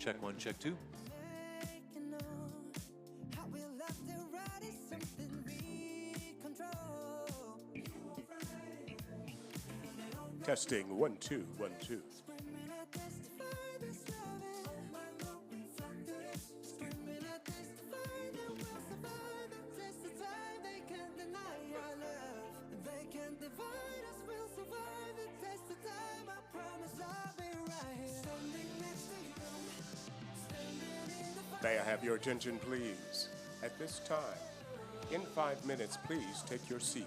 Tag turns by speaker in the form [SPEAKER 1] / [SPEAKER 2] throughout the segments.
[SPEAKER 1] Check one, check two.
[SPEAKER 2] Testing 1 2 1 2. May I have your attention, please? At this time, in 5 minutes, please take your seat.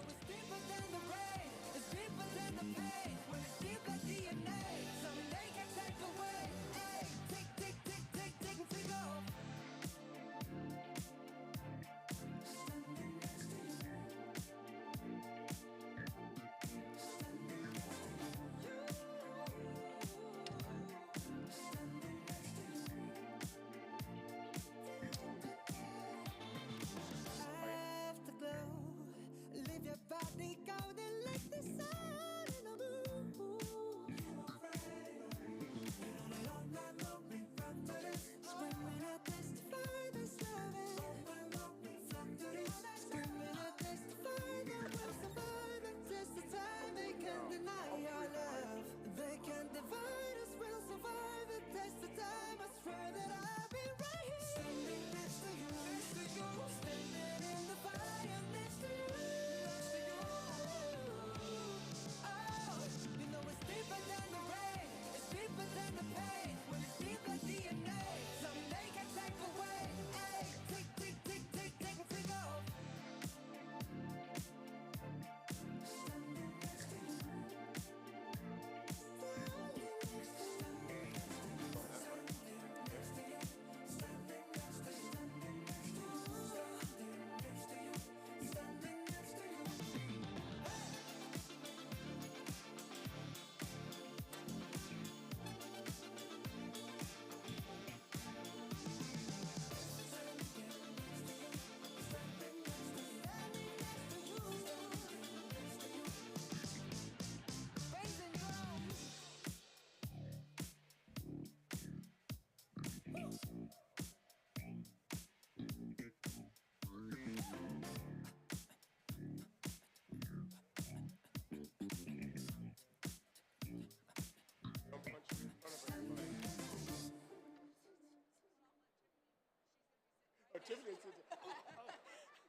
[SPEAKER 2] Tiffany,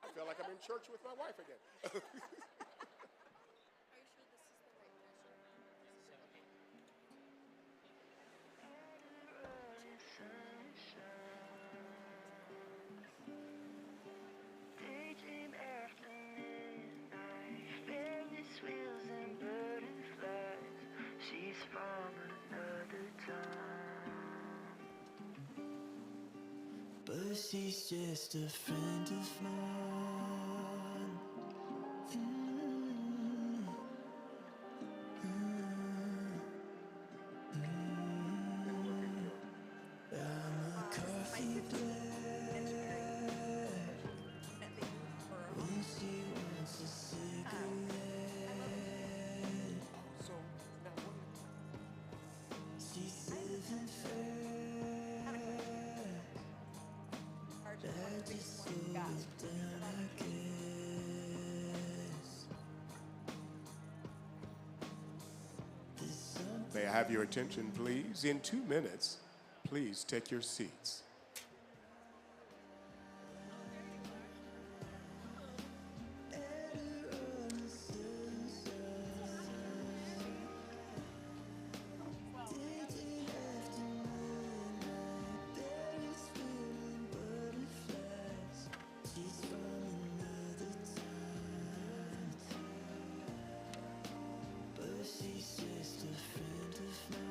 [SPEAKER 2] I feel like I'm in church with my wife again.
[SPEAKER 3] Daydream after midnight, Ferris wheels and butterflies. She's from another time, but she's just a friend of mine. I'm a coffee black when she wants a cigarette. She's living fast. I just slow it down, I guess. There's something.
[SPEAKER 2] May I have your attention, please? In 2 minutes, please take your seats.
[SPEAKER 3] She's just a friend of mine.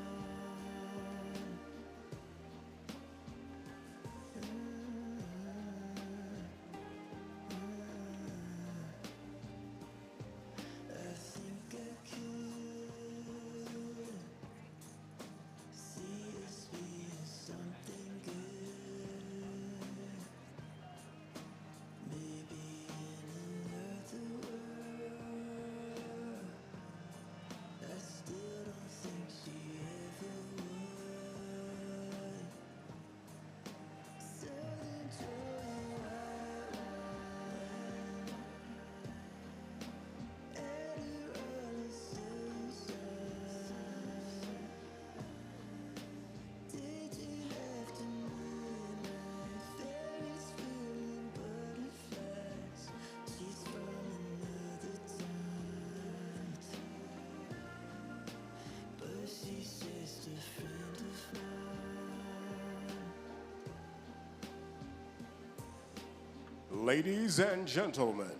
[SPEAKER 2] Ladies and gentlemen,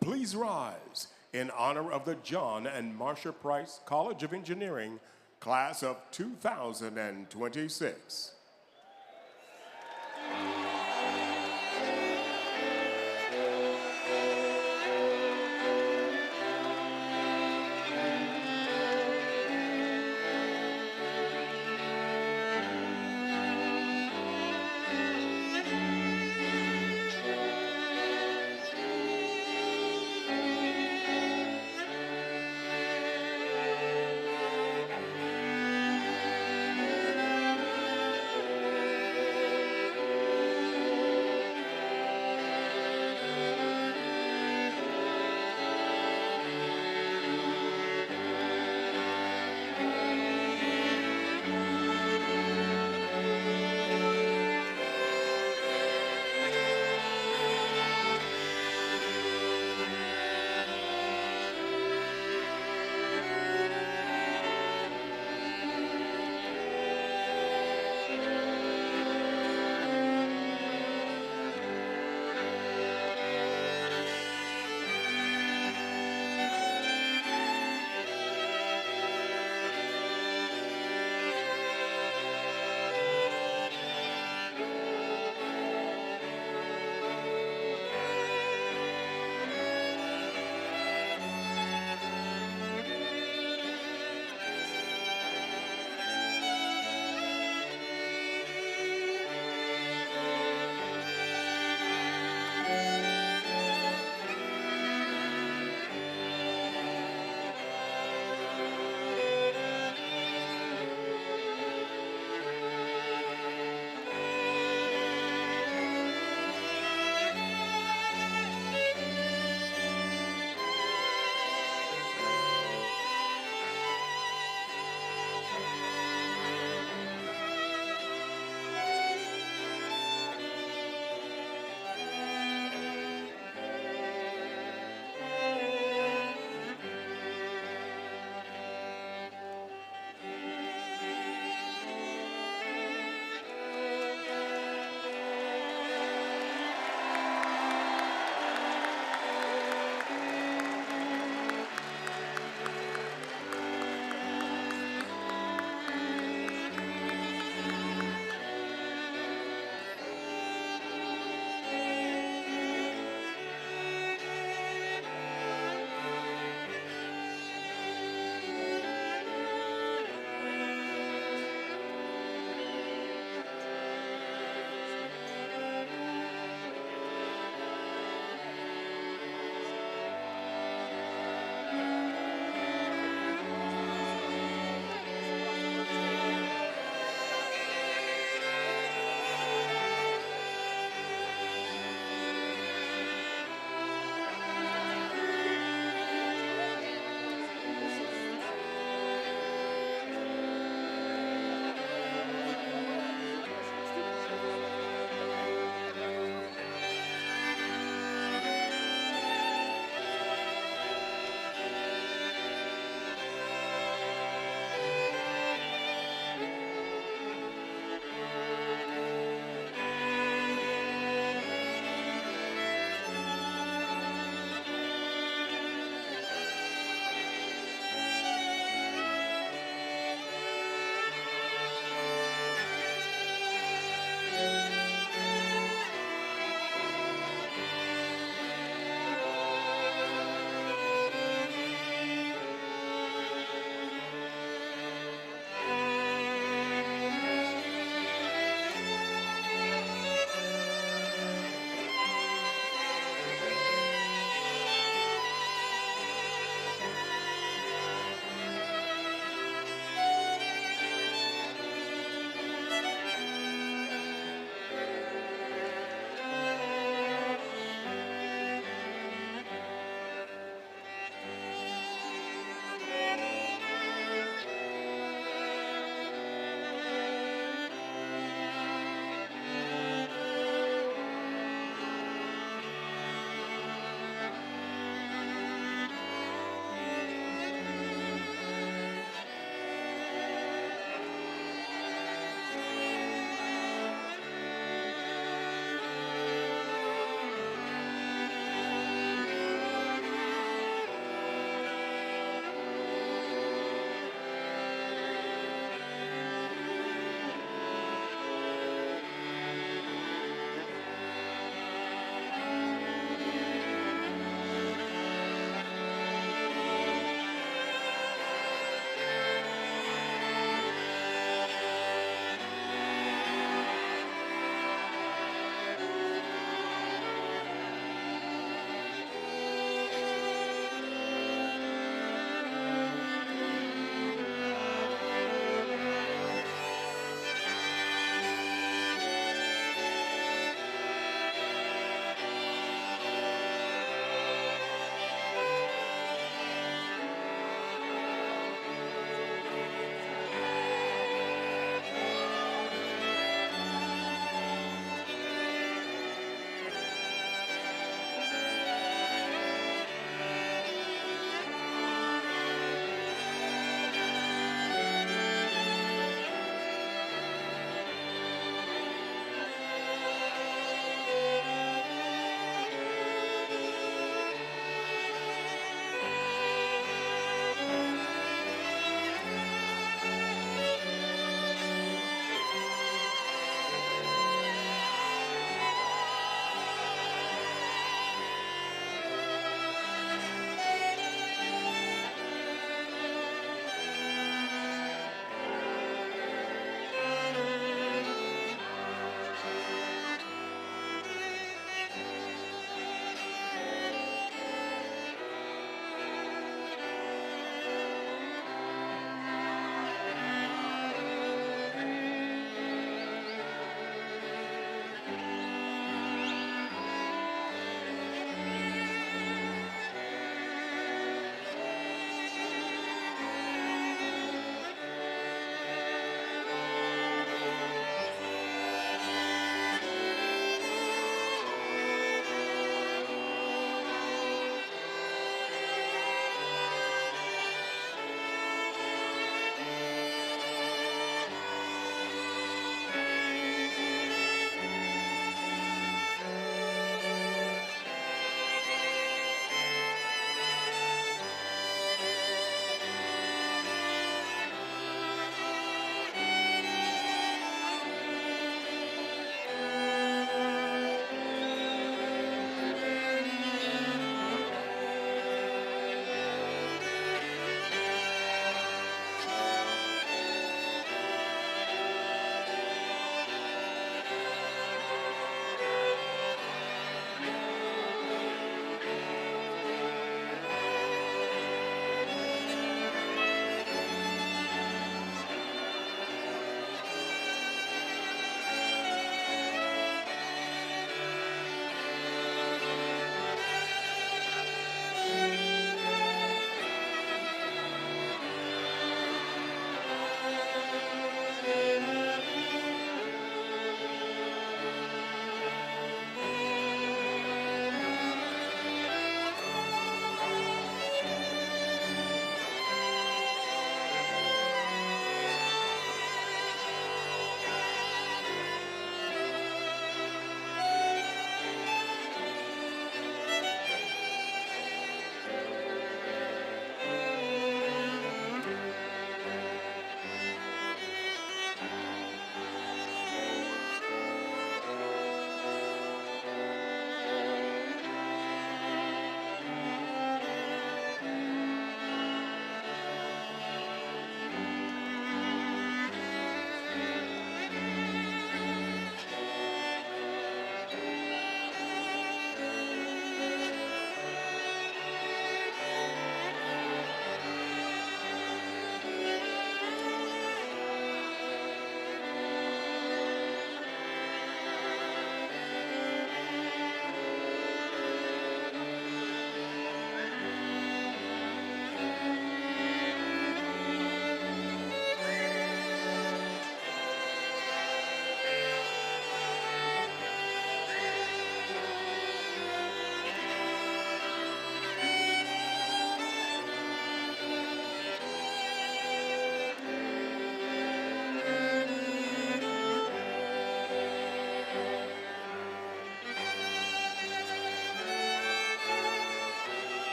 [SPEAKER 2] please rise in honor of the John and Marcia Price College of Engineering, class of 2026.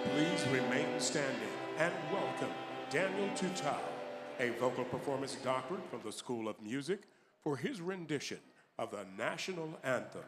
[SPEAKER 2] Please remain standing and welcome Daniel Tutau, a vocal performance doctorate from the School of Music, for his rendition of the national anthem.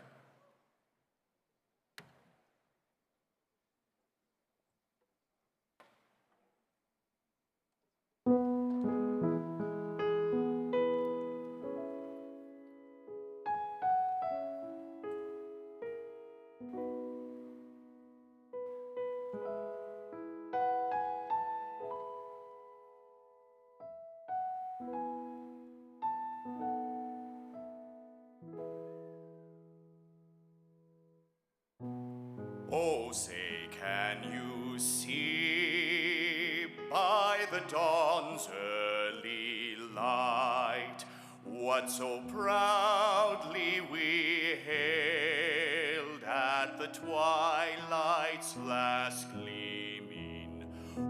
[SPEAKER 1] Oh, say, can you see by the dawn's early light what so proudly we hailed at the twilight's last gleaming,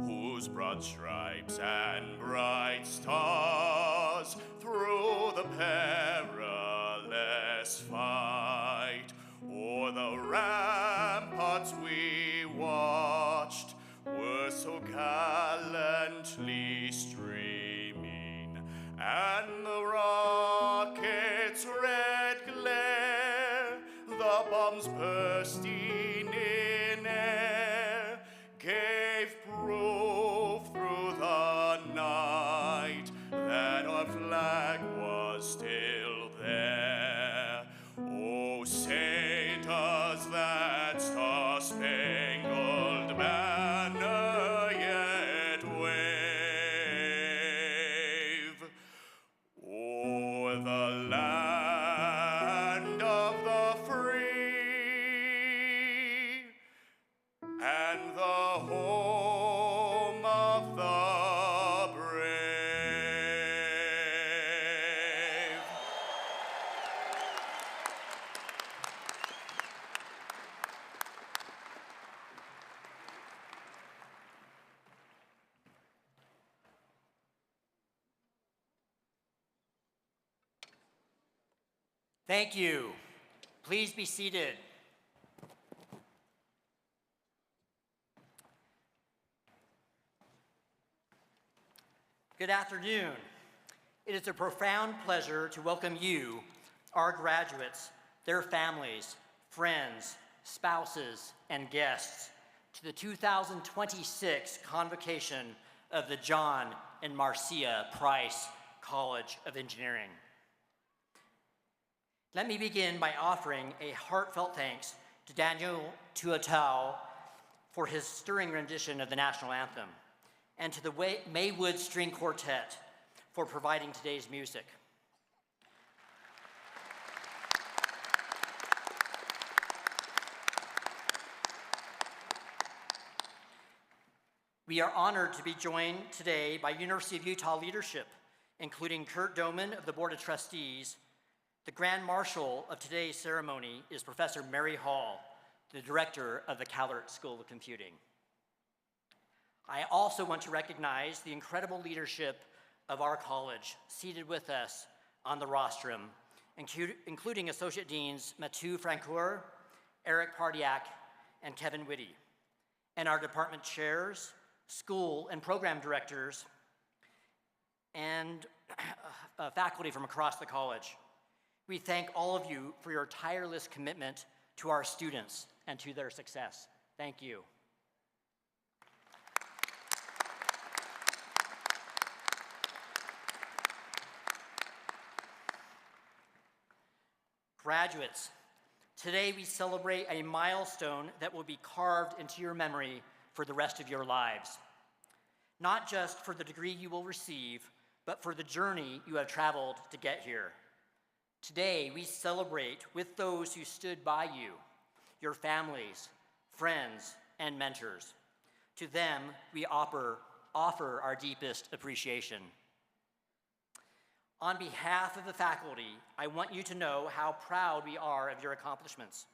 [SPEAKER 1] whose broad stripes and bright stars through the perilous fight o'er the ramparts we watched were so gallantly streaming, and the rocket's red glare, the bombs bursting in air, gave proof through the night that our flag was still there. Oh, say does that star-spangled banner yet wave o'er the land of the free and the home of the brave?
[SPEAKER 4] Thank you. Please be seated. Good afternoon. It is a profound pleasure to welcome you, our graduates, their families, friends, spouses, and guests to the 2026 convocation of the John and Marcia Price College of Engineering. Let me begin by offering a heartfelt thanks to Daniel Tutau for his stirring rendition of the national anthem, and to the Maywood String Quartet for providing today's music. We are honored to be joined today by University of Utah leadership, including Kurt Doman of the Board of Trustees. The Grand Marshal of today's ceremony is Professor Mary Hall, the director of the Callert School of Computing. I also want to recognize the incredible leadership of our college seated with us on the rostrum, including Associate Deans Mathieu Francoeur, Eric Pardiak, and Kevin Whitty, and our department chairs, school and program directors, and faculty from across the college. We thank all of you for your tireless commitment to our students and to their success. Thank you. Graduates, today we celebrate a milestone that will be carved into your memory for the rest of your lives. Not just for the degree you will receive, but for the journey you have traveled to get here. Today, we celebrate with those who stood by you, your families, friends, and mentors. To them, we offer our deepest appreciation. On behalf of the faculty, I want you to know how proud we are of your accomplishments.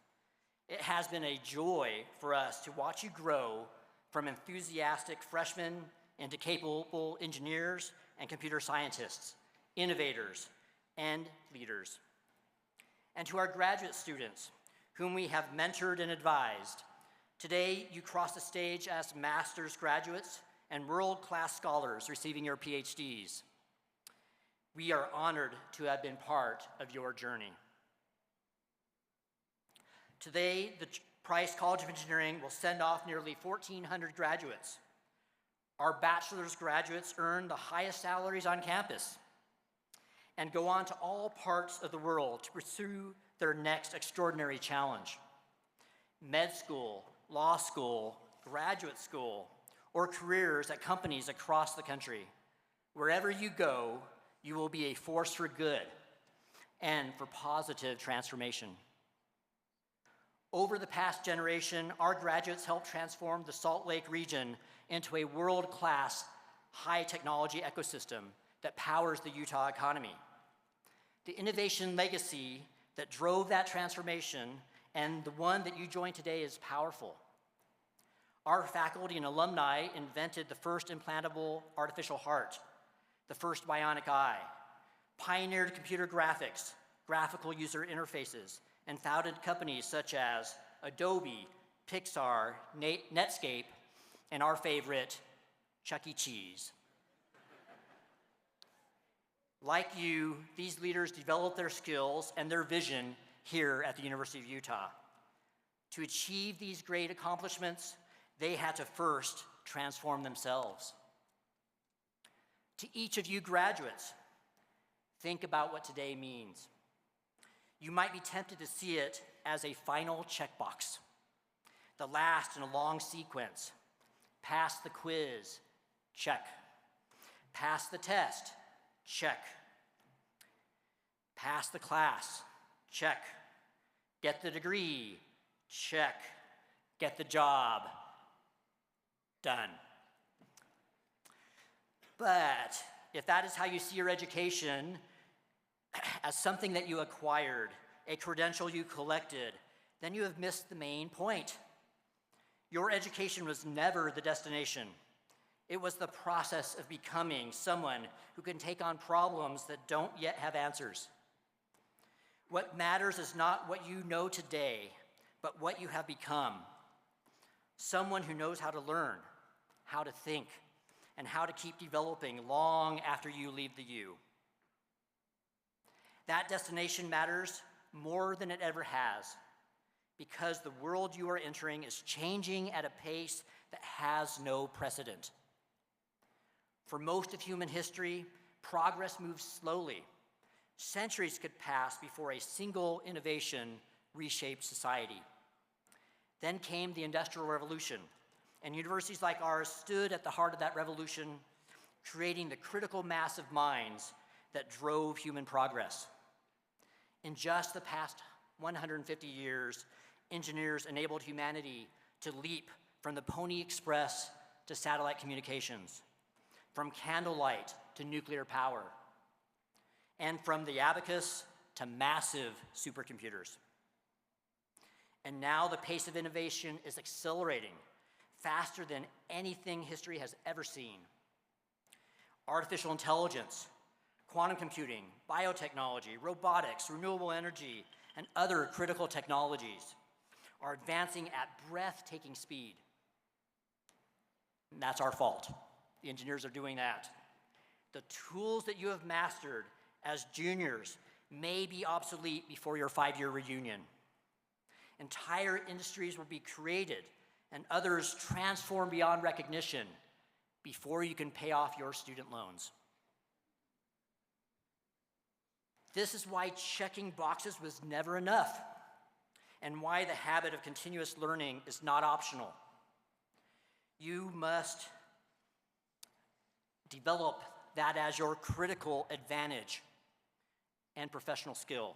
[SPEAKER 4] It has been a joy for us to watch you grow from enthusiastic freshmen into capable engineers and computer scientists, innovators, and leaders. And to our graduate students, whom we have mentored and advised, Today, you cross the stage as master's graduates and world-class scholars receiving your PhDs. We are honored to have been part of your journey. Today, the Price College of Engineering will send off nearly 1,400 graduates. Our bachelor's graduates earn the highest salaries on campus and go on to all parts of the world to pursue their next extraordinary challenge. Med school, law school, graduate school, or careers at companies across the country. Wherever you go, you will be a force for good and for positive transformation. Over the past generation, our graduates helped transform the Salt Lake region into a world-class, high-technology ecosystem that powers the Utah economy. The innovation legacy that drove that transformation and the one that you join today is powerful. Our faculty and alumni invented the first implantable artificial heart, the first bionic eye, pioneered computer graphics, graphical user interfaces, and founded companies such as Adobe, Pixar, Netscape, and our favorite, Chuck E. Cheese. Like you, these leaders developed their skills and their vision here at the University of Utah. To achieve these great accomplishments, they had to first transform themselves. To each of you graduates, think about what today means. You might be tempted to see it as a final checkbox, the last in a long sequence. Pass the quiz, check. Pass the test, check. Pass the class, check. Get the degree, check. Get the job, done. But if that is how you see your education, as something that you acquired, a credential you collected, then you have missed the main point. Your education was never the destination. It was the process of becoming someone who can take on problems that don't yet have answers. What matters is not what you know today, but what you have become. Someone who knows how to learn, how to think, and how to keep developing long after you leave the U. That destination matters more than it ever has, because the world you are entering is changing at a pace that has no precedent. For most of human history, progress moves slowly. Centuries could pass before a single innovation reshaped society. Then came the Industrial Revolution, and universities like ours stood at the heart of that revolution, creating the critical mass of minds that drove human progress. In just the past 150 years, engineers enabled humanity to leap from the Pony Express to satellite communications, from candlelight to nuclear power, and from the abacus to massive supercomputers. And now the pace of innovation is accelerating faster than anything history has ever seen. Artificial intelligence, quantum computing, biotechnology, robotics, renewable energy, and other critical technologies are advancing at breathtaking speed. And that's our fault. The engineers are doing that. The tools that you have mastered as juniors may be obsolete before your 5-year reunion. Entire industries will be created and others transformed beyond recognition before you can pay off your student loans. This is why checking boxes was never enough, and why the habit of continuous learning is not optional. You must develop that as your critical advantage and professional skill.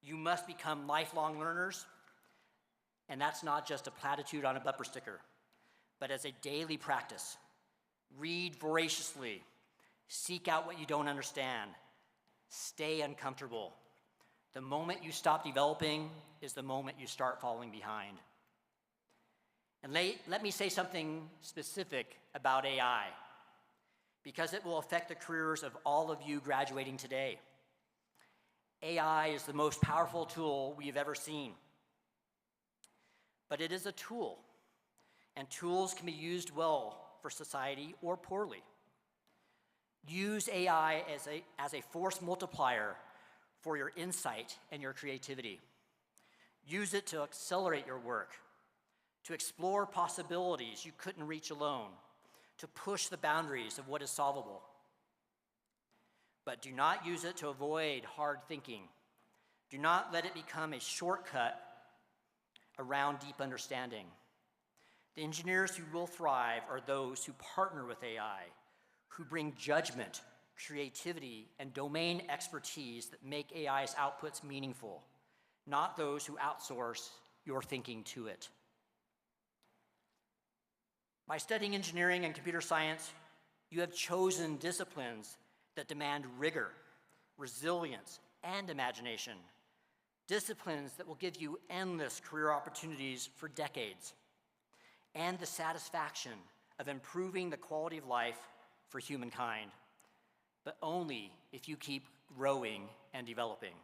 [SPEAKER 4] You must become lifelong learners, and that's not just a platitude on a bumper sticker, but as a daily practice. Read voraciously, seek out what you don't understand, stay uncomfortable. The moment you stop developing is the moment you start falling behind. And let me say something specific about AI, because it will affect the careers of all of you graduating today. AI is the most powerful tool we've ever seen. But it is a tool. and tools can be used well for society or poorly. Use AI as a force multiplier for your insight and your creativity. Use it to accelerate your work, to explore possibilities you couldn't reach alone, to push the boundaries of what is solvable. But do not use it to avoid hard thinking. Do not let it become a shortcut around deep understanding. The engineers who will thrive are those who partner with AI, who bring judgment, creativity, and domain expertise that make AI's outputs meaningful, not those who outsource your thinking to it. By studying engineering and computer science, you have chosen disciplines that demand rigor, resilience, and imagination. Disciplines that will give you endless career opportunities for decades, and the satisfaction of improving the quality of life for humankind, but only if you keep growing and developing.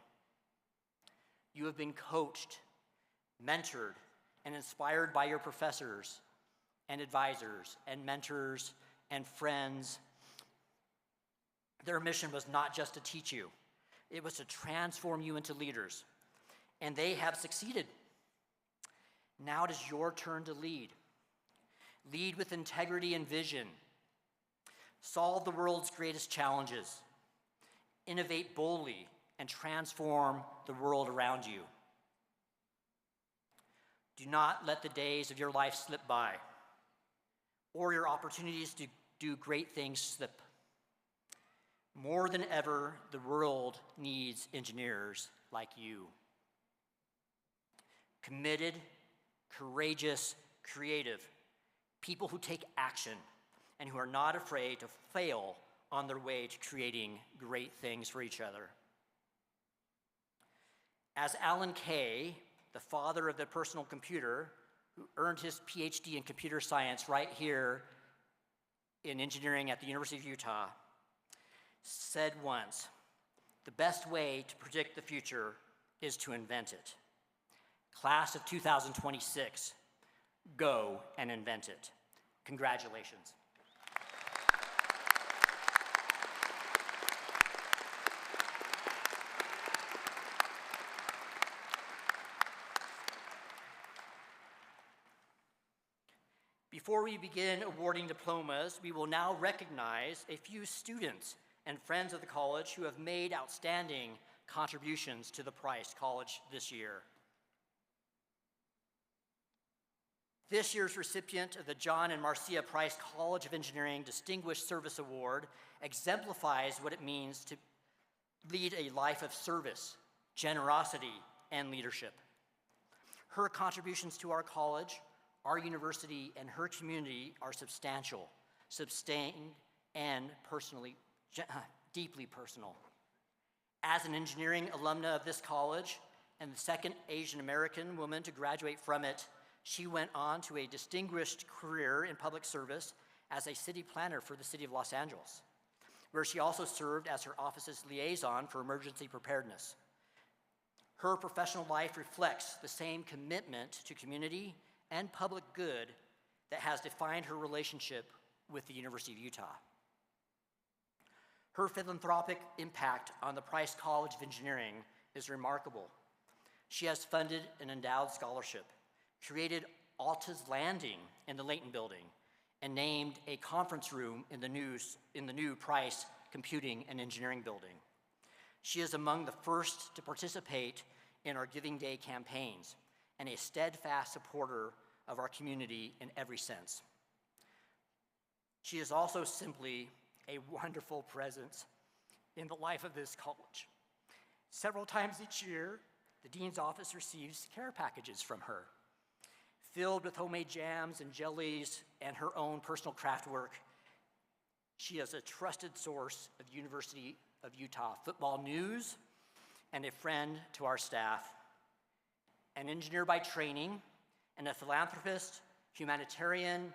[SPEAKER 4] You have been coached, mentored, and inspired by your professors and advisors and mentors and friends. Their mission was not just to teach you, it was to transform you into leaders, and they have succeeded. Now it is your turn to lead. Lead with integrity and vision. Solve the world's greatest challenges. Innovate boldly and transform the world around you. Do not let the days of your life slip by, or your opportunities to do great things slip. More than ever, the world needs engineers like you. Committed, courageous, creative, people who take action and who are not afraid to fail on their way to creating great things for each other. As Alan Kay, the father of the personal computer, who earned his PhD in computer science right here in engineering at the University of Utah, said once, "The best way to predict the future is to invent it." Class of 2026, go and invent it. Congratulations. Before we begin awarding diplomas, we will now recognize a few students and friends of the college who have made outstanding contributions to the Price College this year. This year's recipient of the John and Marcia Price College of Engineering Distinguished Service Award exemplifies what it means to lead a life of service, generosity, and leadership. Her contributions to our college, our university, and her community are substantial, sustained, and deeply personal. As an engineering alumna of this college and the second Asian American woman to graduate from it, she went on to a distinguished career in public service as a city planner for the city of Los Angeles, where she also served as her office's liaison for emergency preparedness. Her professional life reflects the same commitment to community and public good that has defined her relationship with the University of Utah. Her philanthropic impact on the Price College of Engineering is remarkable. She has funded an endowed scholarship, created Alta's Landing in the Leighton Building, and named a conference room in the new Price Computing and Engineering Building. She is among the first to participate in our Giving Day campaigns and a steadfast supporter of our community in every sense. She is also simply a wonderful presence in the life of this college. Several times each year, the dean's office receives care packages from her, filled with homemade jams and jellies and her own personal craft work. She is a trusted source of University of Utah football news and a friend to our staff. An engineer by training and a philanthropist, humanitarian,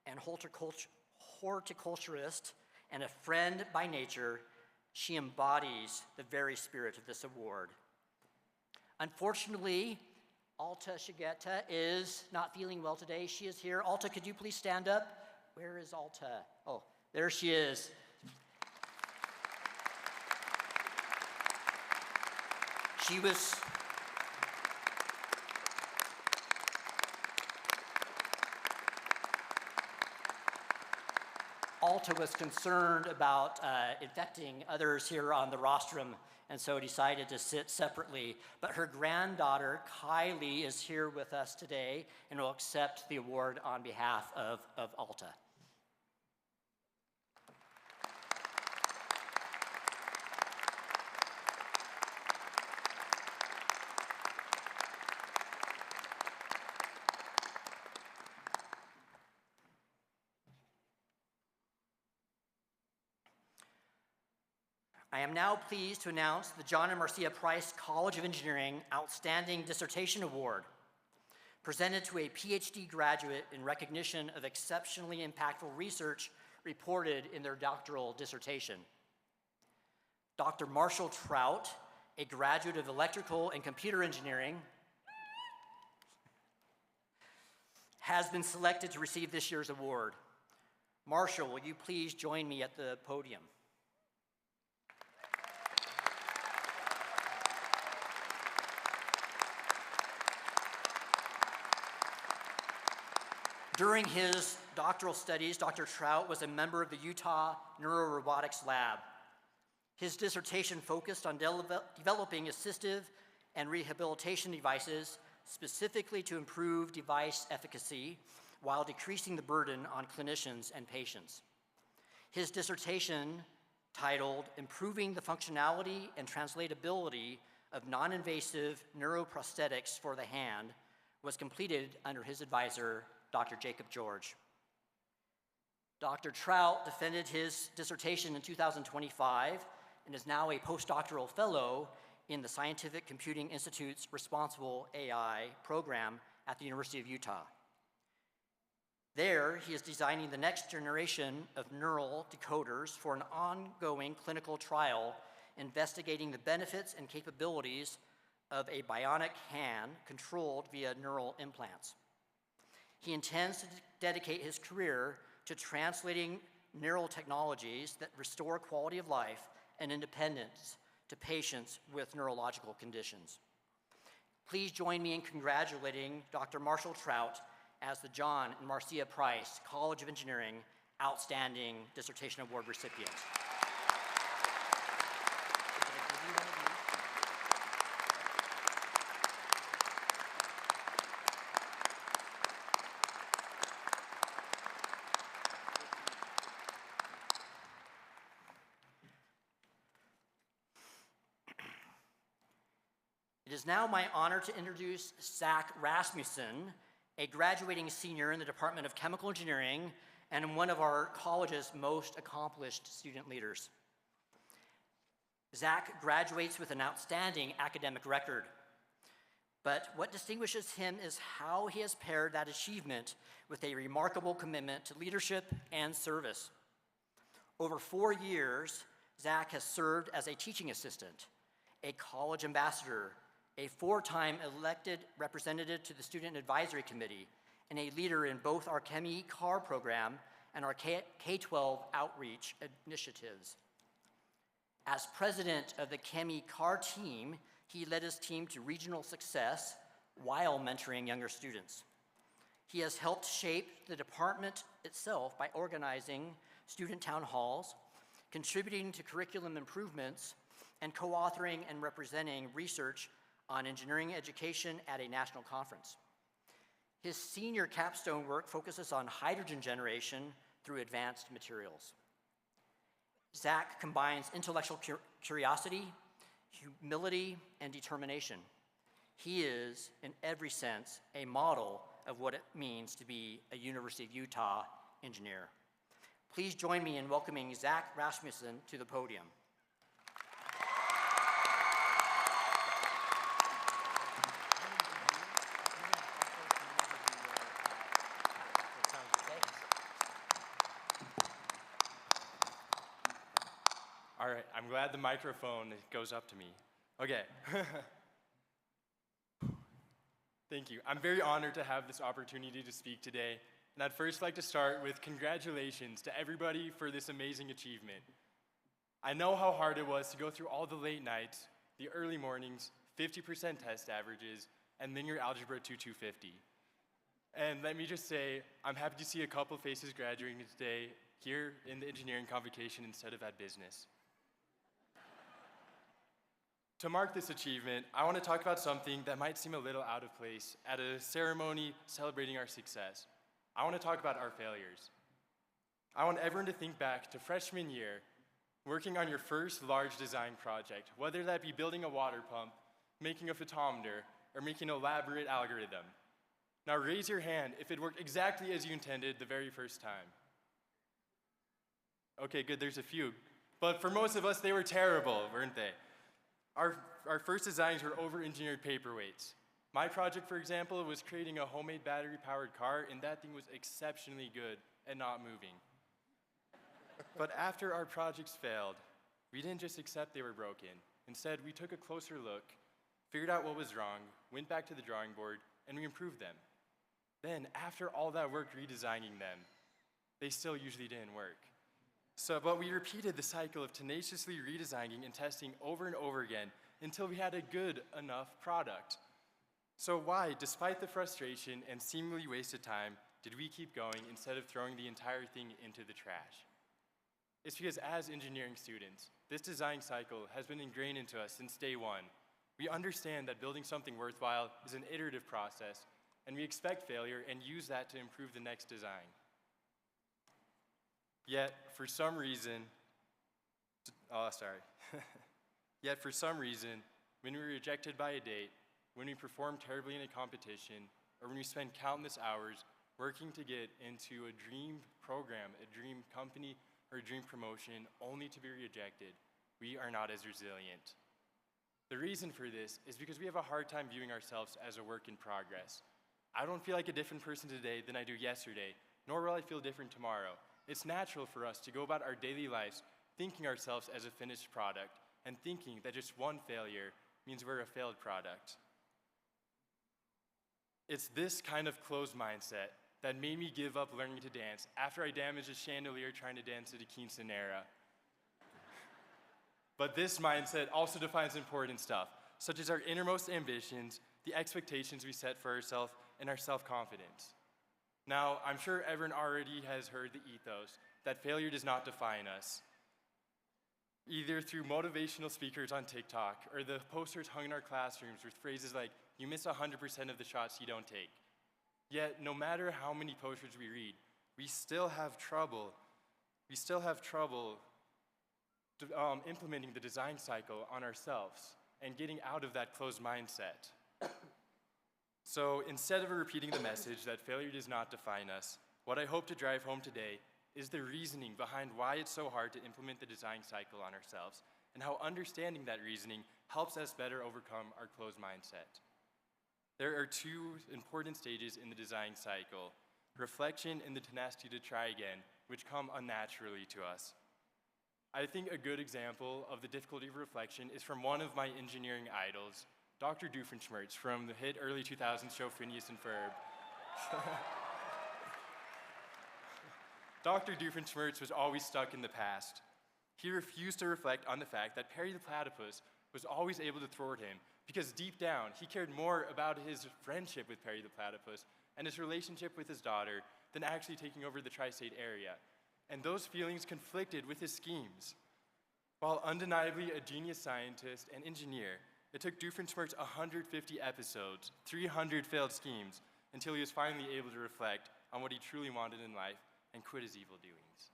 [SPEAKER 4] and horticulturist, and a friend by nature, she embodies the very spirit of this award. Unfortunately, Alta Shigeta is not feeling well today. She is here. Alta, could you please stand up? Where is Alta? Oh, there she is. She was Alta was concerned about infecting others here on the rostrum, and so decided to sit separately. But her granddaughter, Kylie, is here with us today and will accept the award on behalf of Alta. I am now pleased to announce the John and Marcia Price College of Engineering Outstanding Dissertation Award, presented to a PhD graduate in recognition of exceptionally impactful research reported in their doctoral dissertation. Dr. Marshall Trout, a graduate of electrical and computer engineering, has been selected to receive this year's award. Marshall, will you please join me at the podium? During his doctoral studies, Dr. Trout was a member of the Utah Neurorobotics Lab. His dissertation focused on developing assistive and rehabilitation devices specifically to improve device efficacy while decreasing the burden on clinicians and patients. His dissertation, titled Improving the Functionality and Translatability of Non-Invasive Neuroprosthetics for the Hand, was completed under his advisor, Dr. Jacob George. Dr. Trout defended his dissertation in 2025 and is now a postdoctoral fellow in the Scientific Computing Institute's Responsible AI program at the University of Utah. There, he is designing the next generation of neural decoders for an ongoing clinical trial investigating the benefits and capabilities of a bionic hand controlled via neural implants. He intends to dedicate his career to translating neural technologies that restore quality of life and independence to patients with neurological conditions. Please join me in congratulating Dr. Marshall Trout as the John and Marcia Price College of Engineering Outstanding Dissertation Award recipient. It is now my honor to introduce Zach Rasmussen, a graduating senior in the Department of Chemical Engineering and one of our college's most accomplished student leaders. Zach graduates with an outstanding academic record, but what distinguishes him is how he has paired that achievement with a remarkable commitment to leadership and service. Over 4 years, Zach has served as a teaching assistant, a college ambassador, a 4-time elected representative to the Student Advisory Committee, and a leader in both our Chemi-CAR program and our K-12 outreach initiatives. As president of the Chemi-CAR team, he led his team to regional success while mentoring younger students. He has helped shape the department itself by organizing student town halls, contributing to curriculum improvements, and co-authoring and representing research on engineering education at a national conference. His senior capstone work focuses on hydrogen generation through advanced materials. Zach combines intellectual curiosity, humility, and determination. He is, in every sense, a model of what it means to be a University of Utah engineer. Please join me in welcoming Zach Rasmussen to the podium.
[SPEAKER 5] All right, I'm glad the microphone goes up to me. Okay. Thank you. I'm very honored to have this opportunity to speak today. And I'd first like to start with congratulations to everybody for this amazing achievement. I know how hard it was to go through all the late nights, the early mornings, 50% test averages, and then your Algebra 2 250. And let me just say, I'm happy to see a couple faces graduating today here in the engineering convocation instead of at business. To mark this achievement, I want to talk about something that might seem a little out of place at a ceremony celebrating our success. I want to talk about our failures. I want everyone to think back to freshman year, working on your first large design project, whether that be building a water pump, making a photometer, or making an elaborate algorithm. Now raise your hand if it worked exactly as you intended the very first time. Okay, good, there's a few. But for most of us, they were terrible, weren't they? Our first designs were over-engineered paperweights. My project, for example, was creating a homemade battery-powered car, and that thing was exceptionally good at not moving. But after our projects failed, we didn't just accept they were broken. Instead, we took a closer look, figured out what was wrong, went back to the drawing board, and we improved them. Then, after all that work redesigning them, they still usually didn't work. But we repeated the cycle of tenaciously redesigning and testing over and over again until we had a good enough product. So why, despite the frustration and seemingly wasted time, did we keep going instead of throwing the entire thing into the trash? It's because as engineering students, this design cycle has been ingrained into us since day one. We understand that building something worthwhile is an iterative process, and we expect failure and use that to improve the next design. Yet, for some reason, when we were rejected by a date, when we perform terribly in a competition, or when we spend countless hours working to get into a dream program, a dream company, or a dream promotion only to be rejected, we are not as resilient. The reason for this is because we have a hard time viewing ourselves as a work in progress. I don't feel like a different person today than I do yesterday, nor will I feel different tomorrow. It's natural for us to go about our daily lives thinking ourselves as a finished product and thinking that just one failure means we're a failed product. It's this kind of closed mindset that made me give up learning to dance after I damaged a chandelier trying to dance at a quinceanera. But this mindset also defines important stuff, such as our innermost ambitions, the expectations we set for ourselves, and our self-confidence. Now, I'm sure everyone already has heard the ethos that failure does not define us, either through motivational speakers on TikTok or the posters hung in our classrooms with phrases like, "You miss 100% of the shots you don't take." Yet, no matter how many posters we read, we still have trouble implementing the design cycle on ourselves and getting out of that closed mindset. So instead of repeating the message that failure does not define us, what I hope to drive home today is the reasoning behind why it's so hard to implement the design cycle on ourselves, and how understanding that reasoning helps us better overcome our closed mindset. There are two important stages in the design cycle: reflection and the tenacity to try again, which come unnaturally to us. I think a good example of the difficulty of reflection is from one of my engineering idols, Dr. Doofenshmirtz from the hit early 2000s show Phineas and Ferb. Dr. Doofenshmirtz was always stuck in the past. He refused to reflect on the fact that Perry the Platypus was always able to thwart him, because deep down, he cared more about his friendship with Perry the Platypus and his relationship with his daughter than actually taking over the tri-state area. And those feelings conflicted with his schemes. While undeniably a genius scientist and engineer, it took Doofenshmirtz 150 episodes, 300 failed schemes, until he was finally able to reflect on what he truly wanted in life and quit his evil doings.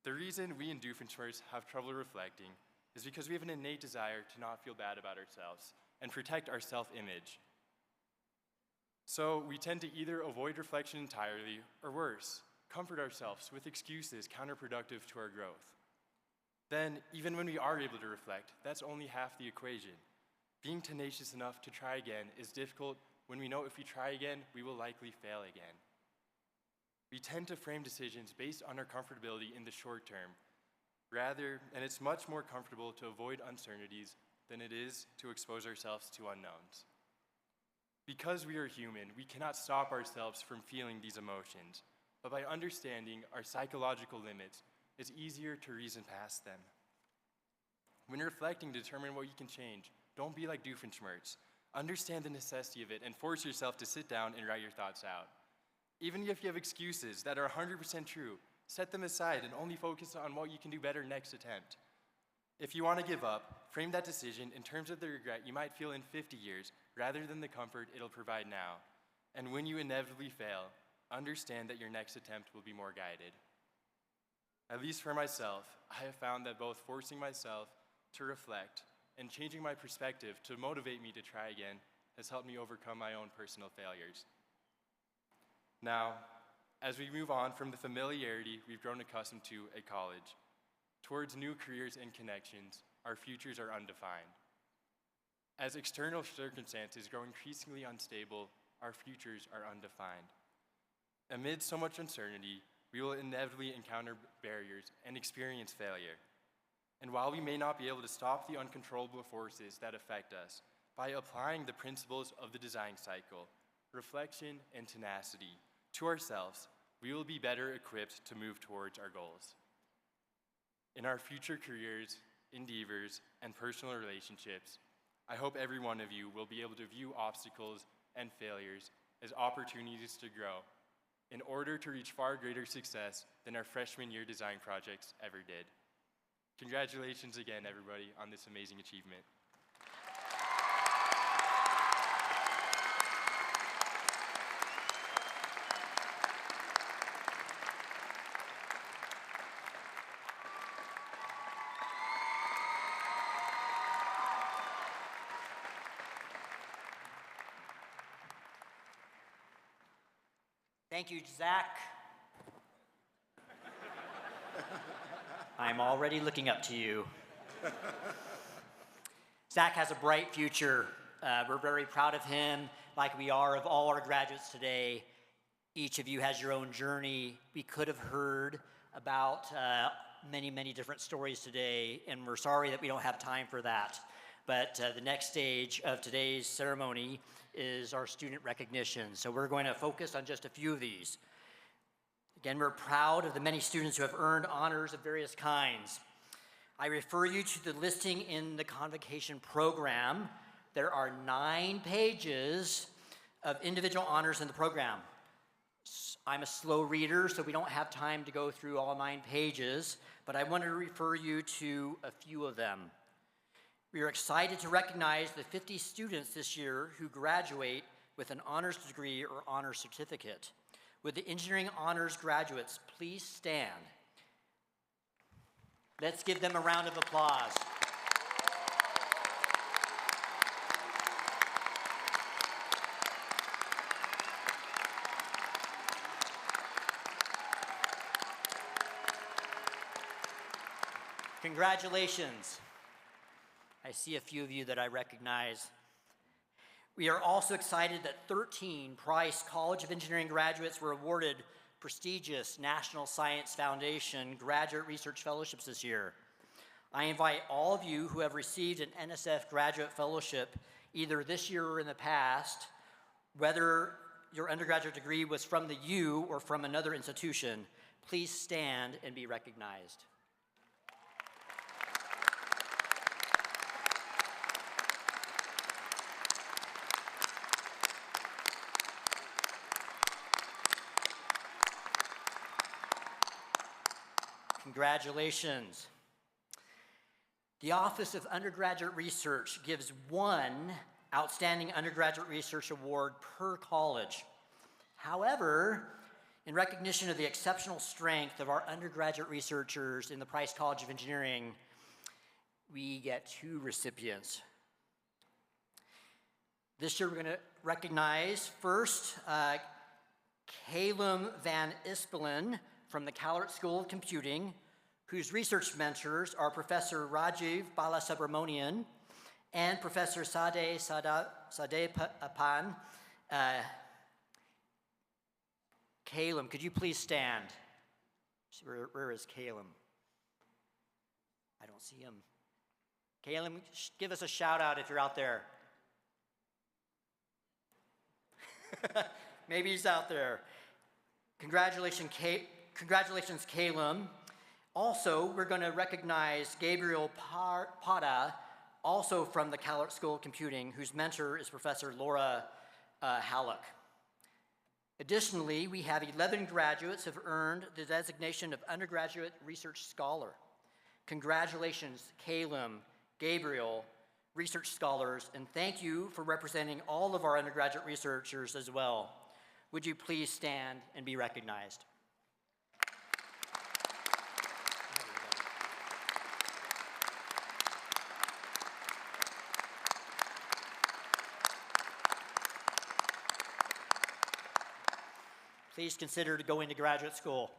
[SPEAKER 5] The reason we in Doofenshmirtz have trouble reflecting is because we have an innate desire to not feel bad about ourselves and protect our self-image. So we tend to either avoid reflection entirely, or worse, comfort ourselves with excuses counterproductive to our growth. Then, even when we are able to reflect, that's only half the equation. Being tenacious enough to try again is difficult when we know if we try again, we will likely fail again. We tend to frame decisions based on our comfortability in the short term, and it's much more comfortable to avoid uncertainties than it is to expose ourselves to unknowns. Because we are human, we cannot stop ourselves from feeling these emotions, but by understanding our psychological limits, it's easier to reason past them. When reflecting to determine what you can change, don't be like Doofenshmirtz. Understand the necessity of it and force yourself to sit down and write your thoughts out. Even if you have excuses that are 100% true, set them aside and only focus on what you can do better next attempt. If you want to give up, frame that decision in terms of the regret you might feel in 50 years rather than the comfort it'll provide now. And when you inevitably fail, understand that your next attempt will be more guided. At least for myself, I have found that both forcing myself to reflect and changing my perspective to motivate me to try again has helped me overcome my own personal failures. Now, as we move on from the familiarity we've grown accustomed to at college, towards new careers and connections, our futures are undefined. As external circumstances grow increasingly unstable, our futures are undefined. Amid so much uncertainty, we will inevitably encounter barriers and experience failure. And while we may not be able to stop the uncontrollable forces that affect us, by applying the principles of the design cycle, reflection, and tenacity to ourselves, we will be better equipped to move towards our goals. In our future careers, endeavors, and personal relationships, I hope every one of you will be able to view obstacles and failures as opportunities to grow in order to reach far greater success than our freshman year design projects ever did. Congratulations again, everybody, on this amazing achievement.
[SPEAKER 4] Thank you, Zach. I'm already looking up to you. Zach has a bright future. We're very proud of him, like we are of all our graduates today. Each of you has your own journey. We could have heard about many, many different stories today, and we're sorry that we don't have time for that. But the next stage of today's ceremony is our student recognition. So we're going to focus on just a few of these. Again, we're proud of the many students who have earned honors of various kinds. I refer you to the listing in the convocation program. There are 9 pages of individual honors in the program. I'm a slow reader, so we don't have time to go through all 9 pages, but I want to refer you to a few of them. We are excited to recognize the 50 students this year who graduate with an honors degree or honors certificate. Would the engineering honors graduates please stand? Let's give them a round of applause. Congratulations. I see a few of you that I recognize. We are also excited that 13 Price College of Engineering graduates were awarded prestigious National Science Foundation Graduate Research Fellowships this year. I invite all of you who have received an NSF Graduate Fellowship, either this year or in the past, whether your undergraduate degree was from the U or from another institution, please stand and be recognized. Congratulations. The Office of Undergraduate Research gives 1 Outstanding Undergraduate Research Award per college. However, in recognition of the exceptional strength of our undergraduate researchers in the Price College of Engineering, we get 2 recipients. This year we're going to recognize first Calum Van Ispelen from the Callert School of Computing, whose research mentors are Professor Rajiv Balasubramanian and Professor Sadeh Sadepan. Calum, could you please stand? Where is Calum? I don't see him. Calum, give us a shout out if you're out there. Maybe he's out there. Congratulations, Calum. Also, we're going to recognize Gabriel Pada, also from the Cal School of Computing, whose mentor is Professor Laura Halleck. Additionally, we have 11 graduates who have earned the designation of Undergraduate Research Scholar. Congratulations, Calum, Gabriel, research scholars, and thank you for representing all of our undergraduate researchers as well. Would you please stand and be recognized? Please consider going to graduate school.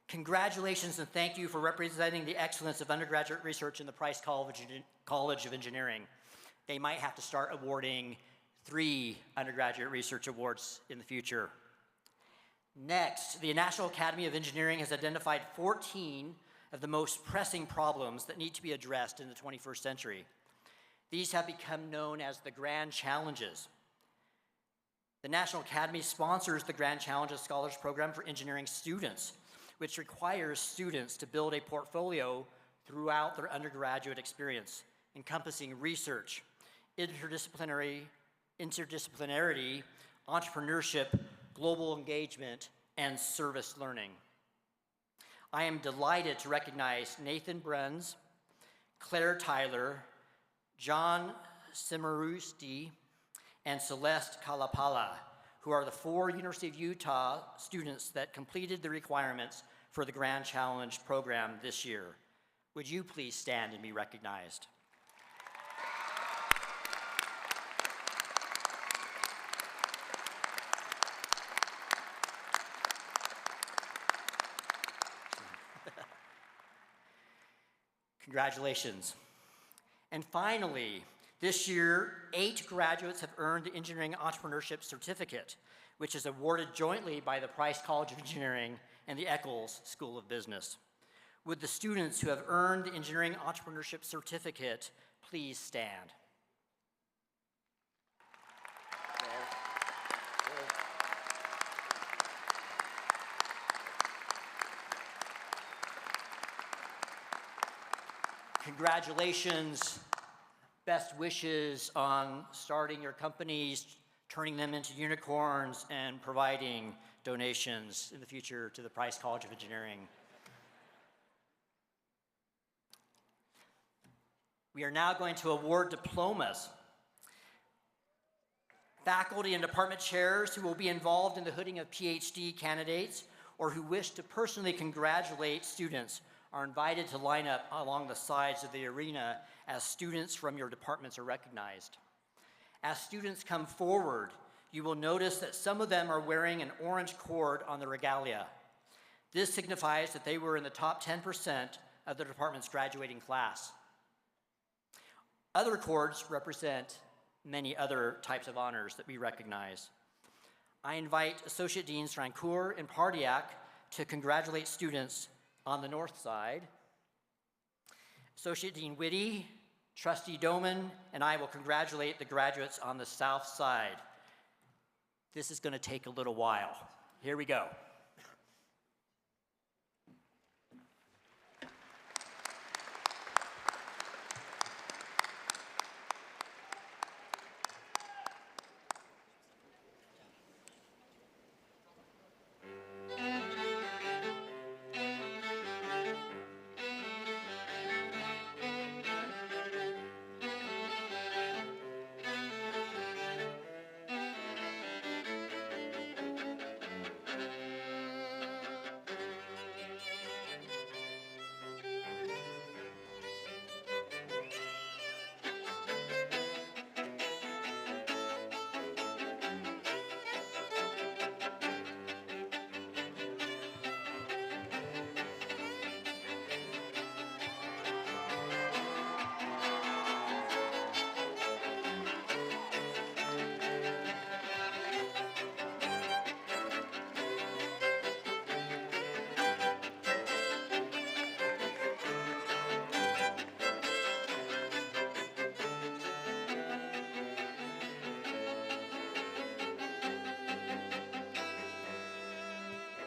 [SPEAKER 4] Congratulations and thank you for representing the excellence of undergraduate research in the Price College of Engineering. They might have to start awarding 3 undergraduate research awards in the future. Next, the National Academy of Engineering has identified 14 of the most pressing problems that need to be addressed in the 21st century. These have become known as the Grand Challenges. The National Academy sponsors the Grand Challenges Scholars Program for engineering students, which requires students to build a portfolio throughout their undergraduate experience, encompassing research, interdisciplinarity, entrepreneurship, global engagement, and service learning. I am delighted to recognize Nathan Bruns, Claire Tyler, John Simarusti, and Celeste Kalapala, who are the 4 University of Utah students that completed the requirements for the Grand Challenge program this year. Would you please stand and be recognized? Congratulations. And finally, this year, 8 graduates have earned the Engineering Entrepreneurship Certificate, which is awarded jointly by the Price College of Engineering and the Eccles School of Business. Would the students who have earned the Engineering Entrepreneurship Certificate please stand? Congratulations. Best wishes on starting your companies, turning them into unicorns, and providing donations in the future to the Price College of Engineering. We are now going to award diplomas. Faculty and department chairs who will be involved in the hooding of PhD candidates or who wish to personally congratulate students are invited to line up along the sides of the arena as students from your departments are recognized. As students come forward, you will notice that some of them are wearing an orange cord on the regalia. This signifies that they were in the top 10% of the department's graduating class. Other cords represent many other types of honors that we recognize. I invite Associate Deans Rancour and Pardiac to congratulate students on the north side. Associate Dean Whitty, Trustee Doman, and I will congratulate the graduates on the south side. This is going to take a little while. Here we go.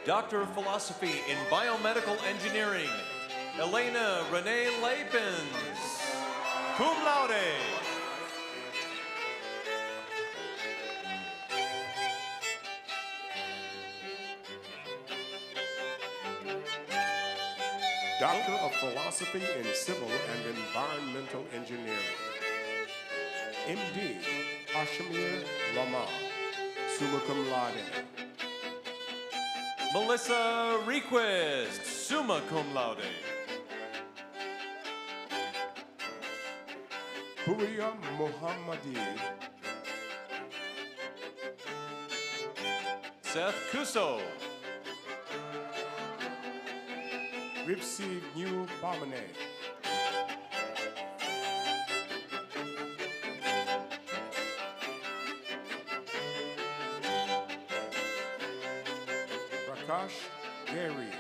[SPEAKER 6] Doctor of Philosophy in Biomedical Engineering, Elena Renee Lapins, cum laude.
[SPEAKER 2] Doctor of Philosophy in Civil and Environmental Engineering, MD Hashemir Rahman, summa cum laude.
[SPEAKER 6] Melissa Request, summa cum laude.
[SPEAKER 2] Puriya Mohammadi,
[SPEAKER 6] Seth Kuso,
[SPEAKER 2] Ripsi New Bomane, Prakash Gary,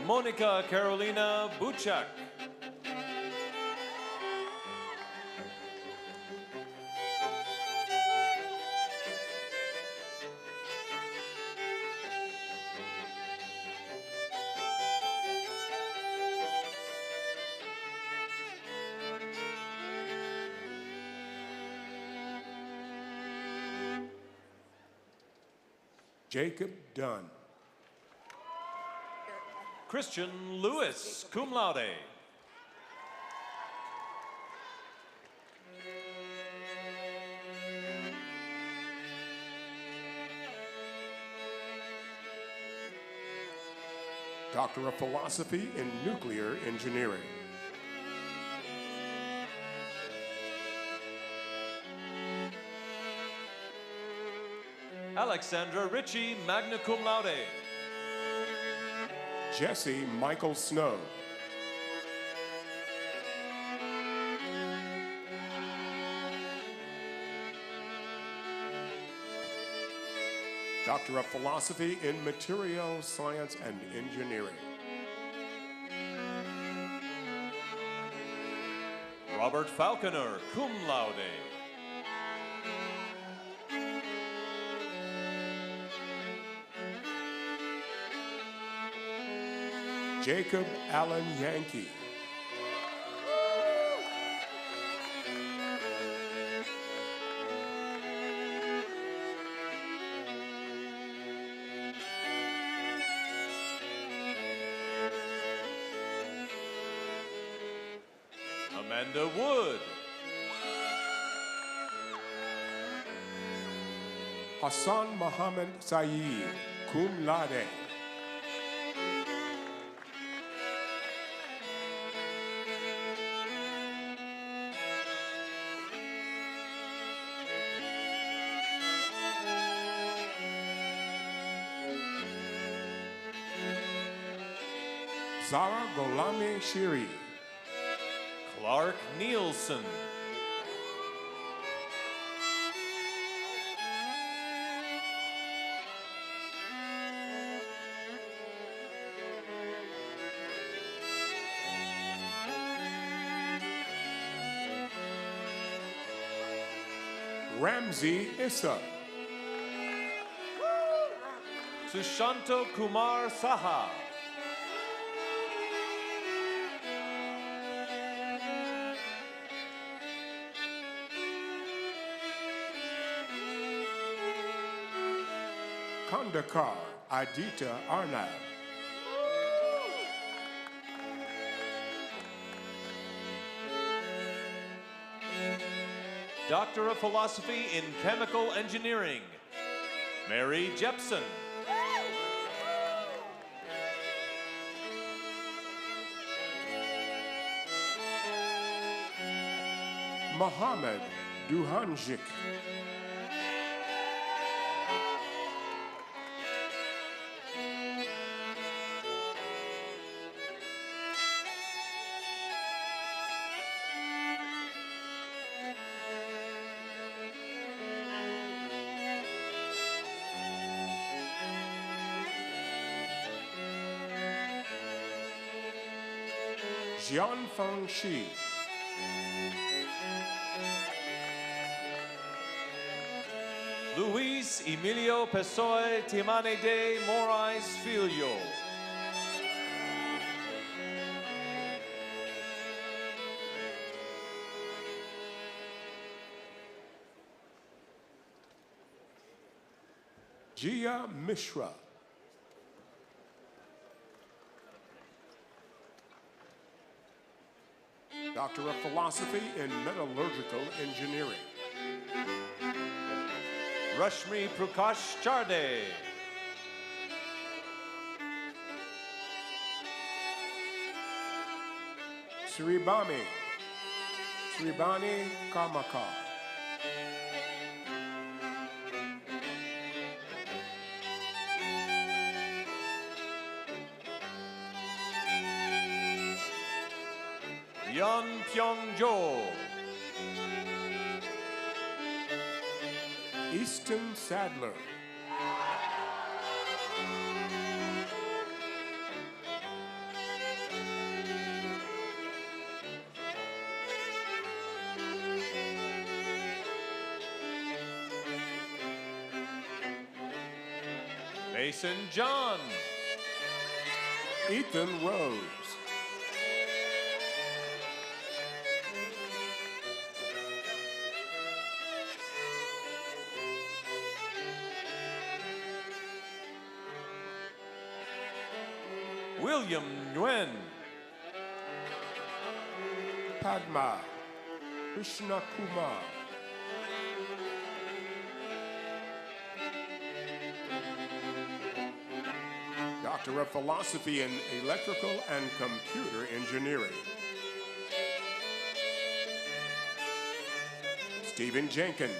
[SPEAKER 6] Monica Carolina Buchak,
[SPEAKER 2] Jacob Dunn,
[SPEAKER 6] Christian Lewis, cum laude.
[SPEAKER 2] Doctor of Philosophy in Nuclear Engineering,
[SPEAKER 6] Alexandra Ritchie, magna cum laude.
[SPEAKER 2] Jesse Michael Snow, Doctor of Philosophy in Material Science and Engineering,
[SPEAKER 6] Robert Falconer, cum laude.
[SPEAKER 2] Jacob Allen Yankee,
[SPEAKER 6] Amanda Wood,
[SPEAKER 2] Hassan Mohammed Saeed, cum laude. Zara Golami Shiri,
[SPEAKER 6] Clark Nielsen,
[SPEAKER 2] Ramsey Issa,
[SPEAKER 6] Sushanto Kumar Saha,
[SPEAKER 2] Kandakar Aditya Arnab,
[SPEAKER 6] Doctor of Philosophy in Chemical Engineering, Mary Jepson,
[SPEAKER 2] Mohammed Duhanjik, Jianfeng Shi,
[SPEAKER 6] Luis Emilio Pessoa Timane de Moraes Filho.
[SPEAKER 2] Jia Mishra. Doctor of Philosophy in Metallurgical Engineering.
[SPEAKER 6] Rashmi Prakash Charde.
[SPEAKER 2] Sribani Kamaka.
[SPEAKER 6] Yeon Pyong Jo.
[SPEAKER 2] Easton Sadler.
[SPEAKER 6] Mason John.
[SPEAKER 2] Ethan Rose.
[SPEAKER 6] William Nguyen.
[SPEAKER 2] Padma Krishna Kumar. Doctor of Philosophy in Electrical and Computer Engineering. Stephen Jenkins.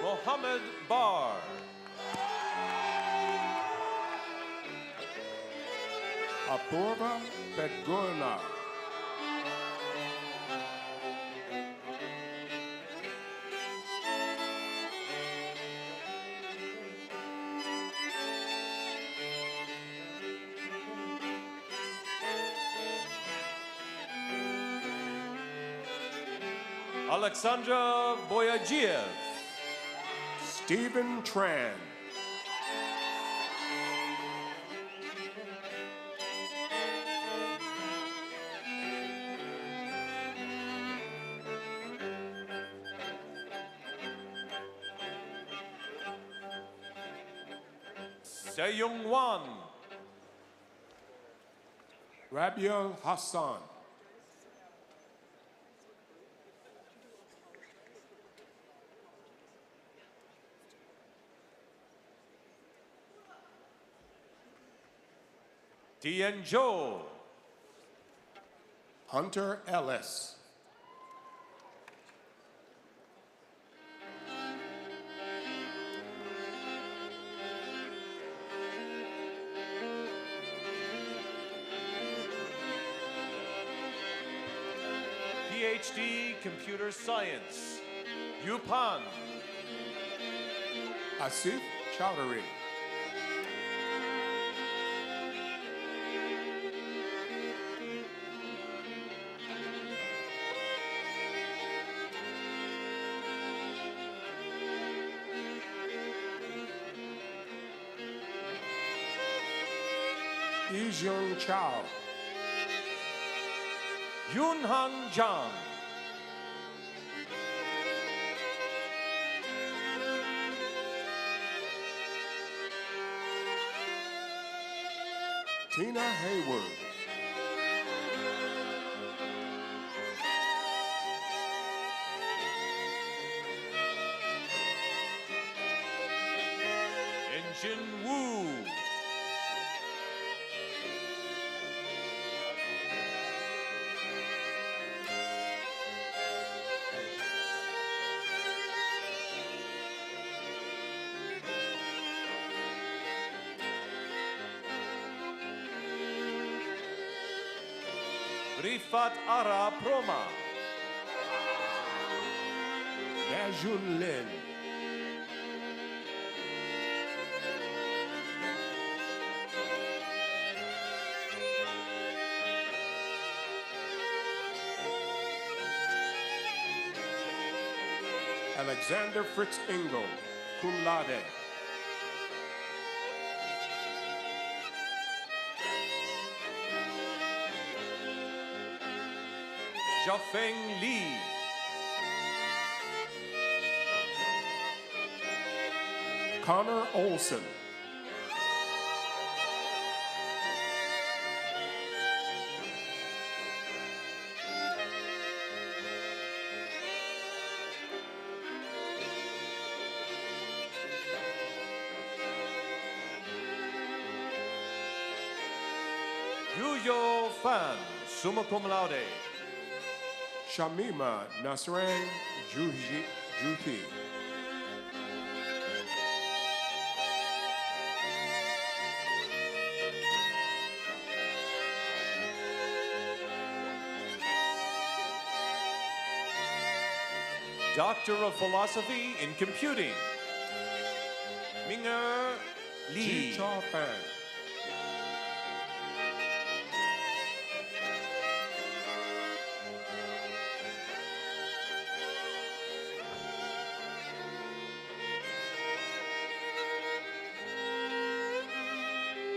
[SPEAKER 6] Mohammed Bar.
[SPEAKER 2] Apurva Bedgurna.
[SPEAKER 6] Alexandra Boyagiev.
[SPEAKER 2] Stephen Tran.
[SPEAKER 6] Seyung Wan.
[SPEAKER 2] Rabiel Hassan.
[SPEAKER 6] Tien Jo.
[SPEAKER 2] Hunter Ellis.
[SPEAKER 6] PhD Computer Science. Yupan.
[SPEAKER 2] Asif Chowdhury. Yijun Chao.
[SPEAKER 6] Yoon Han Jang.
[SPEAKER 2] Tina Hayward.
[SPEAKER 6] Jin Woo. Rifat Ara Proma.
[SPEAKER 2] Dajun Lin. Alexander Fritz Engel, cum laude.
[SPEAKER 6] Xiaofeng Li.
[SPEAKER 2] Connor Olson.
[SPEAKER 6] Yuyo Fan, summa cum laude.
[SPEAKER 2] Shamima Nasrang Juthi.
[SPEAKER 6] Doctor of Philosophy in Computing, Minger Li.
[SPEAKER 2] Chi Cha Fan.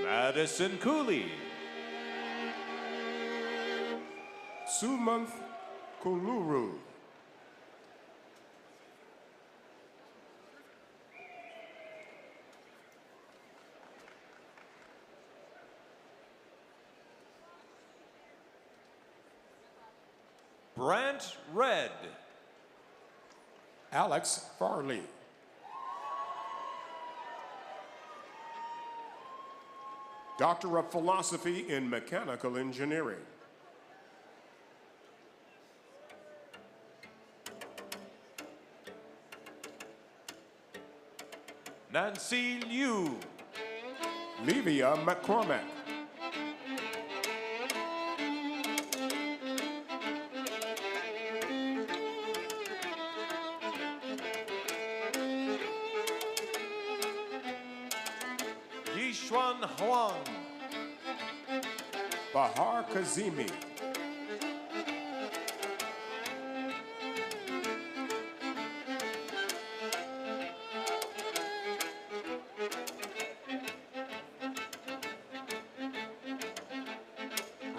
[SPEAKER 6] Madison Cooley.
[SPEAKER 2] Sumanth Kuluru.
[SPEAKER 6] Brant Red.
[SPEAKER 2] Alex Farley. Doctor of Philosophy in Mechanical Engineering.
[SPEAKER 6] Nancy Liu.
[SPEAKER 2] Livia McCormack.
[SPEAKER 6] Yishuan Huang.
[SPEAKER 2] Bahar Kazimi.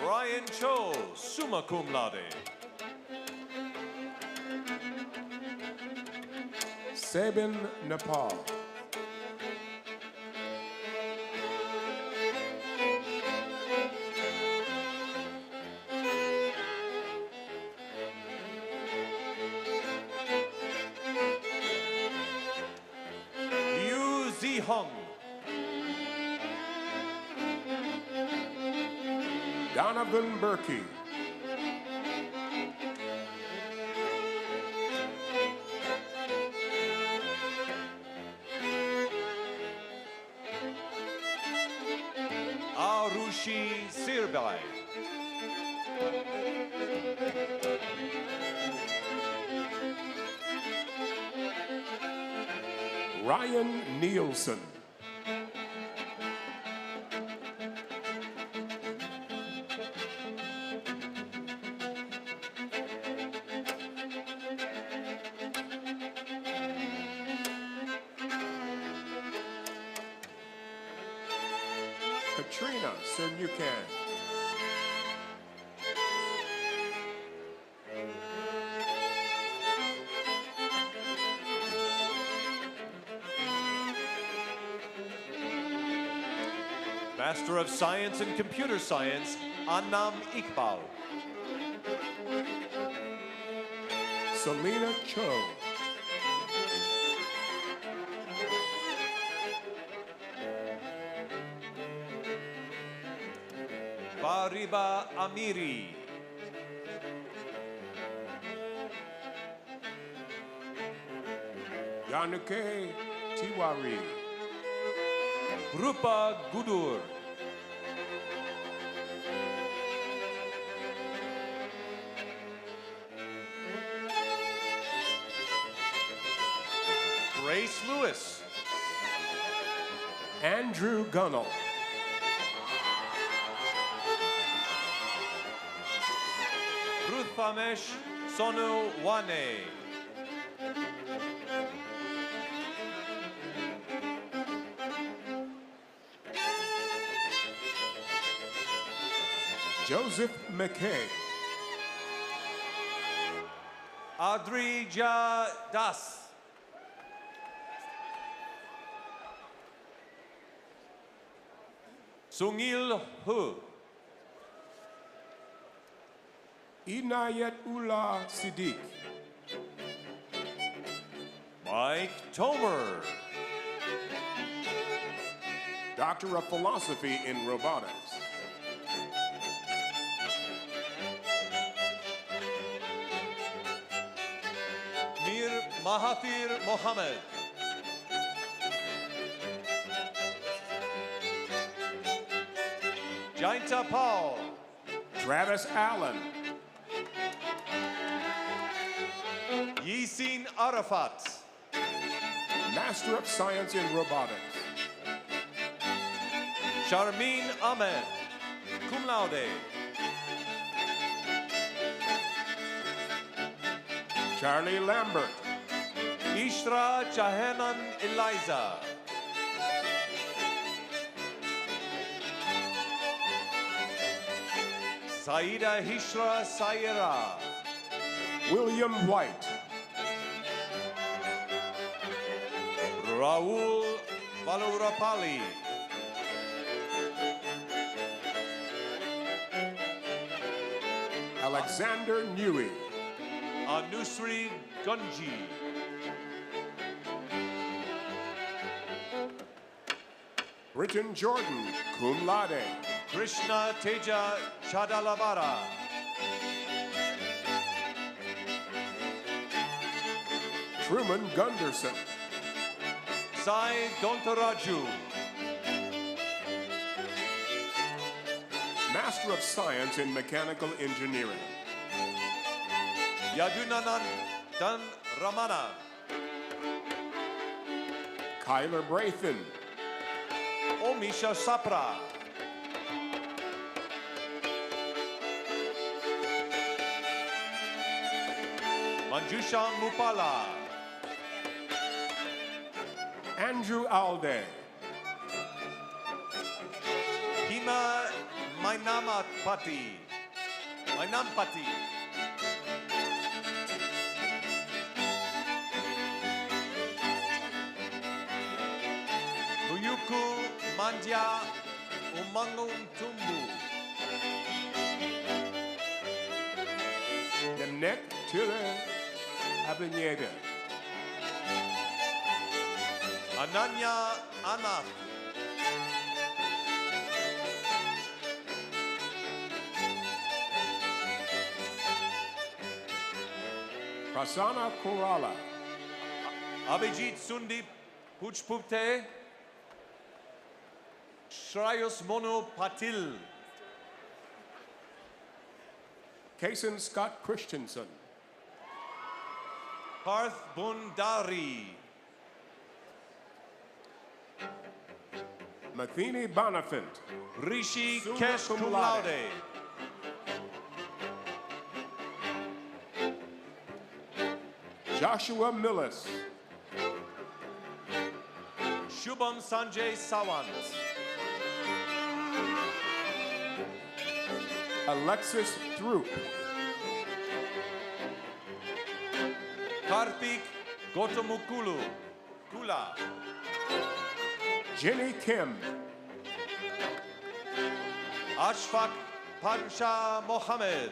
[SPEAKER 6] Ryan Cho, summa cum laude.
[SPEAKER 2] Sabin Nepal.
[SPEAKER 6] Liu Zihong.
[SPEAKER 2] Donovan Berkey.
[SPEAKER 6] Arushi Sirbai.
[SPEAKER 2] Ryan Nielsen. Katrina Cernucan.
[SPEAKER 6] Master of Science in Computer Science, Annam Iqbal.
[SPEAKER 2] Selena Cho.
[SPEAKER 6] Fariba Amiri.
[SPEAKER 2] Yanuke Tiwari.
[SPEAKER 6] Rupa Gudur. Grace Lewis.
[SPEAKER 2] Andrew Gunnell.
[SPEAKER 6] Ruth Famesh Sonu Wane.
[SPEAKER 2] Joseph McKay.
[SPEAKER 6] Adrija Das. Sungil Hu.
[SPEAKER 2] Inayet Ullah Siddiq.
[SPEAKER 6] Mike Tomer.
[SPEAKER 2] Doctor of Philosophy in Robotics.
[SPEAKER 6] Mir Mahathir Mohammed. Jainta Paul.
[SPEAKER 2] Travis Allen.
[SPEAKER 6] Yisin Arafat.
[SPEAKER 2] Master of Science in Robotics.
[SPEAKER 6] Sharmeen Ahmed. Cum laude.
[SPEAKER 2] Charlie Lambert.
[SPEAKER 6] Ishra Jahanan Eliza. Saida Hishra Saira.
[SPEAKER 2] William White.
[SPEAKER 6] Raul Valurapalli.
[SPEAKER 2] Alexander Newey.
[SPEAKER 6] Anusri Gunji.
[SPEAKER 2] Britton Jordan, cum laude.
[SPEAKER 6] Krishna Teja Chadalavara.
[SPEAKER 2] Truman Gunderson.
[SPEAKER 6] Sai Dontaraju.
[SPEAKER 2] Master of Science in Mechanical Engineering.
[SPEAKER 6] Yadunanan Dan Ramana.
[SPEAKER 2] Kyler Brathen.
[SPEAKER 6] Omisha Sapra. Manjusha Mupala.
[SPEAKER 2] Andrew Alde.
[SPEAKER 6] Hima Mainamapati. Mainampati. Muyuku Mandya Umangum Tumbu.
[SPEAKER 2] Nemnek Tire Abeneda.
[SPEAKER 6] Ananya Anath.
[SPEAKER 2] Prasanna Korala.
[SPEAKER 6] Abhijit Sundip Puchpupte. Shrayus Mono Patil.
[SPEAKER 2] Kason Scott Christensen.
[SPEAKER 6] Parth Bundari.
[SPEAKER 2] Matheny Bonifant.
[SPEAKER 6] Rishi
[SPEAKER 2] Summa
[SPEAKER 6] Kesh
[SPEAKER 2] cum
[SPEAKER 6] Cum
[SPEAKER 2] laude.
[SPEAKER 6] Laude.
[SPEAKER 2] Joshua Millis.
[SPEAKER 6] Shubham Sanjay Sawant.
[SPEAKER 2] Alexis Throop.
[SPEAKER 6] Karthik Gotamukulu. Kula.
[SPEAKER 2] Jenny Kim.
[SPEAKER 6] Ashfaq Pansha Mohammed.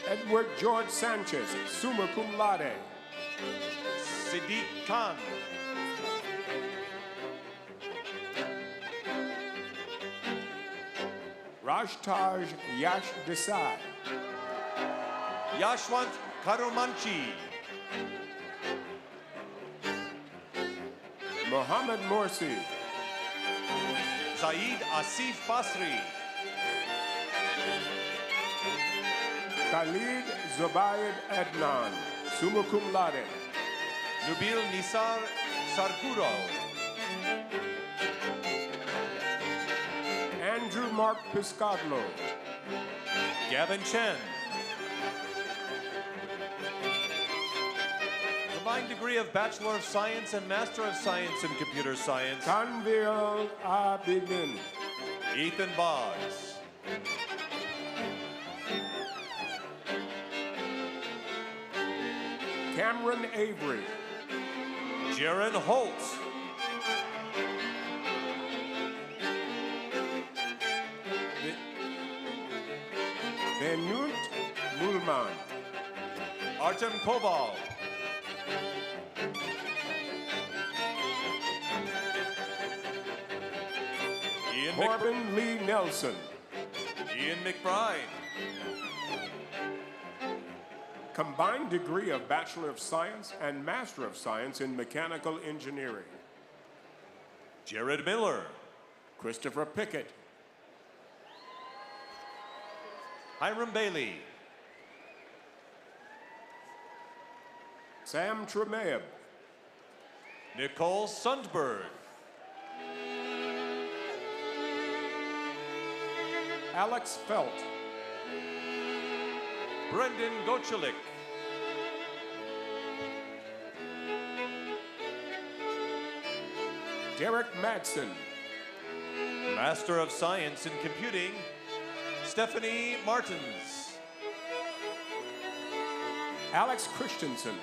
[SPEAKER 2] Edward George Sanchez, summa cum laude.
[SPEAKER 6] Siddiq Khan.
[SPEAKER 2] Rajtaj Yash Desai.
[SPEAKER 6] Yashwant Karumanchi.
[SPEAKER 2] Mohammed Morsi.
[SPEAKER 6] Saeed Asif Basri.
[SPEAKER 2] Khalid Zubayd Adnan, summa cum laude.
[SPEAKER 6] Nubil Nisar Sarguro.
[SPEAKER 2] Andrew Mark Piscadlo.
[SPEAKER 6] Gavin Chen. Combined degree of Bachelor of Science and Master of Science in Computer Science.
[SPEAKER 2] Tanvir Abidin.
[SPEAKER 6] Ethan Boggs.
[SPEAKER 2] Cameron Avery.
[SPEAKER 6] Jaron Holt.
[SPEAKER 2] Benut Mulman.
[SPEAKER 6] Artem Koval.
[SPEAKER 2] Corbin Lee Nelson.
[SPEAKER 6] Ian McBride.
[SPEAKER 2] Combined degree of Bachelor of Science and Master of Science in Mechanical Engineering.
[SPEAKER 6] Jared Miller.
[SPEAKER 2] Christopher Pickett.
[SPEAKER 6] Hiram Bailey.
[SPEAKER 2] Sam Tremaeb.
[SPEAKER 6] Nicole Sundberg.
[SPEAKER 2] Alex Felt.
[SPEAKER 6] Brendan Gochelik.
[SPEAKER 2] Derek Madsen.
[SPEAKER 6] Master of Science in Computing, Stephanie Martins.
[SPEAKER 2] Alex Christensen.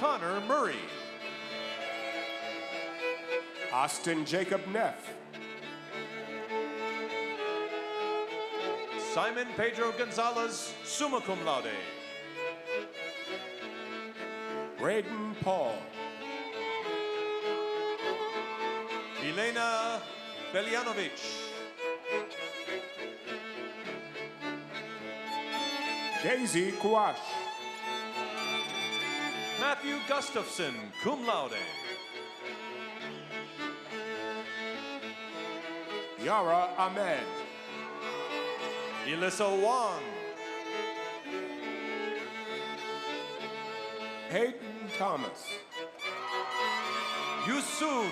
[SPEAKER 6] Connor Murray.
[SPEAKER 2] Austin Jacob Neff.
[SPEAKER 6] Simon Pedro Gonzalez, summa cum laude.
[SPEAKER 2] Braden Paul.
[SPEAKER 6] Elena Beljanovich.
[SPEAKER 2] Daisy Quash.
[SPEAKER 6] Matthew Gustafson, cum laude.
[SPEAKER 2] Yara Ahmed.
[SPEAKER 6] Elissa Wong.
[SPEAKER 2] Hayden Thomas.
[SPEAKER 6] Yusun.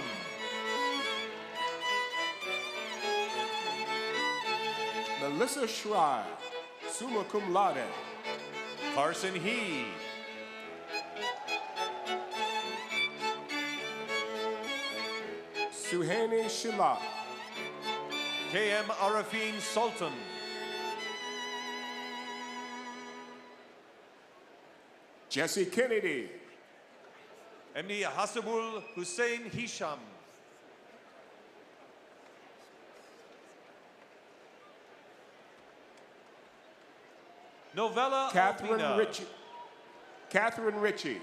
[SPEAKER 2] Melissa Schreier, summa cum laude.
[SPEAKER 6] Carson He.
[SPEAKER 2] Suhaini Shila.
[SPEAKER 6] KM Arafin Sultan.
[SPEAKER 2] Jesse Kennedy.
[SPEAKER 6] Emni Hasabul Hussein Hisham. Novella
[SPEAKER 2] Catherine
[SPEAKER 6] Alpina.
[SPEAKER 2] Ritchie. Catherine Ritchie.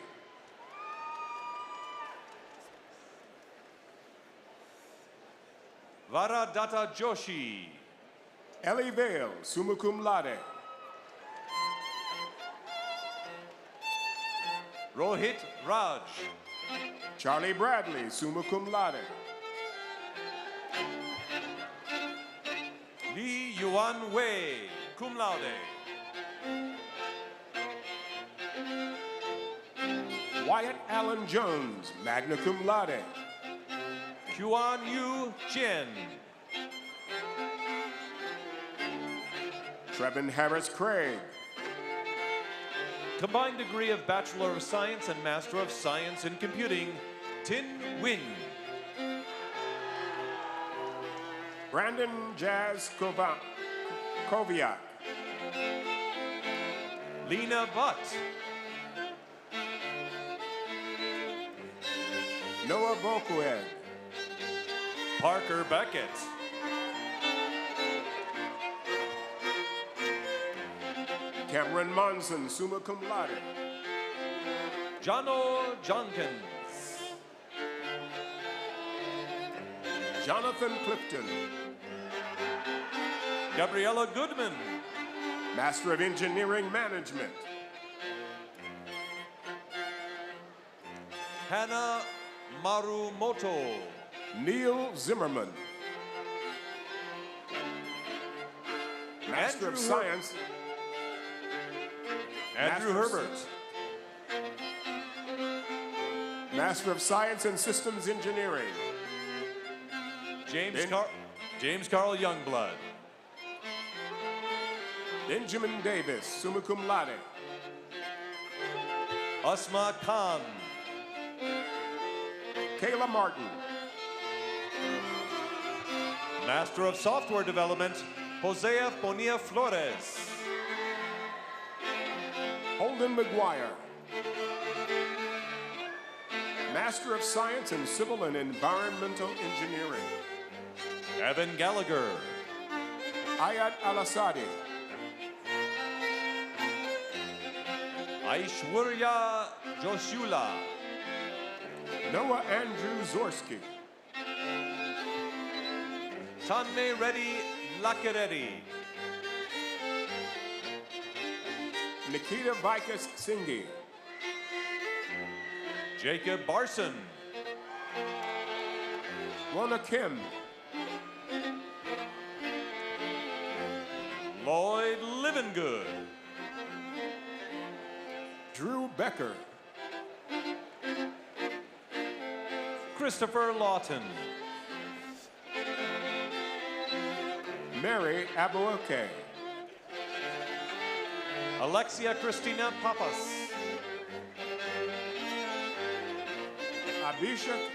[SPEAKER 6] Varadata Joshi.
[SPEAKER 2] Ellie Vale, summa cum laude.
[SPEAKER 6] Rohit Raj.
[SPEAKER 2] Charlie Bradley, summa cum laude.
[SPEAKER 6] Li Yuan Wei, cum laude.
[SPEAKER 2] Wyatt Allen Jones, magna cum laude.
[SPEAKER 6] Yuan Yu Chen.
[SPEAKER 2] Trevin Harris Craig.
[SPEAKER 6] Combined degree of Bachelor of Science and Master of Science in Computing, Tin Win.
[SPEAKER 2] Brandon Jazz Koviak.
[SPEAKER 6] Lena Butt.
[SPEAKER 2] Noah Bokued.
[SPEAKER 6] Parker Beckett.
[SPEAKER 2] Cameron Monson, summa cum laude.
[SPEAKER 6] Jono Jonkins.
[SPEAKER 2] Jonathan Clifton,
[SPEAKER 6] Gabriella Goodman.
[SPEAKER 2] Master of Engineering Management.
[SPEAKER 6] Hannah Marumoto.
[SPEAKER 2] Neil Zimmerman, Master
[SPEAKER 6] Andrew
[SPEAKER 2] of Science.
[SPEAKER 6] Andrew
[SPEAKER 2] Master of
[SPEAKER 6] Herbert.
[SPEAKER 2] Master of Science and Systems Engineering.
[SPEAKER 6] James Carl Youngblood.
[SPEAKER 2] Benjamin Davis, summa cum laude.
[SPEAKER 6] Asma Khan.
[SPEAKER 2] Kayla Martin.
[SPEAKER 6] Master of Software Development, Josea Bonilla Flores.
[SPEAKER 2] Holden McGuire. Master of Science in Civil and Environmental Engineering.
[SPEAKER 6] Evan Gallagher.
[SPEAKER 2] Ayat Al-Asadi.
[SPEAKER 6] Aishwarya Joshula.
[SPEAKER 2] Noah Andrew Zorski.
[SPEAKER 6] Tanme Reddy Lakireddy.
[SPEAKER 2] Nikita Vikas Singhi.
[SPEAKER 6] Jacob Barson.
[SPEAKER 2] Rona Kim.
[SPEAKER 6] Lloyd Livengood.
[SPEAKER 2] Drew Becker.
[SPEAKER 6] Christopher Lawton.
[SPEAKER 2] Mary Abuoke.
[SPEAKER 6] Alexia Christina Papas.
[SPEAKER 2] Abhishek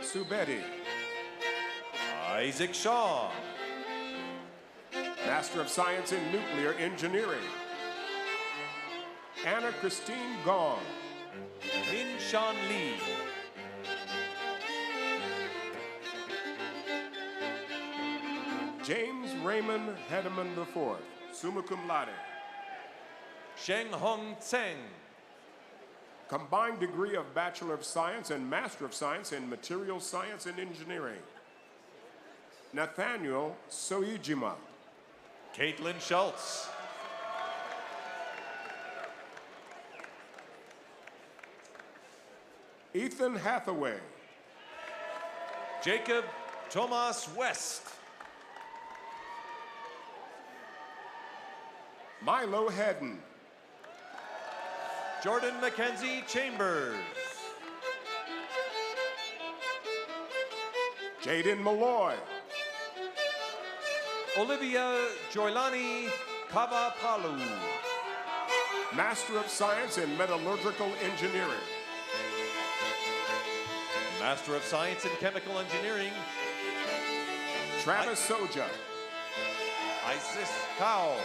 [SPEAKER 2] Subedi.
[SPEAKER 6] Isaac Shaw.
[SPEAKER 2] Master of Science in Nuclear Engineering. Anna Christine Gong.
[SPEAKER 6] Min Shan Lee.
[SPEAKER 2] James Raymond Hedeman IV, summa cum laude.
[SPEAKER 6] Sheng Hong Tseng.
[SPEAKER 2] Combined degree of Bachelor of Science and Master of Science in Material Science and Engineering. Nathaniel Soijima.
[SPEAKER 6] Caitlin Schultz.
[SPEAKER 2] Ethan Hathaway.
[SPEAKER 6] Jacob Thomas West.
[SPEAKER 2] Milo Hedden.
[SPEAKER 6] Jordan Mackenzie Chambers.
[SPEAKER 2] Jaden Malloy.
[SPEAKER 6] Olivia Joylani Kavapalu.
[SPEAKER 2] Master of Science in Metallurgical Engineering.
[SPEAKER 6] Master of Science in Chemical Engineering,
[SPEAKER 2] Travis Soja.
[SPEAKER 6] Isis Kao.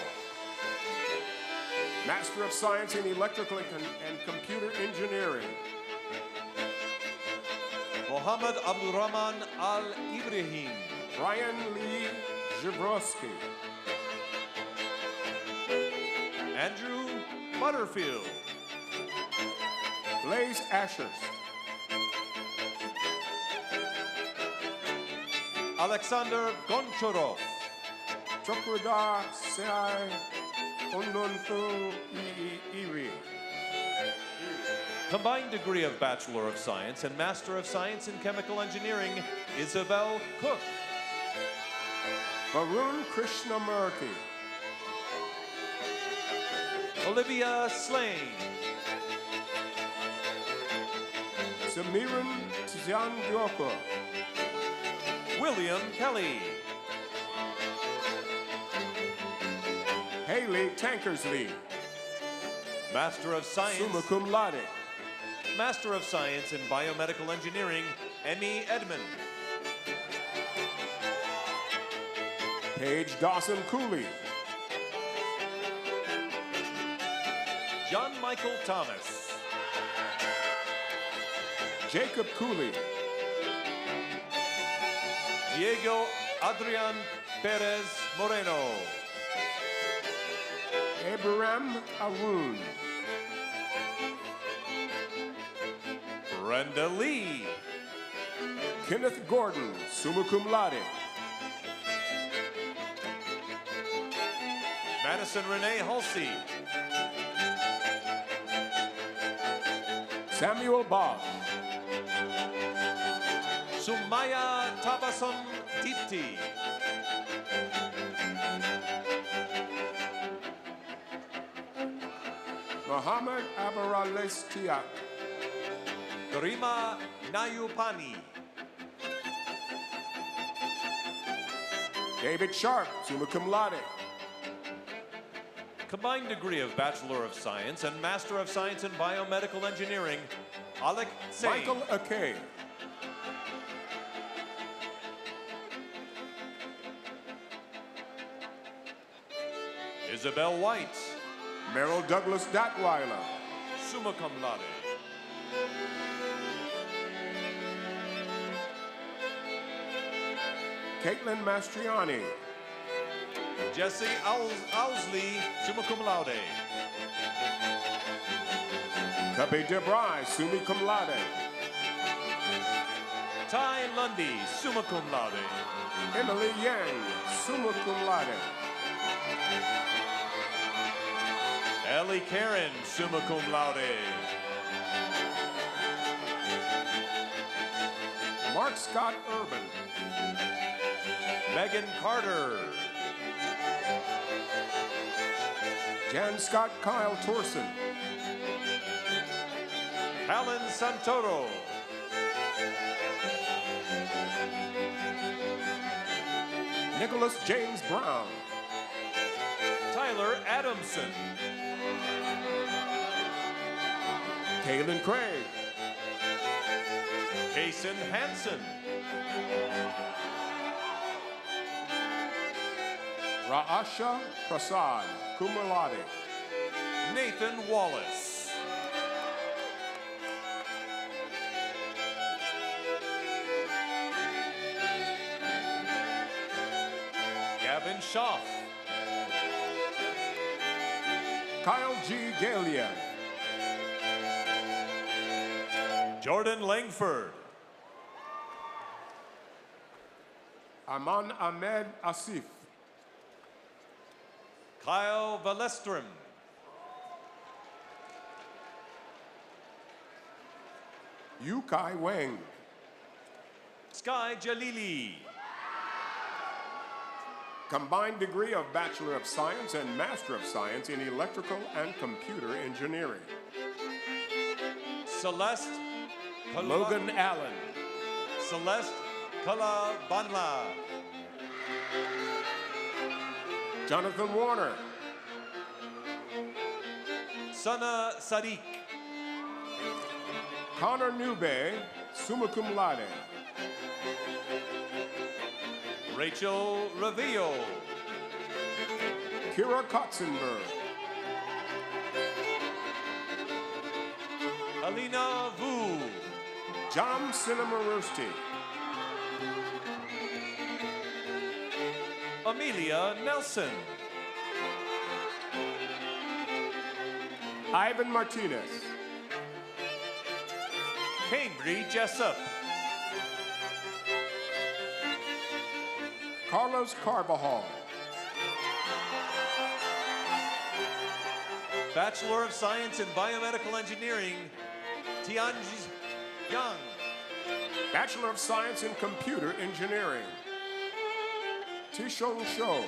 [SPEAKER 2] Master of Science in Electrical and Computer Engineering.
[SPEAKER 6] Mohammed Abdurrahman Al Ibrahim.
[SPEAKER 2] Brian Lee Zhibrowski.
[SPEAKER 6] Andrew Butterfield.
[SPEAKER 2] Blaze Ashers.
[SPEAKER 6] Alexander Gonchorov.
[SPEAKER 2] Chokradar Sai Ononfu Iri.
[SPEAKER 6] Combined degree of Bachelor of Science and Master of Science in Chemical Engineering, Isabel Cook.
[SPEAKER 2] Varun Krishnamurti.
[SPEAKER 6] Olivia Slane.
[SPEAKER 2] Samiran Tziangyoko.
[SPEAKER 6] William Kelly.
[SPEAKER 2] Haley Tankersley.
[SPEAKER 6] Master of Science.
[SPEAKER 2] Summa cum laude.
[SPEAKER 6] Master of Science in Biomedical Engineering, Emmy Edmond.
[SPEAKER 2] Paige Dawson Cooley.
[SPEAKER 6] John Michael Thomas.
[SPEAKER 2] Jacob Cooley.
[SPEAKER 6] Diego Adrian Perez Moreno.
[SPEAKER 2] Abraham Awoon.
[SPEAKER 6] Brenda Lee.
[SPEAKER 2] Kenneth Gordon, summa cum laude.
[SPEAKER 6] Madison Renee Halsey.
[SPEAKER 2] Samuel Bob.
[SPEAKER 6] Sumaya Tabasum Dipti.
[SPEAKER 2] Muhammad Abarales Tiak.
[SPEAKER 6] Garima Nayupani.
[SPEAKER 2] David Sharp, summa cum laude.
[SPEAKER 6] Combined degree of Bachelor of Science and Master of Science in Biomedical Engineering, Alec Singh.
[SPEAKER 2] Michael Akay.
[SPEAKER 6] Isabel White,
[SPEAKER 2] Merrill Douglas Datweiler.
[SPEAKER 6] summa cum laude.
[SPEAKER 2] Caitlin Mastriani.
[SPEAKER 6] Jesse Owsley, summa cum laude.
[SPEAKER 2] Cubby DeBry, summa cum laude.
[SPEAKER 6] Ty Lundy, summa cum laude.
[SPEAKER 2] Emily Yang, summa cum laude.
[SPEAKER 6] Ellie Karen, summa cum laude.
[SPEAKER 2] Mark Scott Urban.
[SPEAKER 6] Megan Carter,
[SPEAKER 2] Jan Scott Kyle Torson.
[SPEAKER 6] Alan Santoro,
[SPEAKER 2] Nicholas James Brown.
[SPEAKER 6] Tyler Adamson,
[SPEAKER 2] Kaylin Craig.
[SPEAKER 6] Kason Hansen,
[SPEAKER 2] Raasha Prasad, cum laude.
[SPEAKER 6] Nathan Wallace, Gavin Schaff,
[SPEAKER 2] Kyle G. Galia.
[SPEAKER 6] Jordan Langford,
[SPEAKER 2] Aman Ahmed Asif.
[SPEAKER 6] Kyle Valestrom,
[SPEAKER 2] Yu Kai Wang.
[SPEAKER 6] Sky Jalili,
[SPEAKER 2] Combined degree of Bachelor of Science and Master of Science in Electrical and Computer Engineering.
[SPEAKER 6] Celeste
[SPEAKER 2] Logan Allen.
[SPEAKER 6] Celeste Kalabanla,
[SPEAKER 2] Jonathan Warner.
[SPEAKER 6] Sana Sadiq,
[SPEAKER 2] Connor Newbay, summa cum laude.
[SPEAKER 6] Rachel Revillo,
[SPEAKER 2] Kira Kotzenberg.
[SPEAKER 6] Alina Vu,
[SPEAKER 2] Jam Cinemarusti.
[SPEAKER 6] Amelia Nelson,
[SPEAKER 2] Ivan Martinez.
[SPEAKER 6] Cambry Jessup,
[SPEAKER 2] Carlos Carvajal.
[SPEAKER 6] Bachelor of Science in Biomedical Engineering, Tianji Yang,
[SPEAKER 2] Bachelor of Science in Computer Engineering. Tishon Shou.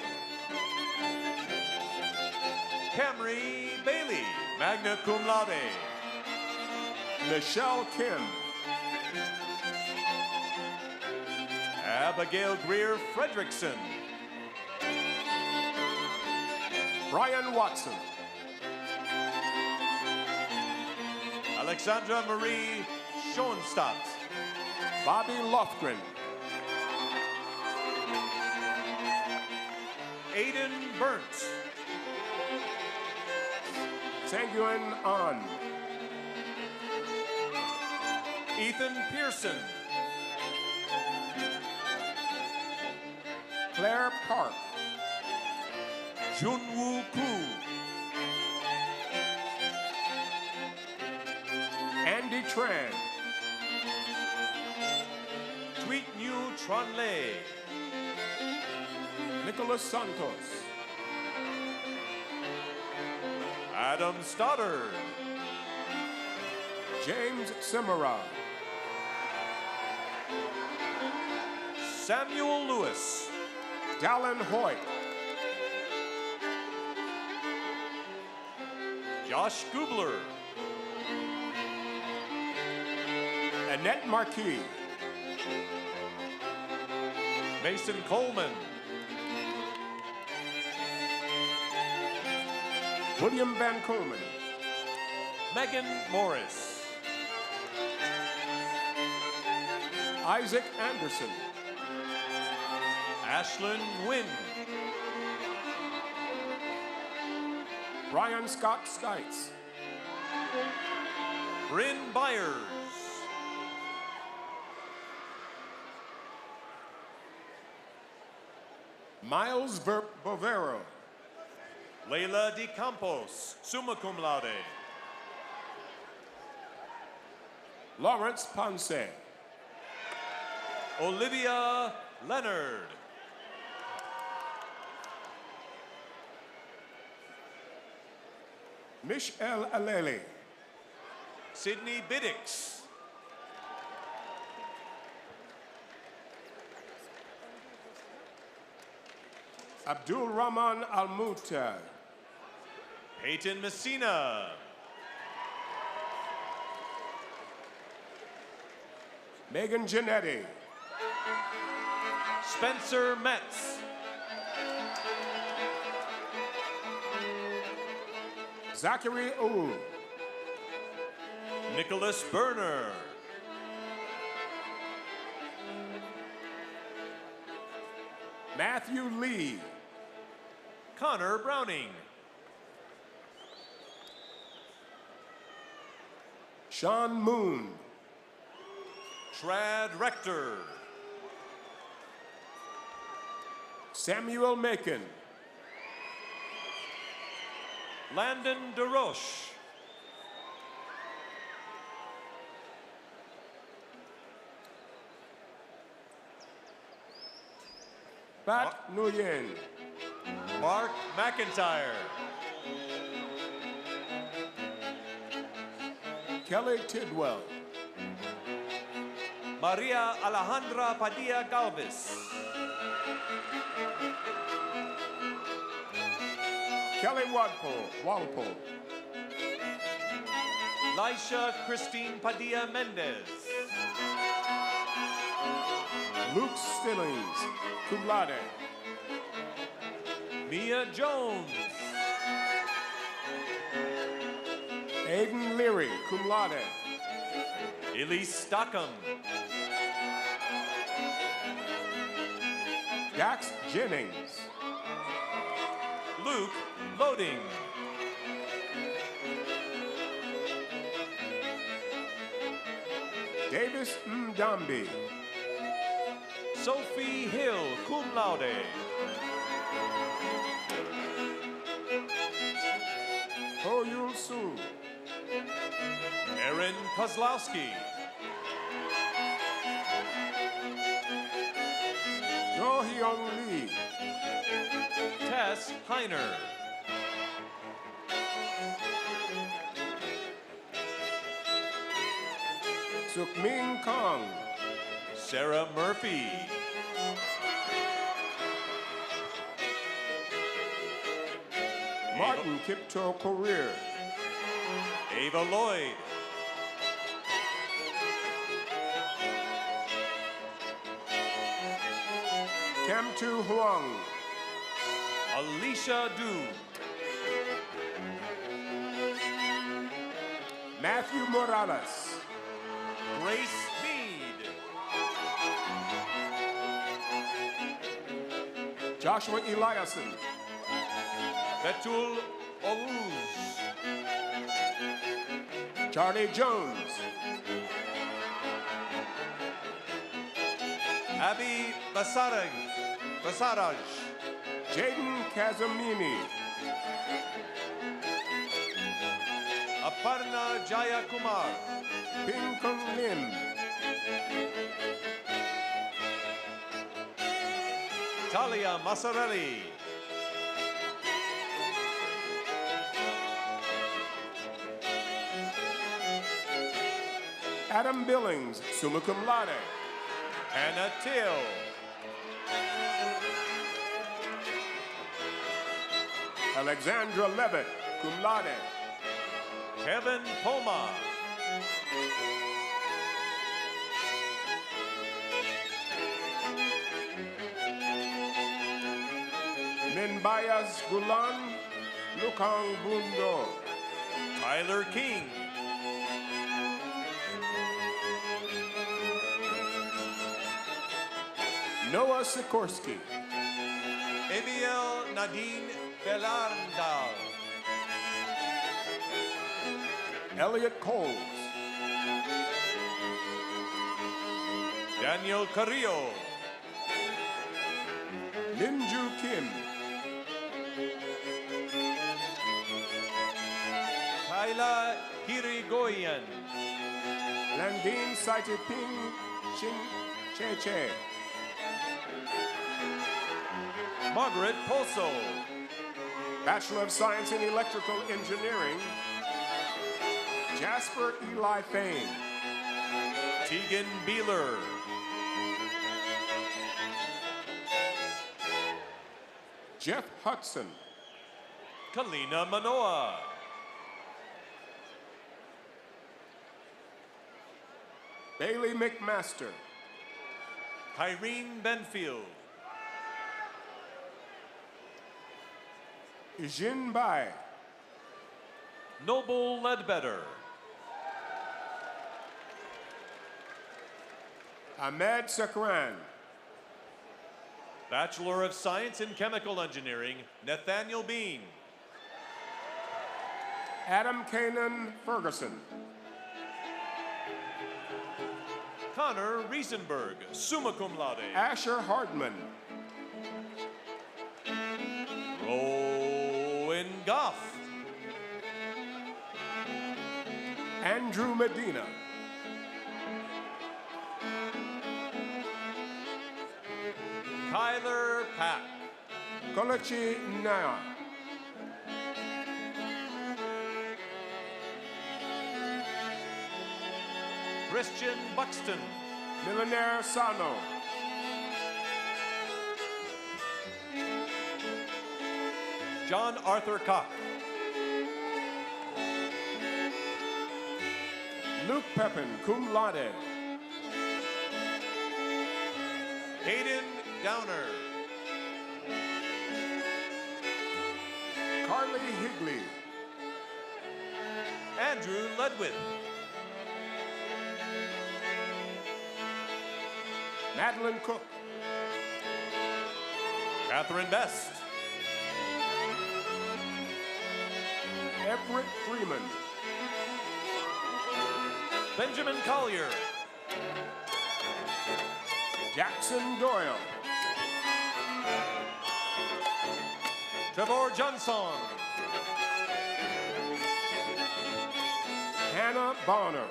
[SPEAKER 6] Camry Bailey, magna cum laude,
[SPEAKER 2] Michelle Kim.
[SPEAKER 6] Abigail Greer Fredrickson,
[SPEAKER 2] Brian Watson.
[SPEAKER 6] Alexandra Marie Schoenstatt,
[SPEAKER 2] Bobby Lofgren.
[SPEAKER 6] Aiden Burnt,
[SPEAKER 2] Sanguine An.
[SPEAKER 6] Ethan Pearson,
[SPEAKER 2] Claire Park.
[SPEAKER 6] Junwoo Koo,
[SPEAKER 2] Andy Tran.
[SPEAKER 6] Tweet New Tronley,
[SPEAKER 2] Nicholas Santos.
[SPEAKER 6] Adam Stoddard,
[SPEAKER 2] James Simara.
[SPEAKER 6] Samuel Lewis,
[SPEAKER 2] Dallin Hoyt.
[SPEAKER 6] Josh Gubler,
[SPEAKER 2] Annette Marquis.
[SPEAKER 6] Mason Coleman,
[SPEAKER 2] William Van Coleman.
[SPEAKER 6] Megan Morris,
[SPEAKER 2] Isaac Anderson.
[SPEAKER 6] Ashlyn Wynn,
[SPEAKER 2] Brian Scott Stites.
[SPEAKER 6] Bryn Byers.
[SPEAKER 2] Miles Bovero.
[SPEAKER 6] Leila De Campos, summa cum laude.
[SPEAKER 2] Lawrence Ponce.
[SPEAKER 6] Olivia Leonard.
[SPEAKER 2] Michelle Alele.
[SPEAKER 6] Sydney Biddix.
[SPEAKER 2] Abdul Rahman Almuta.
[SPEAKER 6] Peyton Messina.
[SPEAKER 2] Megan Janetti.
[SPEAKER 6] Spencer Metz.
[SPEAKER 2] Zachary Oul.
[SPEAKER 6] Nicholas Berner.
[SPEAKER 2] Matthew Lee.
[SPEAKER 6] Connor Browning.
[SPEAKER 2] Sean Moon.
[SPEAKER 6] Trad Rector.
[SPEAKER 2] Samuel Macon.
[SPEAKER 6] Landon DeRoche.
[SPEAKER 2] Pat Nguyen.
[SPEAKER 6] Mark McIntyre.
[SPEAKER 2] Kelly Tidwell.
[SPEAKER 6] Maria Alejandra Padilla Galvis.
[SPEAKER 2] Kelly Walpole.
[SPEAKER 6] Lisha Christine Padilla Mendez.
[SPEAKER 2] Luke Stillings, cum laude.
[SPEAKER 6] Mia Jones.
[SPEAKER 2] Aiden Leary, cum laude.
[SPEAKER 6] Elise Stockham.
[SPEAKER 2] Dax Jennings.
[SPEAKER 6] Luke Loading.
[SPEAKER 2] Davis Ndambi.
[SPEAKER 6] Sophie Hill, cum laude.
[SPEAKER 2] Ho Yul Su.
[SPEAKER 6] Aaron Kozlowski.
[SPEAKER 2] Do Hyung Lee.
[SPEAKER 6] Tess Heiner.
[SPEAKER 2] Sukming Kong.
[SPEAKER 6] Sarah Murphy.
[SPEAKER 2] Martin Kipto Career.
[SPEAKER 6] Ava Lloyd.
[SPEAKER 2] Kem Tu Huang.
[SPEAKER 6] Alicia Du.
[SPEAKER 2] Matthew Morales.
[SPEAKER 6] Grace Mead.
[SPEAKER 2] Joshua Eliason.
[SPEAKER 6] Betul Ouz.
[SPEAKER 2] Charlie Jones.
[SPEAKER 6] Abby Basaraj.
[SPEAKER 2] Jaden Kazamini.
[SPEAKER 6] Aparna Jayakumar.
[SPEAKER 2] Ping Kung Lim.
[SPEAKER 6] Talia Massarelli.
[SPEAKER 2] Adam Billings, summa cum laude.
[SPEAKER 6] Hannah Till.
[SPEAKER 2] Alexandra Levitt, cum laude.
[SPEAKER 6] Kevin Poma.
[SPEAKER 2] Minbayas Gulan, Lukang Bundo.
[SPEAKER 6] Tyler King.
[SPEAKER 2] Noah Sikorsky.
[SPEAKER 6] Emiel Nadine Belandal.
[SPEAKER 2] Elliot Coles.
[SPEAKER 6] Daniel Carrillo.
[SPEAKER 2] Minju Kim.
[SPEAKER 6] Kyla Hirigoyen.
[SPEAKER 2] Landine Saitiping Ching Che.
[SPEAKER 6] Margaret Poso.
[SPEAKER 2] Bachelor of Science in Electrical Engineering, Jasper Eli Fain.
[SPEAKER 6] Tegan Beeler.
[SPEAKER 2] Jeff Hudson.
[SPEAKER 6] Kalina Manoa.
[SPEAKER 2] Bailey McMaster.
[SPEAKER 6] Kyrene Benfield.
[SPEAKER 2] Jin Bai.
[SPEAKER 6] Noble Ledbetter.
[SPEAKER 2] Ahmed Sakran.
[SPEAKER 6] Bachelor of Science in Chemical Engineering, Nathaniel Bean.
[SPEAKER 2] Adam Kanan Ferguson.
[SPEAKER 6] Connor Riesenberg, summa cum laude.
[SPEAKER 2] Asher Hardman.
[SPEAKER 6] Rowan Goff.
[SPEAKER 2] Andrew Medina.
[SPEAKER 6] Kyler Pack.
[SPEAKER 2] Kolachi Naya.
[SPEAKER 6] Christian Buxton.
[SPEAKER 2] Millionaire Sano.
[SPEAKER 6] John Arthur Koch.
[SPEAKER 2] Luke Pepin, cum laude.
[SPEAKER 6] Hayden Downer.
[SPEAKER 2] Carly Higley.
[SPEAKER 6] Andrew Ledwith.
[SPEAKER 2] Madeline Cook.
[SPEAKER 6] Catherine Best.
[SPEAKER 2] Everett Freeman.
[SPEAKER 6] Benjamin Collier.
[SPEAKER 2] Jackson Doyle.
[SPEAKER 6] Trevor Johnson.
[SPEAKER 2] Hannah Bonner.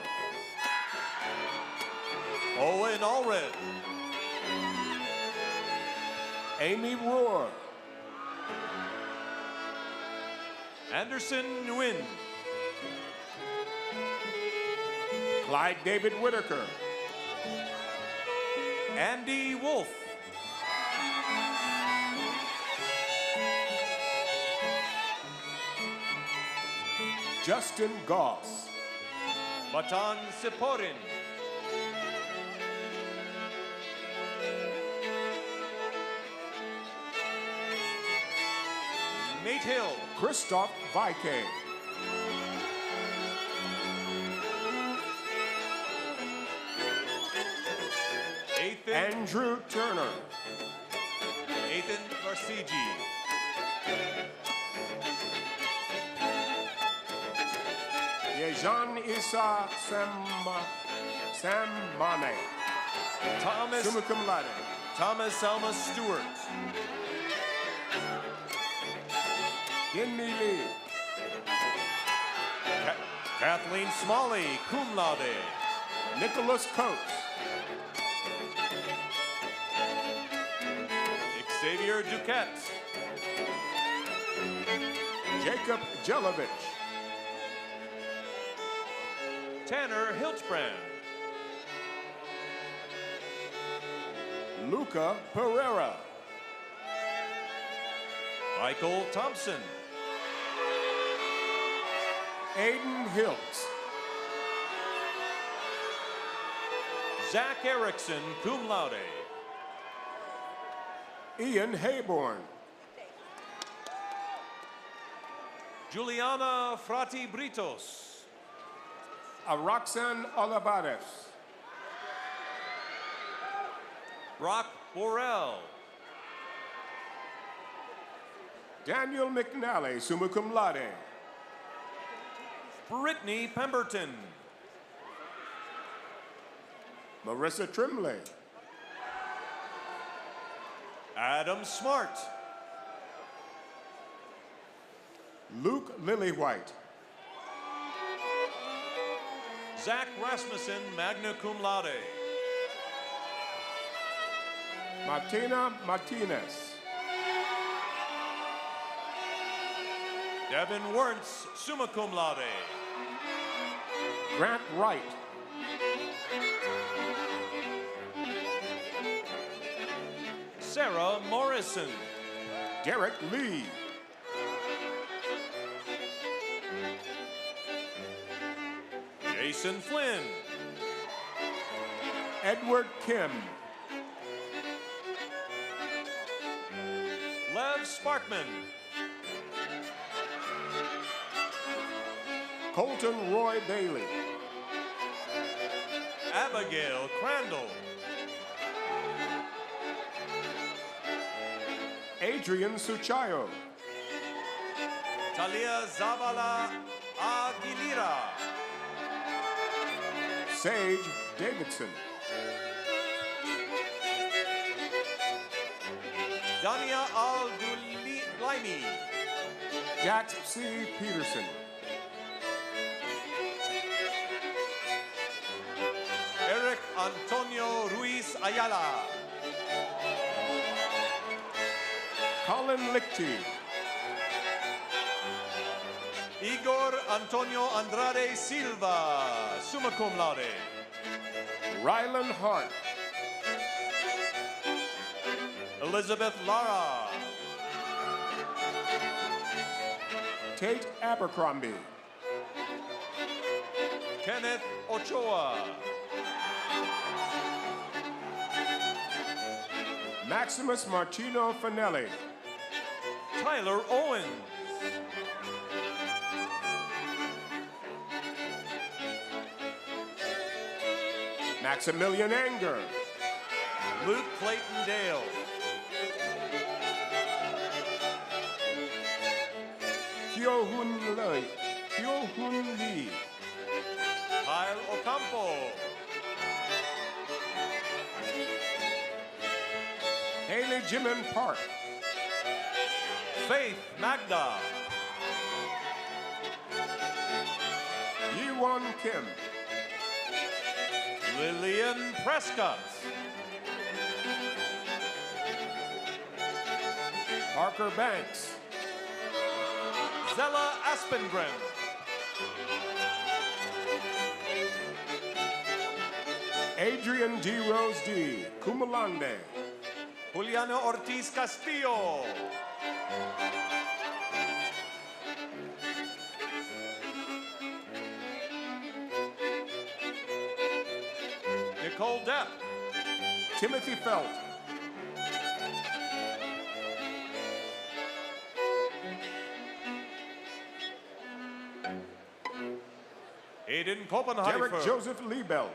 [SPEAKER 6] Owen Allred.
[SPEAKER 2] Amy Rohr.
[SPEAKER 6] Anderson Nguyen.
[SPEAKER 2] Clyde David Whitaker.
[SPEAKER 6] Andy Wolf.
[SPEAKER 2] Justin Goss.
[SPEAKER 6] Matan Siporin. Nate Hill.
[SPEAKER 2] Christoph Vike.
[SPEAKER 6] Ethan.
[SPEAKER 2] Andrew Turner.
[SPEAKER 6] Ethan Varsigi.
[SPEAKER 2] Yejan Issa Sammane.
[SPEAKER 6] Thomas.
[SPEAKER 2] Summa cum laude.
[SPEAKER 6] Thomas Selma Stewart.
[SPEAKER 2] Yenmi Lee.
[SPEAKER 6] Kathleen Smalley, cum laude.
[SPEAKER 2] Nicholas Coates.
[SPEAKER 6] Xavier Duquette.
[SPEAKER 2] Jacob Jelovich.
[SPEAKER 6] Tanner Hiltbrand.
[SPEAKER 2] Luca Pereira.
[SPEAKER 6] Michael Thompson.
[SPEAKER 2] Aiden Hiltz.
[SPEAKER 6] Zach Erickson, cum laude.
[SPEAKER 2] Ian Hayborn.
[SPEAKER 6] Juliana Frati Britos.
[SPEAKER 2] Roxanne Olivares.
[SPEAKER 6] Brock Borrell.
[SPEAKER 2] Daniel McNally, summa cum laude.
[SPEAKER 6] Brittany Pemberton.
[SPEAKER 2] Marissa Trimley.
[SPEAKER 6] Adam Smart.
[SPEAKER 2] Luke Lillywhite.
[SPEAKER 6] Zach Rasmussen, magna cum laude.
[SPEAKER 2] Martina Martinez.
[SPEAKER 6] Devin Wernz, summa cum laude.
[SPEAKER 2] Grant Wright.
[SPEAKER 6] Sarah Morrison.
[SPEAKER 2] Derek Lee.
[SPEAKER 6] Jason Flynn.
[SPEAKER 2] Edward Kim.
[SPEAKER 6] Lev Sparkman.
[SPEAKER 2] Colton Roy Bailey.
[SPEAKER 6] Abigail Crandall.
[SPEAKER 2] Adrian Suchayo.
[SPEAKER 6] Talia Zavala Aguilera.
[SPEAKER 2] Sage Davidson.
[SPEAKER 6] Dania Al-Dulaimi.
[SPEAKER 2] Jax C. Peterson.
[SPEAKER 6] Eric Antonio Ruiz Ayala.
[SPEAKER 2] Colin Lichty.
[SPEAKER 6] Igor Antonio Andrade Silva, summa cum laude.
[SPEAKER 2] Rylan Hart.
[SPEAKER 6] Elizabeth Lara.
[SPEAKER 2] Tate Abercrombie.
[SPEAKER 6] Kenneth Ochoa.
[SPEAKER 2] Maximus Martino Finelli.
[SPEAKER 6] Tyler Owens.
[SPEAKER 2] Maximilian Anger.
[SPEAKER 6] Luke Clayton Dale.
[SPEAKER 2] Hyo Hoon Lee.
[SPEAKER 6] Kyle Ocampo.
[SPEAKER 2] Haley Jimin Park.
[SPEAKER 6] Faith Magda.
[SPEAKER 2] Yiwon Kim.
[SPEAKER 6] Lillian Prescott.
[SPEAKER 2] Parker Banks.
[SPEAKER 6] Zella Aspengren.
[SPEAKER 2] Adrian D. Rose D. Kumalande.
[SPEAKER 6] Juliano Ortiz Castillo. Nicole Depp.
[SPEAKER 2] Timothy Felt.
[SPEAKER 6] Aiden Koppenheifer.
[SPEAKER 2] Derek Joseph Liebelt.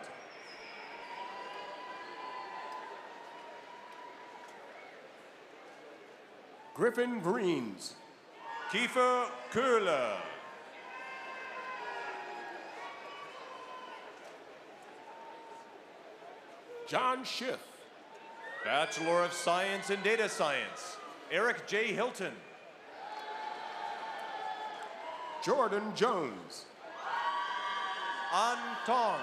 [SPEAKER 2] Griffin Greens.
[SPEAKER 6] Kiefer Köhler.
[SPEAKER 2] John Schiff.
[SPEAKER 6] Bachelor of Science in Data Science, Eric J. Hilton.
[SPEAKER 2] Jordan Jones.
[SPEAKER 6] An Tong.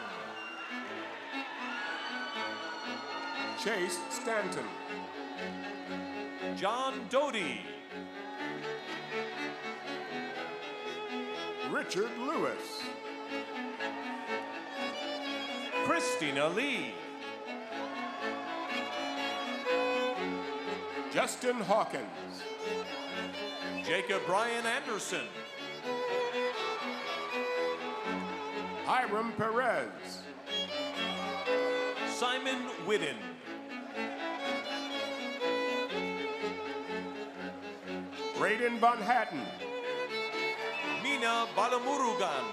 [SPEAKER 2] Chase Stanton.
[SPEAKER 6] John Doty.
[SPEAKER 2] Richard Lewis.
[SPEAKER 6] Christina Lee.
[SPEAKER 2] Justin Hawkins.
[SPEAKER 6] Jacob Brian Anderson.
[SPEAKER 2] Hiram Perez.
[SPEAKER 6] Simon Whidden.
[SPEAKER 2] Braden Von Hatten.
[SPEAKER 6] Mina Balamurugan.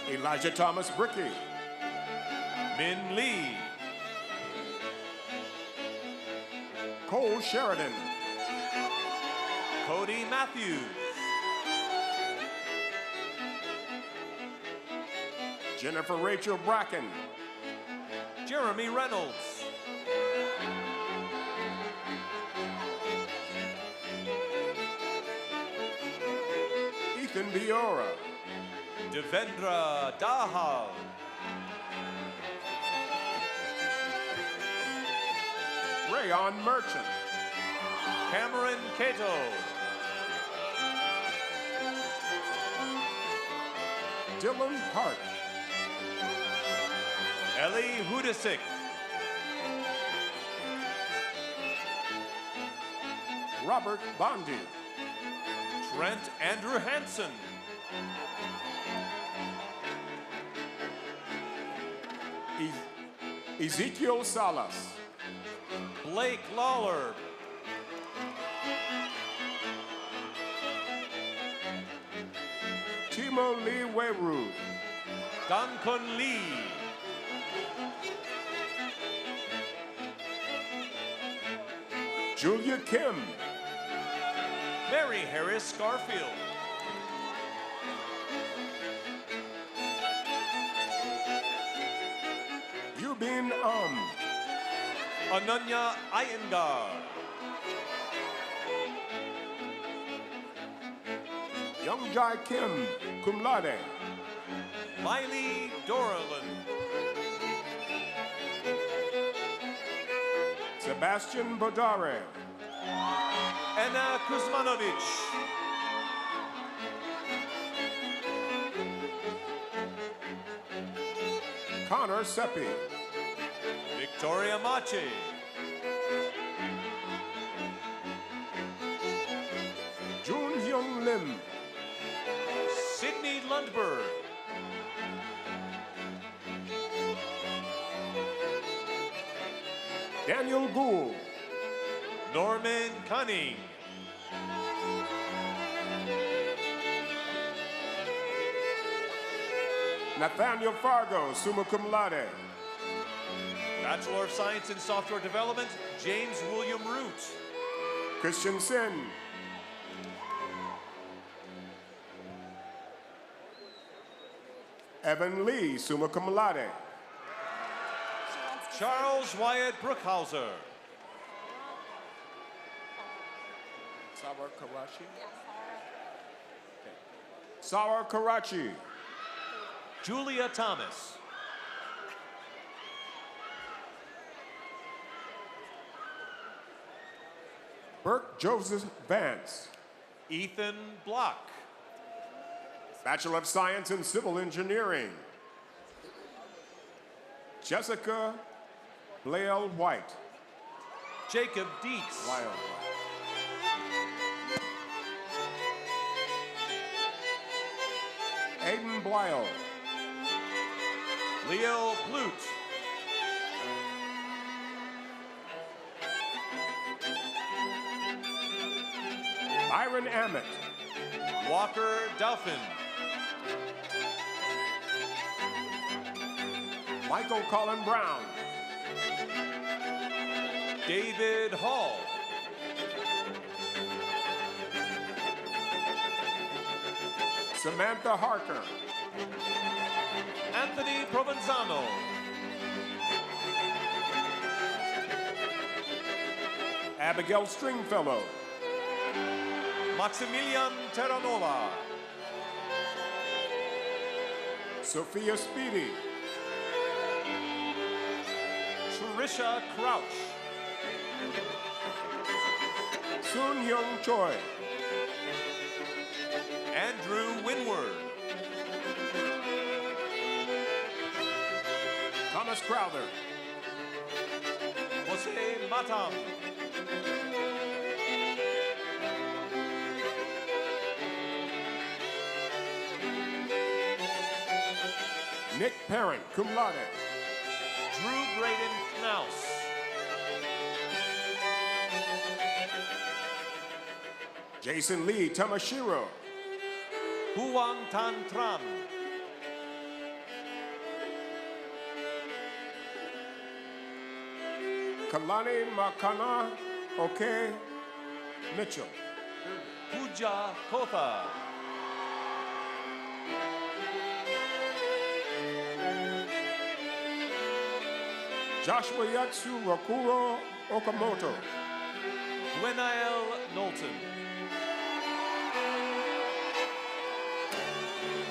[SPEAKER 2] Elijah Thomas Bricky.
[SPEAKER 6] Min Lee.
[SPEAKER 2] Cole Sheridan.
[SPEAKER 6] Cody Cody Matthews.
[SPEAKER 2] Jennifer Rachel Bracken.
[SPEAKER 6] Jeremy Reynolds.
[SPEAKER 2] Ethan Biora.
[SPEAKER 6] Devendra Dahal.
[SPEAKER 2] Rayon Merchant.
[SPEAKER 6] Cameron Cato.
[SPEAKER 2] Dylan Hart.
[SPEAKER 6] Ellie Hudasik.
[SPEAKER 2] Robert Bondi.
[SPEAKER 6] Trent Andrew Hansen.
[SPEAKER 2] Ezekiel Salas.
[SPEAKER 6] Blake Lawler.
[SPEAKER 2] Timo Lee Weru.
[SPEAKER 6] Dankun Lee.
[SPEAKER 2] Julia Kim.
[SPEAKER 6] Mary Harris Garfield.
[SPEAKER 2] Yubin
[SPEAKER 6] Ananya Iyengar.
[SPEAKER 2] Young Jai Kim, cum laude.
[SPEAKER 6] Miley Dorland.
[SPEAKER 2] Sebastian Bodare.
[SPEAKER 6] Anna Kuzmanovic.
[SPEAKER 2] Connor Seppi.
[SPEAKER 6] Victoria Mache.
[SPEAKER 2] Jun Hyung Lim.
[SPEAKER 6] Sydney Lundberg.
[SPEAKER 2] Daniel Gould.
[SPEAKER 6] Norman Cunning.
[SPEAKER 2] Nathaniel Fargo, summa cum laude.
[SPEAKER 6] Bachelor of Science in Software Development, James William Root.
[SPEAKER 2] Christian Sin. Evan Lee, summa cum laude.
[SPEAKER 6] Charles Wyatt Brookhauser.
[SPEAKER 2] Sawar Karachi. Sawar Karachi.
[SPEAKER 6] Julia Thomas.
[SPEAKER 2] Burke Joseph Vance.
[SPEAKER 6] Ethan Block.
[SPEAKER 2] Bachelor of Science in Civil Engineering. Jessica Blael White.
[SPEAKER 6] Jacob Dietz.
[SPEAKER 2] Aiden Blyle.
[SPEAKER 6] Leo Plut.
[SPEAKER 2] Byron Ammett.
[SPEAKER 6] Walker Dolphin.
[SPEAKER 2] Michael Colin Brown.
[SPEAKER 6] David Hall.
[SPEAKER 2] Samantha Harker.
[SPEAKER 6] Anthony Provenzano.
[SPEAKER 2] Abigail Stringfellow.
[SPEAKER 6] Maximilian Terranova.
[SPEAKER 2] Sophia Speedy.
[SPEAKER 6] Trisha Crouch.
[SPEAKER 2] Soon Young Choi.
[SPEAKER 6] Andrew Winward.
[SPEAKER 2] Thomas Crowther.
[SPEAKER 6] Jose Matam.
[SPEAKER 2] Nick Parent, cum laude.
[SPEAKER 6] Drew Braden Knaus.
[SPEAKER 2] Jason Lee Tamashiro.
[SPEAKER 6] Huang Tan Tran.
[SPEAKER 2] Kalani Makana Oke Mitchell.
[SPEAKER 6] Puja Kotha.
[SPEAKER 2] Joshua Yatsu Rokuro Okamoto.
[SPEAKER 6] Gwenael Knowlton.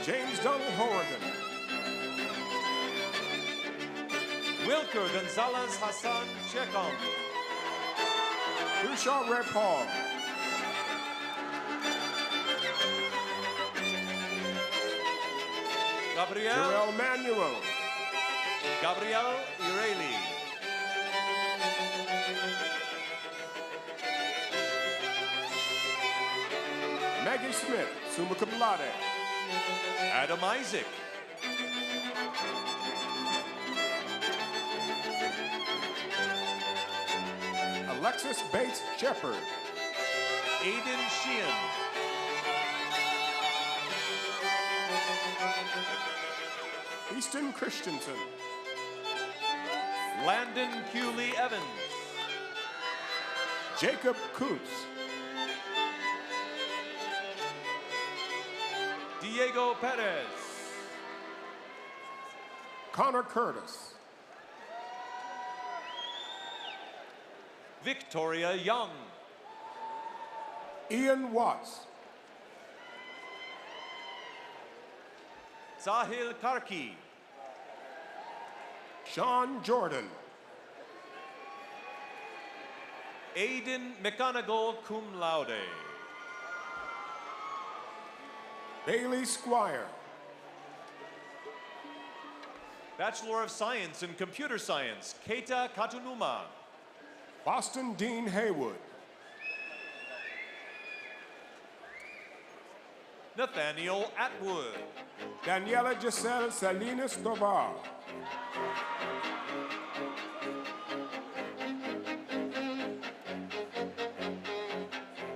[SPEAKER 2] James Donald Horrigan.
[SPEAKER 6] Wilker Gonzalez Hassan Chekong.
[SPEAKER 2] Dusha Ray Paul.
[SPEAKER 6] Gabriel
[SPEAKER 2] Jarrell Manuel.
[SPEAKER 6] Gabriel Ireli.
[SPEAKER 2] Maggie Smith, summa cum laude.
[SPEAKER 6] Adam Isaac.
[SPEAKER 2] Alexis Bates Shepard.
[SPEAKER 6] Aiden Sheehan.
[SPEAKER 2] Easton Christensen.
[SPEAKER 6] Landon Cooley Evans.
[SPEAKER 2] Jacob Kuntz.
[SPEAKER 6] Diego Perez.
[SPEAKER 2] Connor Curtis.
[SPEAKER 6] Victoria Young.
[SPEAKER 2] Ian Watts.
[SPEAKER 6] Sahil Karki.
[SPEAKER 2] Sean Jordan.
[SPEAKER 6] Aiden McGonigal cum laude.
[SPEAKER 2] Bailey Squire.
[SPEAKER 6] Bachelor of Science in Computer Science, Keita Katunuma.
[SPEAKER 2] Boston Dean Haywood.
[SPEAKER 6] Nathaniel Atwood.
[SPEAKER 2] Daniela Giselle Salinas Tovar.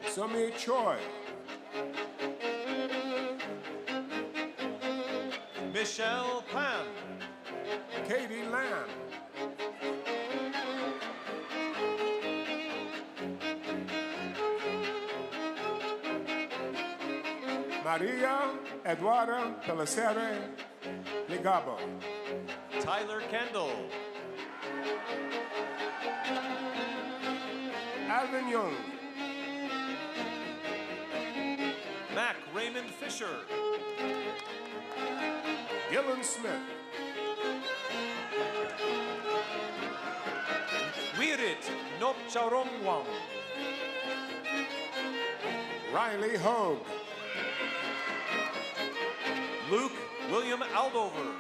[SPEAKER 2] Sumi Choi.
[SPEAKER 6] Michelle Pan.
[SPEAKER 2] Katie Lamb. Maria Eduarda Pellicere Ligabo.
[SPEAKER 6] Tyler Kendall.
[SPEAKER 2] Alvin Young.
[SPEAKER 6] Mac Raymond Fisher.
[SPEAKER 2] Gillen Smith.
[SPEAKER 6] Wirit Nopcharongwang.
[SPEAKER 2] Riley Hogue.
[SPEAKER 6] Luke William Aldover.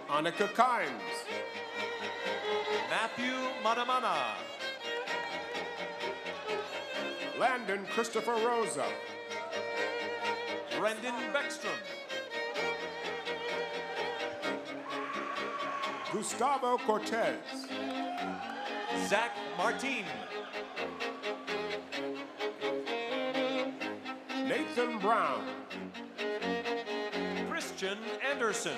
[SPEAKER 2] Annika Kimes.
[SPEAKER 6] Matthew Manamana.
[SPEAKER 2] Landon Christopher Rosa.
[SPEAKER 6] Brendan Beckstrom.
[SPEAKER 2] Gustavo Cortez.
[SPEAKER 6] Zach Martin.
[SPEAKER 2] Nathan Brown.
[SPEAKER 6] Christian Anderson.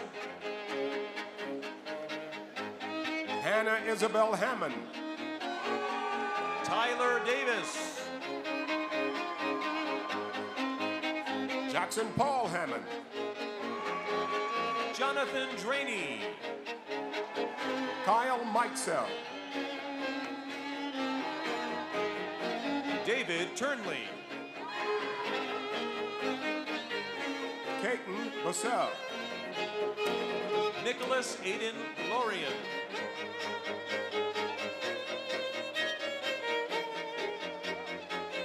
[SPEAKER 2] Hannah Isabel Hammond.
[SPEAKER 6] Tyler Davis.
[SPEAKER 2] Jackson Paul Hammond.
[SPEAKER 6] Jonathan Draney.
[SPEAKER 2] Kyle Mikesell.
[SPEAKER 6] David Turnley.
[SPEAKER 2] Caton Bussell.
[SPEAKER 6] Nicholas Aiden Lorian.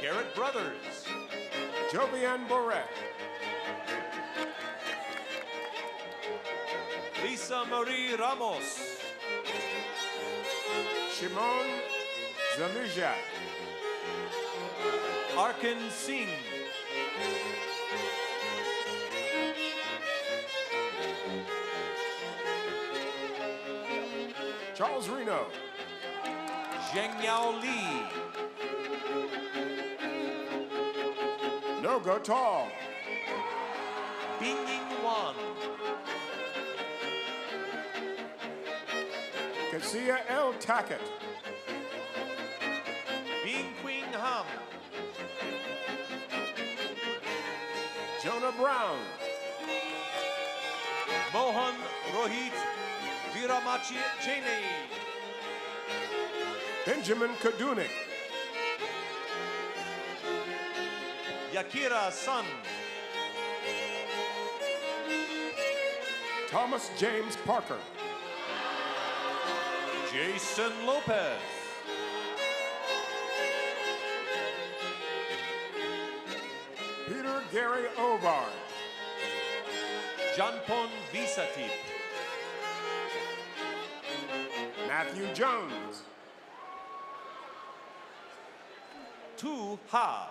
[SPEAKER 6] Garrett Brothers.
[SPEAKER 2] Jovian Boret.
[SPEAKER 6] Lisa Marie Ramos.
[SPEAKER 2] Shimon Zamujak.
[SPEAKER 6] Arkan Singh.
[SPEAKER 2] Charles Reno.
[SPEAKER 6] Zheng Yao Li.
[SPEAKER 2] Nogo Tall.
[SPEAKER 6] Bingying Wan.
[SPEAKER 2] Cassia L. Tackett. Brown.
[SPEAKER 6] Mohan Rohit Viramachi Cheney.
[SPEAKER 2] Benjamin Kadunik.
[SPEAKER 6] Yakira Sun.
[SPEAKER 2] Thomas James Parker.
[SPEAKER 6] Jason Lopez.
[SPEAKER 2] Peter Gary Ovard.
[SPEAKER 6] Janpon Visatip.
[SPEAKER 2] Matthew Jones.
[SPEAKER 6] Tu Ha.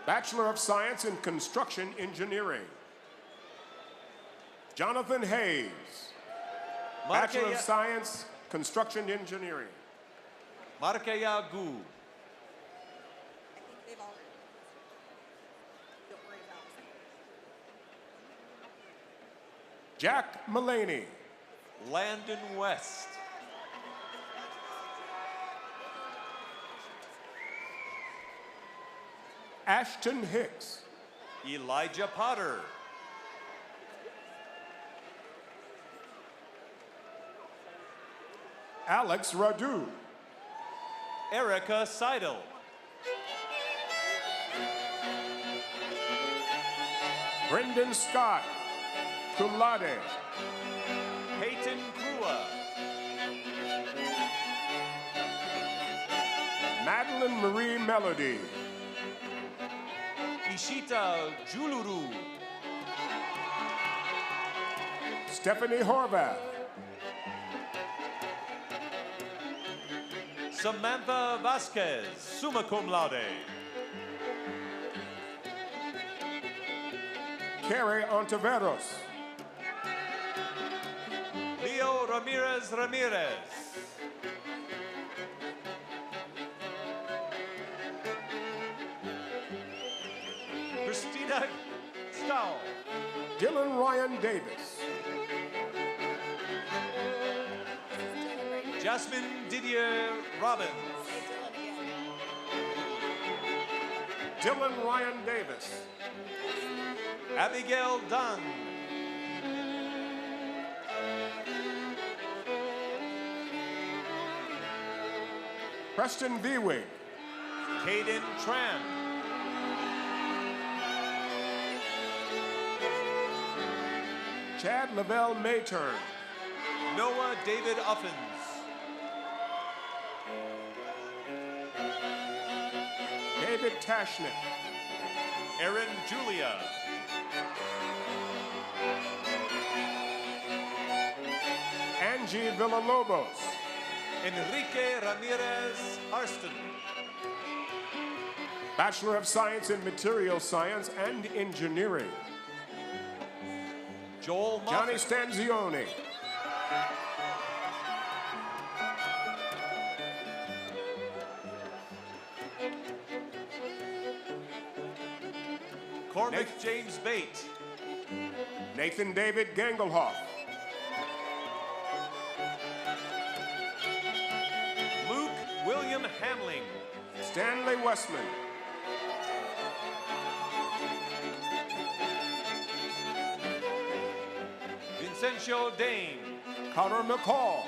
[SPEAKER 2] Bachelor of Science in Construction Engineering. Jonathan Hayes. Bachelor of Science, Construction Engineering.
[SPEAKER 6] Markaya Gu.
[SPEAKER 7] They've all. Don't worry about it.
[SPEAKER 2] Jack Mullaney.
[SPEAKER 6] Landon West.
[SPEAKER 2] Ashton Hicks.
[SPEAKER 6] Elijah Potter.
[SPEAKER 2] Alex Radu.
[SPEAKER 6] Erica Seidel.
[SPEAKER 2] Brendan Scott, cum laude.
[SPEAKER 6] Peyton Krua.
[SPEAKER 2] Madeline Marie Melody.
[SPEAKER 6] Ishita Juluru.
[SPEAKER 2] Stephanie Horvath.
[SPEAKER 6] Samantha Vasquez, summa cum laude.
[SPEAKER 2] Carrie Ontiveros.
[SPEAKER 6] Leo Ramirez Ramirez. Christina Stahl.
[SPEAKER 2] Dylan Ryan Davis.
[SPEAKER 6] Jasmine Didier Robbins.
[SPEAKER 2] Dylan Ryan Davis.
[SPEAKER 6] Abigail Dunn.
[SPEAKER 2] Preston Viewing.
[SPEAKER 6] Caden Tran.
[SPEAKER 2] Chad Lavelle Mayturn.
[SPEAKER 6] Noah David Uffins.
[SPEAKER 2] David Tashnick.
[SPEAKER 6] Erin Julia.
[SPEAKER 2] Angie Villalobos.
[SPEAKER 6] Enrique Ramirez Arston.
[SPEAKER 2] Bachelor of Science in Material Science and Engineering.
[SPEAKER 6] Joel
[SPEAKER 2] Johnny
[SPEAKER 6] Moffett.
[SPEAKER 2] Stanzioni.
[SPEAKER 6] Cormac James Bate.
[SPEAKER 2] Nathan David Gangelhoff.
[SPEAKER 6] Luke William Hamling.
[SPEAKER 2] Stanley Westman.
[SPEAKER 6] Vincencio Dane.
[SPEAKER 2] Connor McCall.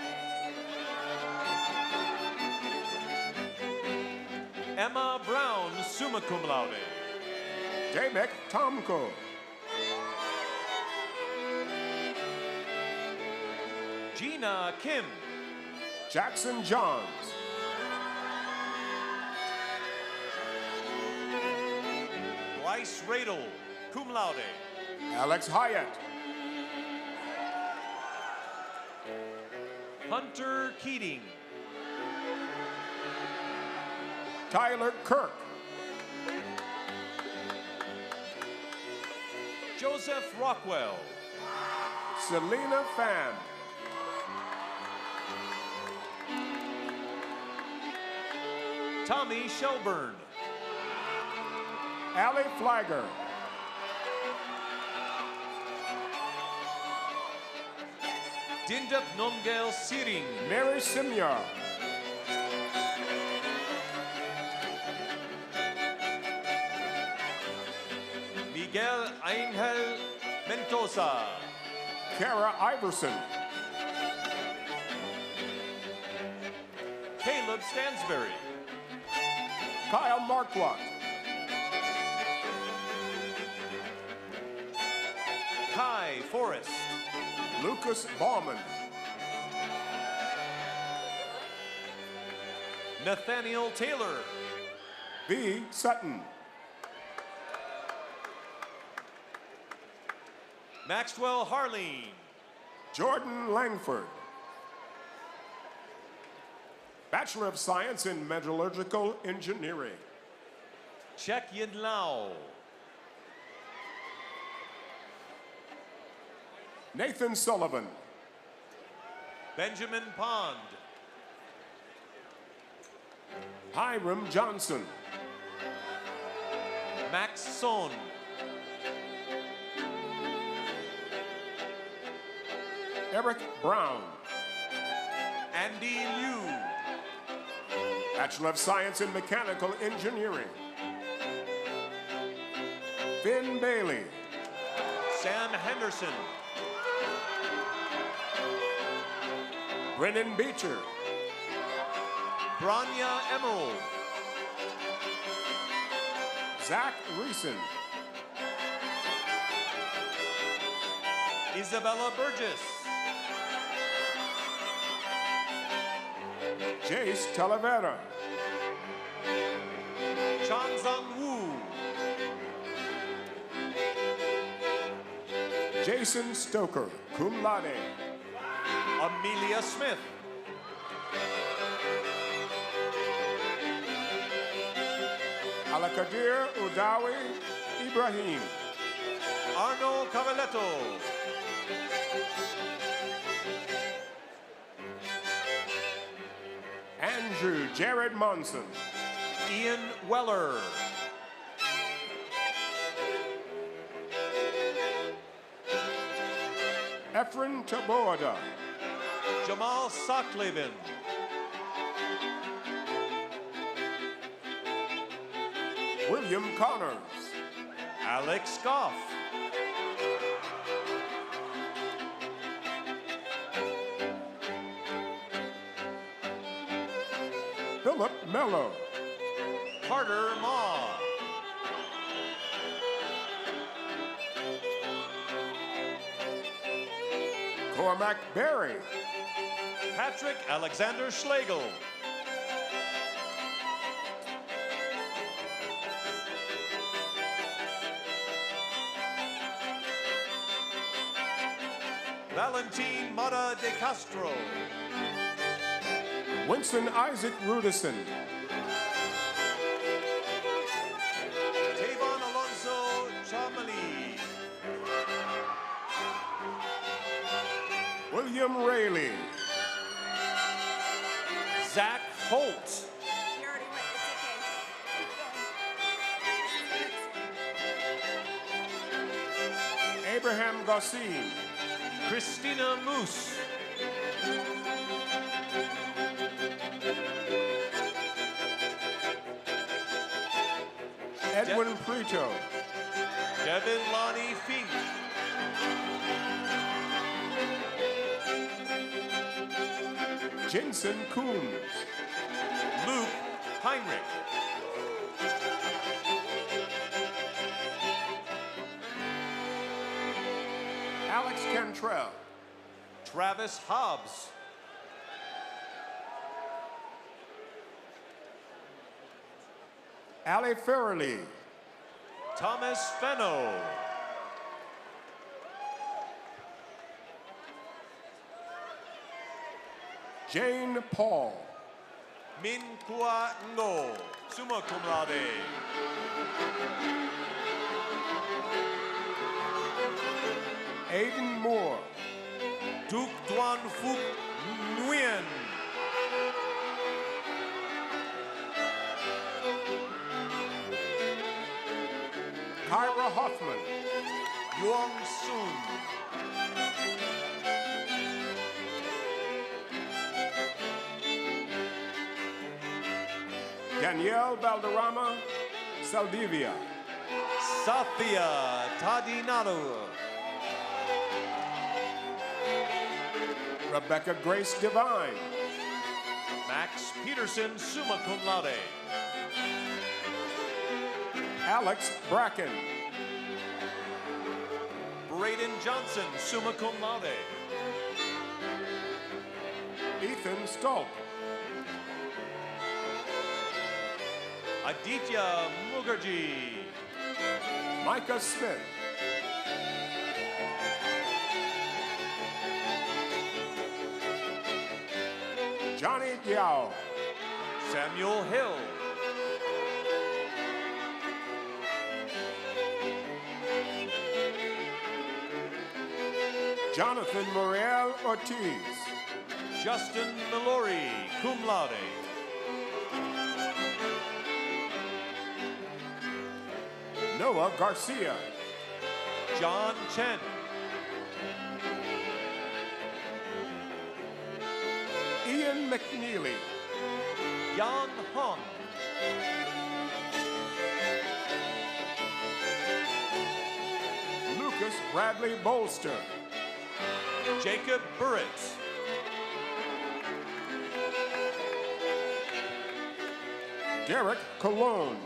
[SPEAKER 6] Emma Brown, summa cum laude.
[SPEAKER 2] Damek Tomko.
[SPEAKER 6] Gina Kim.
[SPEAKER 2] Jackson Johns.
[SPEAKER 6] Bryce Radel, cum laude.
[SPEAKER 2] Alex Hyatt.
[SPEAKER 6] Hunter Keating.
[SPEAKER 2] Tyler Kirk.
[SPEAKER 6] Joseph Rockwell.
[SPEAKER 2] Selena Pham.
[SPEAKER 6] Tommy Shelburne.
[SPEAKER 2] Allie Flagger.
[SPEAKER 6] Dindap Nongel Siring.
[SPEAKER 2] Mary Simyar.
[SPEAKER 6] Miguel Angel Mendoza.
[SPEAKER 2] Kara Iverson.
[SPEAKER 6] Caleb Stansberry.
[SPEAKER 2] Kyle Marquardt.
[SPEAKER 6] Kai Forrest.
[SPEAKER 2] Lucas Bauman.
[SPEAKER 6] Nathaniel Taylor.
[SPEAKER 2] B. Sutton.
[SPEAKER 6] Maxwell Harleen.
[SPEAKER 2] Jordan Langford. Bachelor of Science in Metallurgical Engineering.
[SPEAKER 6] Chek Yin Lao.
[SPEAKER 2] Nathan Sullivan.
[SPEAKER 6] Benjamin Pond.
[SPEAKER 2] Hiram Johnson.
[SPEAKER 6] Max Son.
[SPEAKER 2] Eric Brown.
[SPEAKER 6] Andy Liu.
[SPEAKER 2] Bachelor of Science in Mechanical Engineering. Finn Bailey.
[SPEAKER 6] Sam Henderson.
[SPEAKER 2] Brennan Beecher.
[SPEAKER 6] Branya Emerald.
[SPEAKER 2] Zach Reeson.
[SPEAKER 6] Isabella Burgess.
[SPEAKER 2] Jace Talavera.
[SPEAKER 6] Chanzang Wu.
[SPEAKER 2] Jason Stoker, cum laude.
[SPEAKER 6] Amelia Smith.
[SPEAKER 2] Alakadir Udawi Ibrahim.
[SPEAKER 6] Arno Cavaletto.
[SPEAKER 2] Andrew Jared Monson.
[SPEAKER 6] Ian Weller.
[SPEAKER 2] Efren Taboada.
[SPEAKER 6] Jamal Sakleben.
[SPEAKER 2] William Connors.
[SPEAKER 6] Alex Goff.
[SPEAKER 2] Philip Mello.
[SPEAKER 6] Carter Ma.
[SPEAKER 2] Cormac Berry.
[SPEAKER 6] Patrick Alexander Schlegel. Valentin Mata de Castro.
[SPEAKER 2] Winston Isaac Rudison.
[SPEAKER 6] Tavon Alonso Chamali.
[SPEAKER 2] William Rayleigh.
[SPEAKER 6] Zach Holt.
[SPEAKER 7] You already went. It's okay.
[SPEAKER 2] Abraham Gossin.
[SPEAKER 6] Christina Moose.
[SPEAKER 2] Edwin Prito.
[SPEAKER 6] Devin Lonnie Fink.
[SPEAKER 2] Jensen Coons.
[SPEAKER 6] Luke Heinrich.
[SPEAKER 2] Alex Cantrell.
[SPEAKER 6] Travis Hobbs.
[SPEAKER 2] Ali Farrelly.
[SPEAKER 6] Thomas Fenno.
[SPEAKER 2] Jane Paul.
[SPEAKER 6] Min Kua Ngo. Summa cum laude.
[SPEAKER 2] Aiden Moore.
[SPEAKER 6] Duc Duan Phuc Nguyen.
[SPEAKER 2] Kyra Hoffman.
[SPEAKER 6] Yuang Sun.
[SPEAKER 2] Danielle Valderrama Saldivia.
[SPEAKER 6] Sathya Tadinadu.
[SPEAKER 2] Rebecca Grace Divine.
[SPEAKER 6] Max Peterson, summa cum laude.
[SPEAKER 2] Alex Bracken.
[SPEAKER 6] Braden Johnson, summa cum laude.
[SPEAKER 2] Ethan Stolp.
[SPEAKER 6] Aditya Mukherjee.
[SPEAKER 2] Micah Smith. Johnny Diao.
[SPEAKER 6] Samuel Hill.
[SPEAKER 2] Jonathan Muriel Ortiz.
[SPEAKER 6] Justin Mallory, cum laude.
[SPEAKER 2] Noah Garcia.
[SPEAKER 6] John Chen.
[SPEAKER 2] Ian McNeely.
[SPEAKER 6] Yang Hong.
[SPEAKER 2] Lucas Bradley Bolster.
[SPEAKER 6] Jacob Burritt.
[SPEAKER 2] Derek Cologne.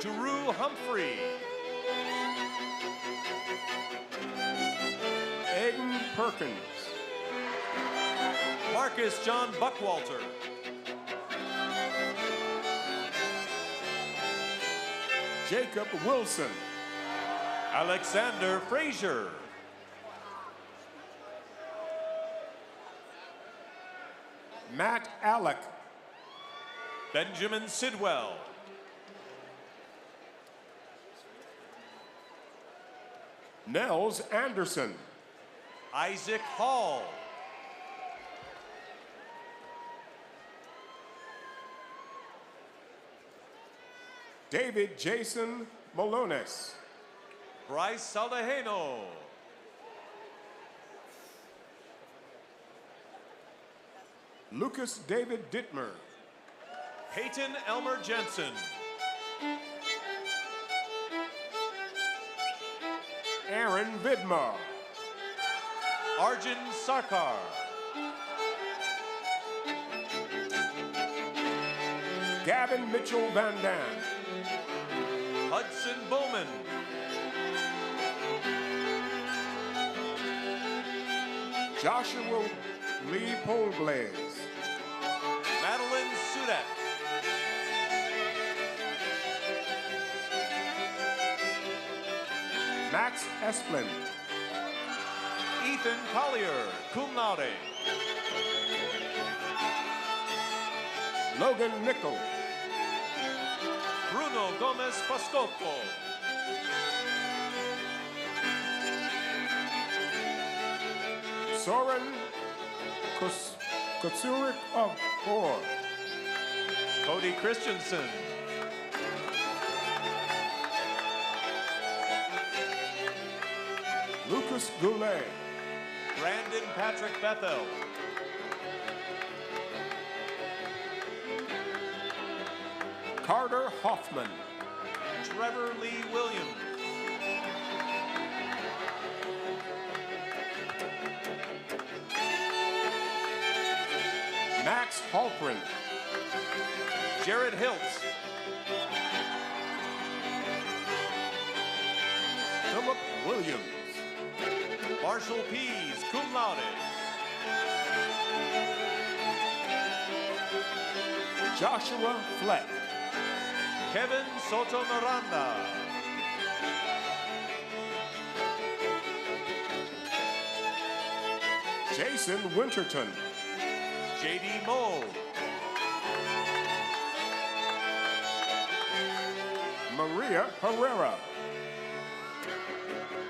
[SPEAKER 6] Drew Humphrey.
[SPEAKER 2] Aiden Perkins.
[SPEAKER 6] Marcus John Buckwalter.
[SPEAKER 2] Jacob Wilson.
[SPEAKER 6] Alexander Frazier.
[SPEAKER 2] Matt Alec.
[SPEAKER 6] Benjamin Sidwell.
[SPEAKER 2] Nels Anderson.
[SPEAKER 6] Isaac Hall.
[SPEAKER 2] David Jason Malones.
[SPEAKER 6] Bryce Saldajeno.
[SPEAKER 2] Lucas David Dittmer.
[SPEAKER 6] Peyton Elmer Jensen.
[SPEAKER 2] Aaron Vidmar.
[SPEAKER 6] Arjun Sarkar.
[SPEAKER 2] Gavin Mitchell Van Dam.
[SPEAKER 6] Hudson Bowman.
[SPEAKER 2] Joshua Lee Polblaze.
[SPEAKER 6] Madeline Sudak.
[SPEAKER 2] Max Esplin.
[SPEAKER 6] Ethan Collier, cum laude.
[SPEAKER 2] Logan Nickel.
[SPEAKER 6] Bruno Gomez Pascopo.
[SPEAKER 2] Soren Kotsurik of Or.
[SPEAKER 6] Cody Christensen.
[SPEAKER 2] Lucas Goulet.
[SPEAKER 6] Brandon Patrick Bethel.
[SPEAKER 2] Carter Hoffman.
[SPEAKER 6] Trevor Lee Williams.
[SPEAKER 2] Max Halprin.
[SPEAKER 6] Jared Hiltz.
[SPEAKER 2] Philip Williams.
[SPEAKER 6] Marshall Pease, cum laude.
[SPEAKER 2] Joshua Fleck.
[SPEAKER 6] Kevin Soto Miranda.
[SPEAKER 2] Jason Winterton.
[SPEAKER 6] JD Moe.
[SPEAKER 2] Maria Herrera.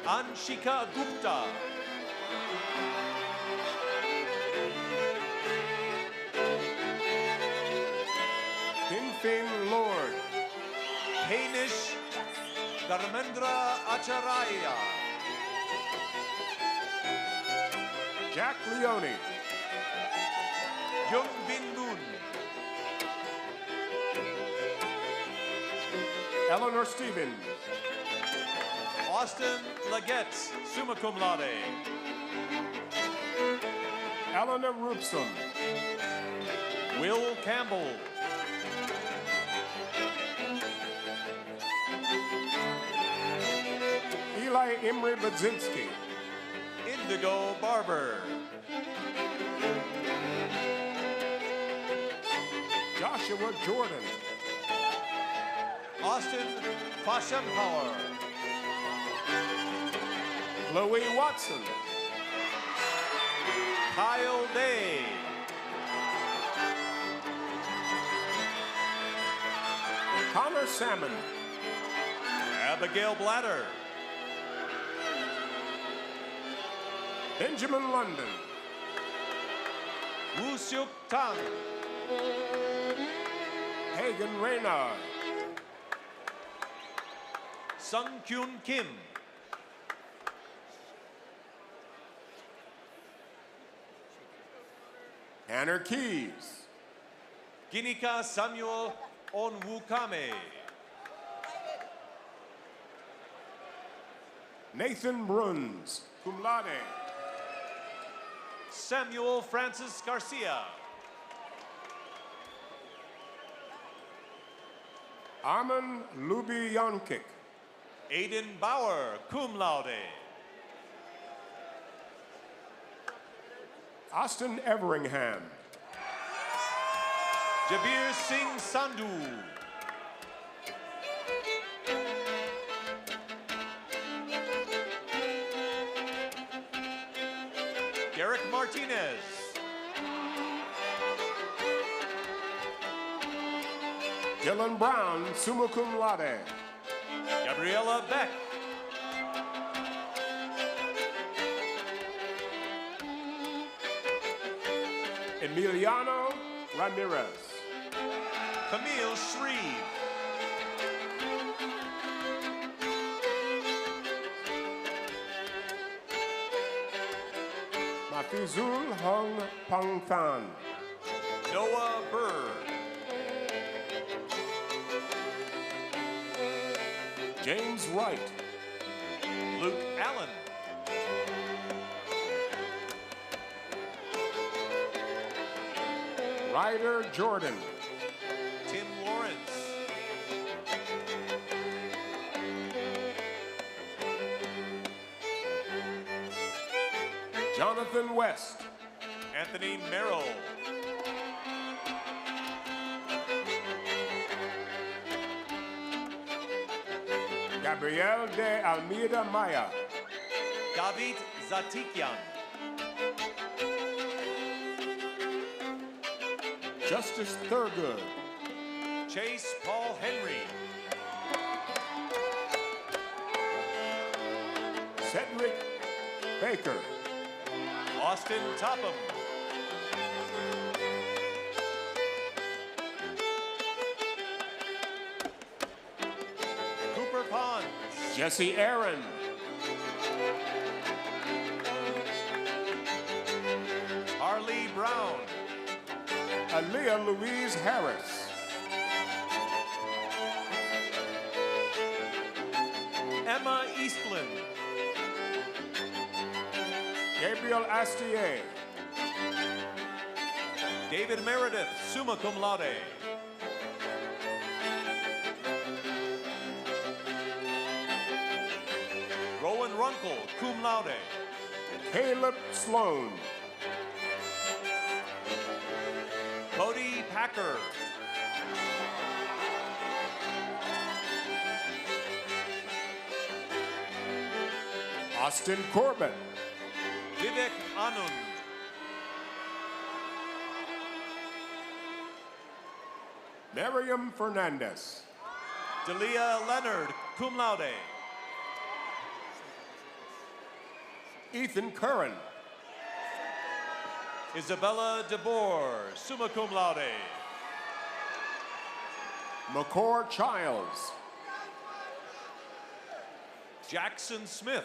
[SPEAKER 6] Anshika Gupta.
[SPEAKER 2] Pinfin Lord.
[SPEAKER 6] Hainish Dharmendra Acharya.
[SPEAKER 2] Jack Leone.
[SPEAKER 6] Jung Bin Moon.
[SPEAKER 2] Eleanor Stevens.
[SPEAKER 6] Austin Leggett, summa cum laude.
[SPEAKER 2] Eleanor Roopson.
[SPEAKER 6] Will Campbell.
[SPEAKER 2] Eli Emery Budzinski.
[SPEAKER 6] Indigo Barber.
[SPEAKER 2] Joshua Jordan.
[SPEAKER 6] Austin Foschenpower.
[SPEAKER 2] Chloe Watson.
[SPEAKER 6] Kyle Day.
[SPEAKER 2] Connor Salmon.
[SPEAKER 6] Abigail Blatter.
[SPEAKER 2] Benjamin London.
[SPEAKER 6] Woo Seuk Tang.
[SPEAKER 2] Hagen Reynard.
[SPEAKER 6] Sung Kyun Kim.
[SPEAKER 2] Tanner Keys.
[SPEAKER 6] Ginika Samuel Onwukame.
[SPEAKER 2] Nathan Bruns, cum laude.
[SPEAKER 6] Samuel Francis Garcia.
[SPEAKER 2] Armin Lubyankik.
[SPEAKER 6] Aiden Bauer, cum laude.
[SPEAKER 2] Austin Everingham.
[SPEAKER 6] Jabir Singh Sandhu. Derek Martinez.
[SPEAKER 2] Dylan Brown, summa cum laude.
[SPEAKER 6] Gabriella Beck.
[SPEAKER 2] Emiliano Ramirez.
[SPEAKER 6] Camille Shreve.
[SPEAKER 2] Mafizul Hong Pangthan.
[SPEAKER 6] Noah Bird.
[SPEAKER 2] James Wright.
[SPEAKER 6] Luke Allen.
[SPEAKER 2] Ryder Jordan.
[SPEAKER 6] Tim Lawrence.
[SPEAKER 2] Jonathan West.
[SPEAKER 6] Anthony Merrill.
[SPEAKER 2] Gabriel de Almeida Maya.
[SPEAKER 6] David Zatikian.
[SPEAKER 2] Justice Thurgood.
[SPEAKER 6] Chase Paul Henry.
[SPEAKER 2] Cedric Baker.
[SPEAKER 6] Austin Topham. Cooper Pons.
[SPEAKER 2] Jesse Aaron.
[SPEAKER 6] Harley Brown.
[SPEAKER 2] Aaliyah Louise Harris.
[SPEAKER 6] Emma Eastland.
[SPEAKER 2] Gabriel Astier.
[SPEAKER 6] David Meredith, summa cum laude. Rowan Runkle, cum laude.
[SPEAKER 2] Caleb Sloan.
[SPEAKER 6] Cody Packer.
[SPEAKER 2] Austin Corbett.
[SPEAKER 6] Vivek Anand.
[SPEAKER 2] Miriam Fernandez.
[SPEAKER 6] Delia Leonard, cum laude.
[SPEAKER 2] Ethan Curran.
[SPEAKER 6] Isabella DeBoer, summa cum laude.
[SPEAKER 2] McCord Childs.
[SPEAKER 6] Jackson Smith.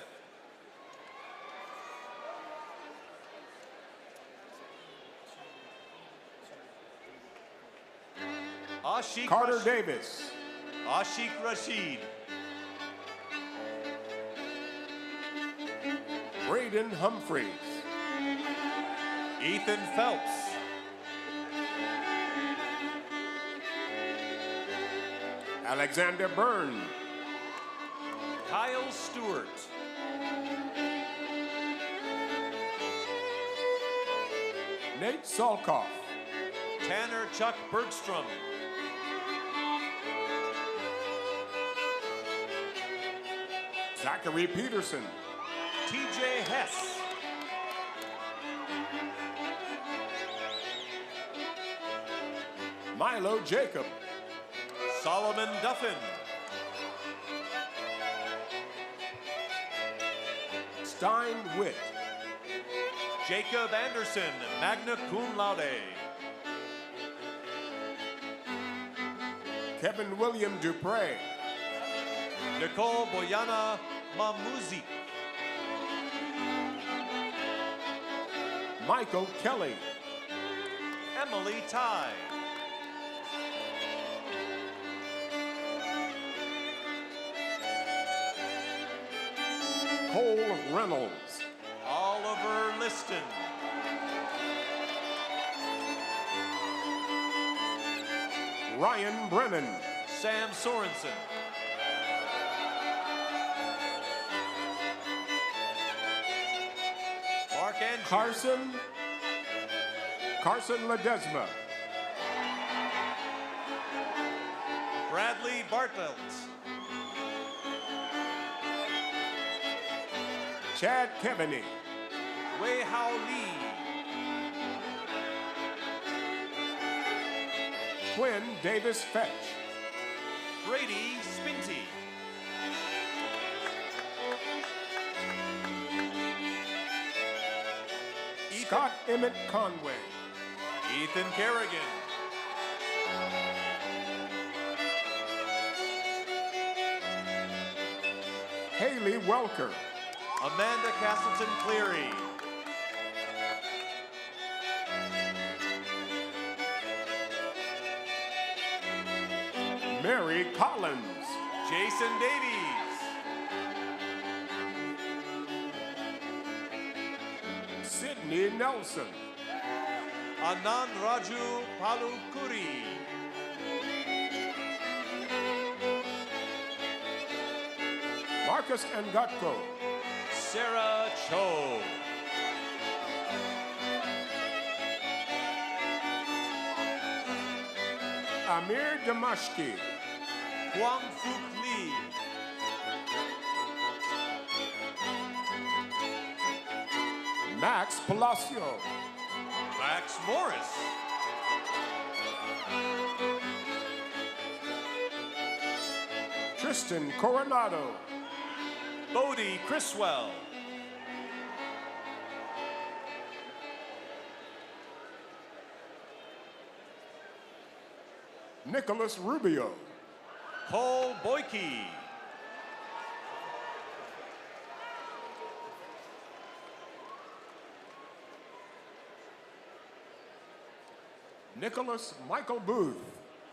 [SPEAKER 6] Ashik
[SPEAKER 2] Carter
[SPEAKER 6] Rash-
[SPEAKER 2] Davis.
[SPEAKER 6] Ashik Rashid.
[SPEAKER 2] Braden Humphreys.
[SPEAKER 6] Ethan Phelps.
[SPEAKER 2] Alexander Byrne.
[SPEAKER 6] Kyle Stewart.
[SPEAKER 2] Nate Salkoff.
[SPEAKER 6] Tanner Chuck Bergstrom.
[SPEAKER 2] Zachary Peterson.
[SPEAKER 6] TJ Hess.
[SPEAKER 2] Milo Jacob.
[SPEAKER 6] Solomon Duffin.
[SPEAKER 2] Stein Witt.
[SPEAKER 6] Jacob Anderson, magna cum laude.
[SPEAKER 2] Kevin William Dupre.
[SPEAKER 6] Nicole Boyana Mamuzi.
[SPEAKER 2] Michael Kelly.
[SPEAKER 6] Emily Ty.
[SPEAKER 2] Cole Reynolds.
[SPEAKER 6] Oliver Liston.
[SPEAKER 2] Ryan Brennan.
[SPEAKER 6] Sam Sorensen. Mark Andrew.
[SPEAKER 2] Carson Ledesma.
[SPEAKER 6] Bradley Bartlett.
[SPEAKER 2] Chad Keveney.
[SPEAKER 6] Wei Hao Lee.
[SPEAKER 2] Quinn Davis Fetch.
[SPEAKER 6] Brady Spinty.
[SPEAKER 2] Scott Emmett Conway.
[SPEAKER 6] Ethan Kerrigan.
[SPEAKER 2] Haley Welker.
[SPEAKER 6] Amanda Castleton Cleary.
[SPEAKER 2] Mary Collins.
[SPEAKER 6] Jason Davies.
[SPEAKER 2] Sydney Nelson.
[SPEAKER 6] Anand Raju Palukuri.
[SPEAKER 2] Marcus Ngatko.
[SPEAKER 6] Sarah Cho.
[SPEAKER 2] Amir Damashki.
[SPEAKER 6] Huang Fook Lee.
[SPEAKER 2] Max Palacio.
[SPEAKER 6] Max Morris.
[SPEAKER 2] Tristan Coronado.
[SPEAKER 6] Bodie Criswell.
[SPEAKER 2] Nicholas Rubio.
[SPEAKER 6] Cole Boyke.
[SPEAKER 2] Nicholas Michael Booth.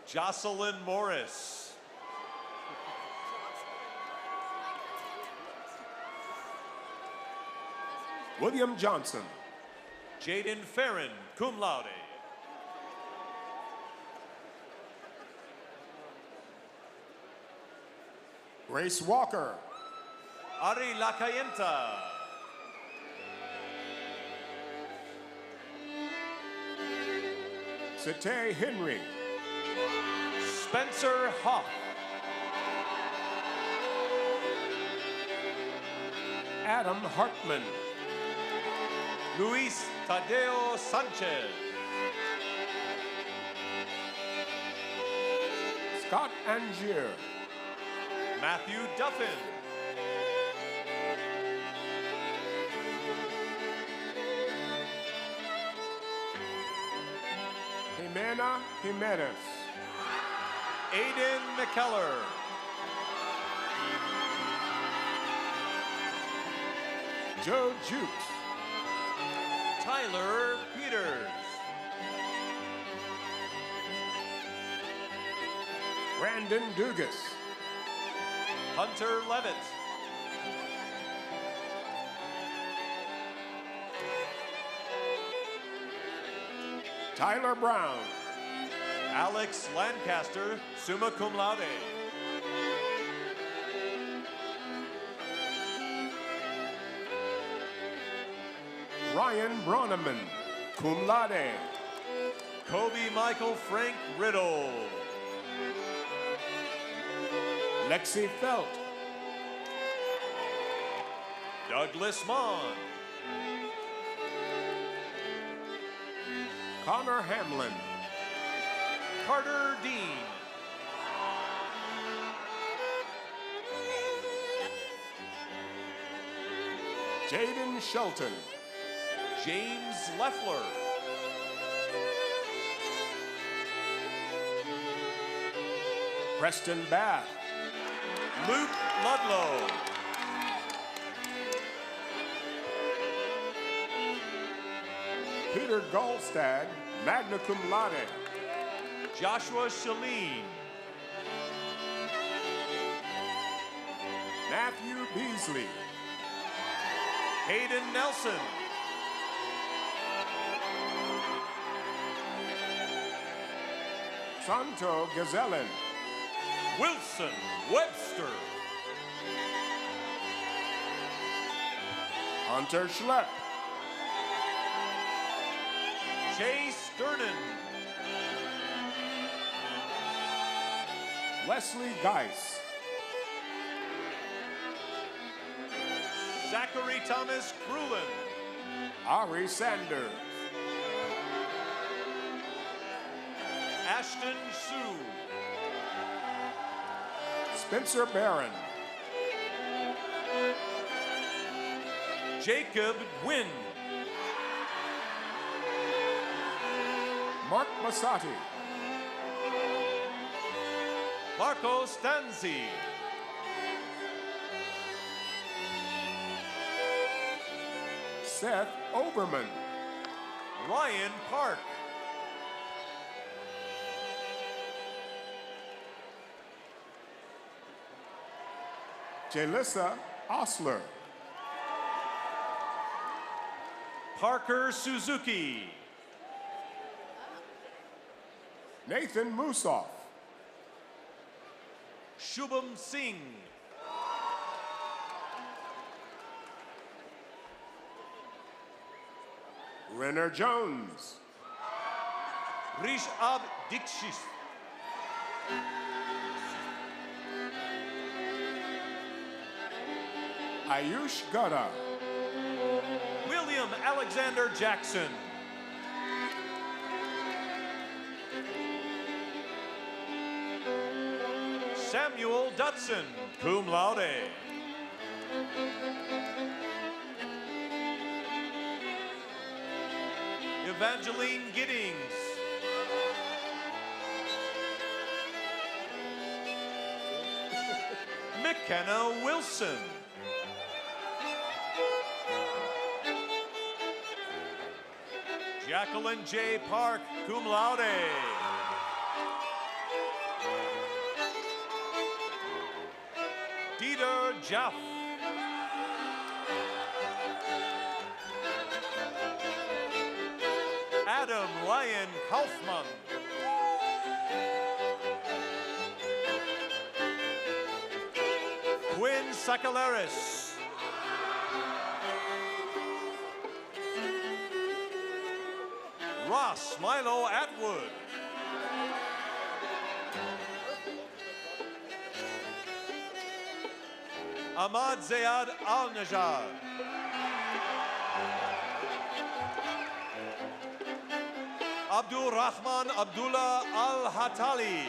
[SPEAKER 6] Jocelyn Morris.
[SPEAKER 2] William Johnson.
[SPEAKER 6] Jaden Farron, cum laude.
[SPEAKER 2] Grace Walker.
[SPEAKER 6] Ari Lacayenta.
[SPEAKER 2] Sete Henry.
[SPEAKER 6] Spencer Hoff.
[SPEAKER 2] Adam Hartman.
[SPEAKER 6] Luis Tadeo Sanchez.
[SPEAKER 2] Scott Angier.
[SPEAKER 6] Matthew Duffin.
[SPEAKER 2] Jimena Jimenez.
[SPEAKER 6] Aiden McKellar.
[SPEAKER 2] Joe Jukes.
[SPEAKER 6] Tyler Peters.
[SPEAKER 2] Brandon Dugas.
[SPEAKER 6] Hunter Levitt.
[SPEAKER 2] Tyler Brown.
[SPEAKER 6] Alex Lancaster, summa cum laude.
[SPEAKER 2] Ryan Bronneman, cum laude.
[SPEAKER 6] Kobe Michael Frank Riddle.
[SPEAKER 2] Lexi Felt.
[SPEAKER 6] Douglas Mon.
[SPEAKER 2] Connor Hamlin.
[SPEAKER 6] Carter Dean.
[SPEAKER 2] Jaden Shelton.
[SPEAKER 6] James Leffler.
[SPEAKER 2] Preston Bath.
[SPEAKER 6] Luke Ludlow.
[SPEAKER 2] Peter Goldstad, magna cum laude.
[SPEAKER 6] Joshua Shaleen.
[SPEAKER 2] Matthew Beasley.
[SPEAKER 6] Hayden Nelson.
[SPEAKER 2] Santo Gazellen.
[SPEAKER 6] Wilson Webster.
[SPEAKER 2] Hunter Schlepp.
[SPEAKER 6] Chase Sternan.
[SPEAKER 2] Wesley Geis.
[SPEAKER 6] Zachary Thomas Krulin.
[SPEAKER 2] Ari Sanders.
[SPEAKER 6] Ashton Sue.
[SPEAKER 2] Spencer Barron.
[SPEAKER 6] Jacob Wynn.
[SPEAKER 2] Mark Masati.
[SPEAKER 6] Marco Stanzi.
[SPEAKER 2] Seth Oberman.
[SPEAKER 6] Ryan Park.
[SPEAKER 2] Jalissa Osler.
[SPEAKER 6] Parker Suzuki.
[SPEAKER 2] Nathan Musoff.
[SPEAKER 6] Shubham Singh.
[SPEAKER 2] Renner Jones.
[SPEAKER 6] Rishab Dikshit.
[SPEAKER 2] Ayush Gada.
[SPEAKER 6] William Alexander Jackson. Samuel Dutson, cum laude. Evangeline Giddings. McKenna Wilson. Jacqueline J. Park, cum laude. Dieter Jaff. Adam Ryan Kaufman. Quinn Sakalaris. Ross Milo Atwood. Ahmad Zayad Al-Najjar. Abdul Rahman Abdullah Al-Hatali.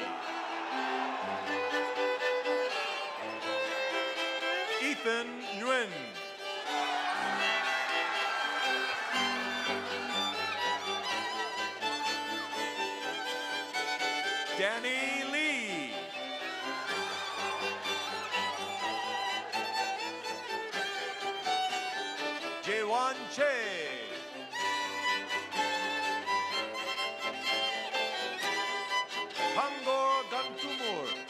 [SPEAKER 6] Ethan Nguyen. Danny Lee. Jaewon Che. Pangor Gantumur.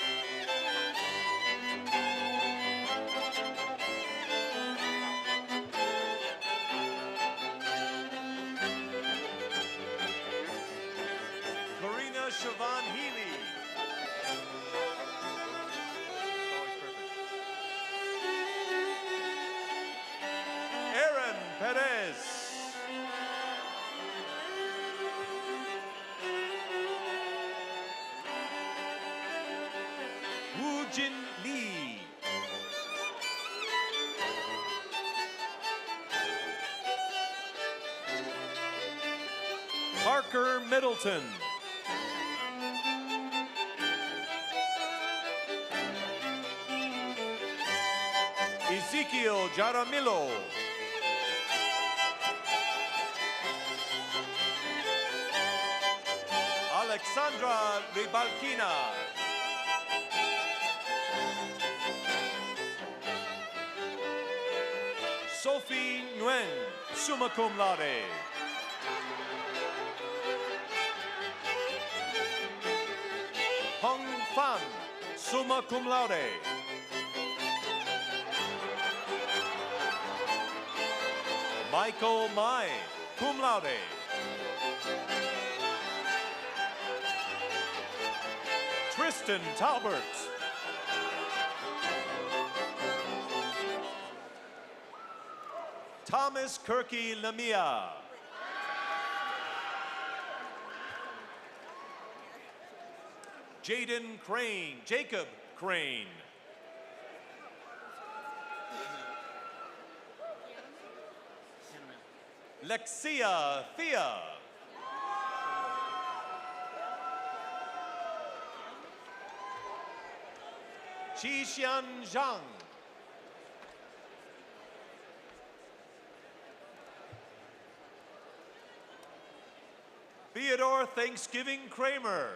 [SPEAKER 6] Parker Middleton. Ezekiel Jaramillo. Alexandra Ribalquina. Sophie Nguyen, summa cum laude. Hong Fan, summa cum laude. Michael Mai, cum laude. Tristan Talbert. Thomas Kirky Lamia. Jaden Crane, Jacob Crane. Lexia Thea. Qi-Xian Zhang. Theodore Thanksgiving Kramer.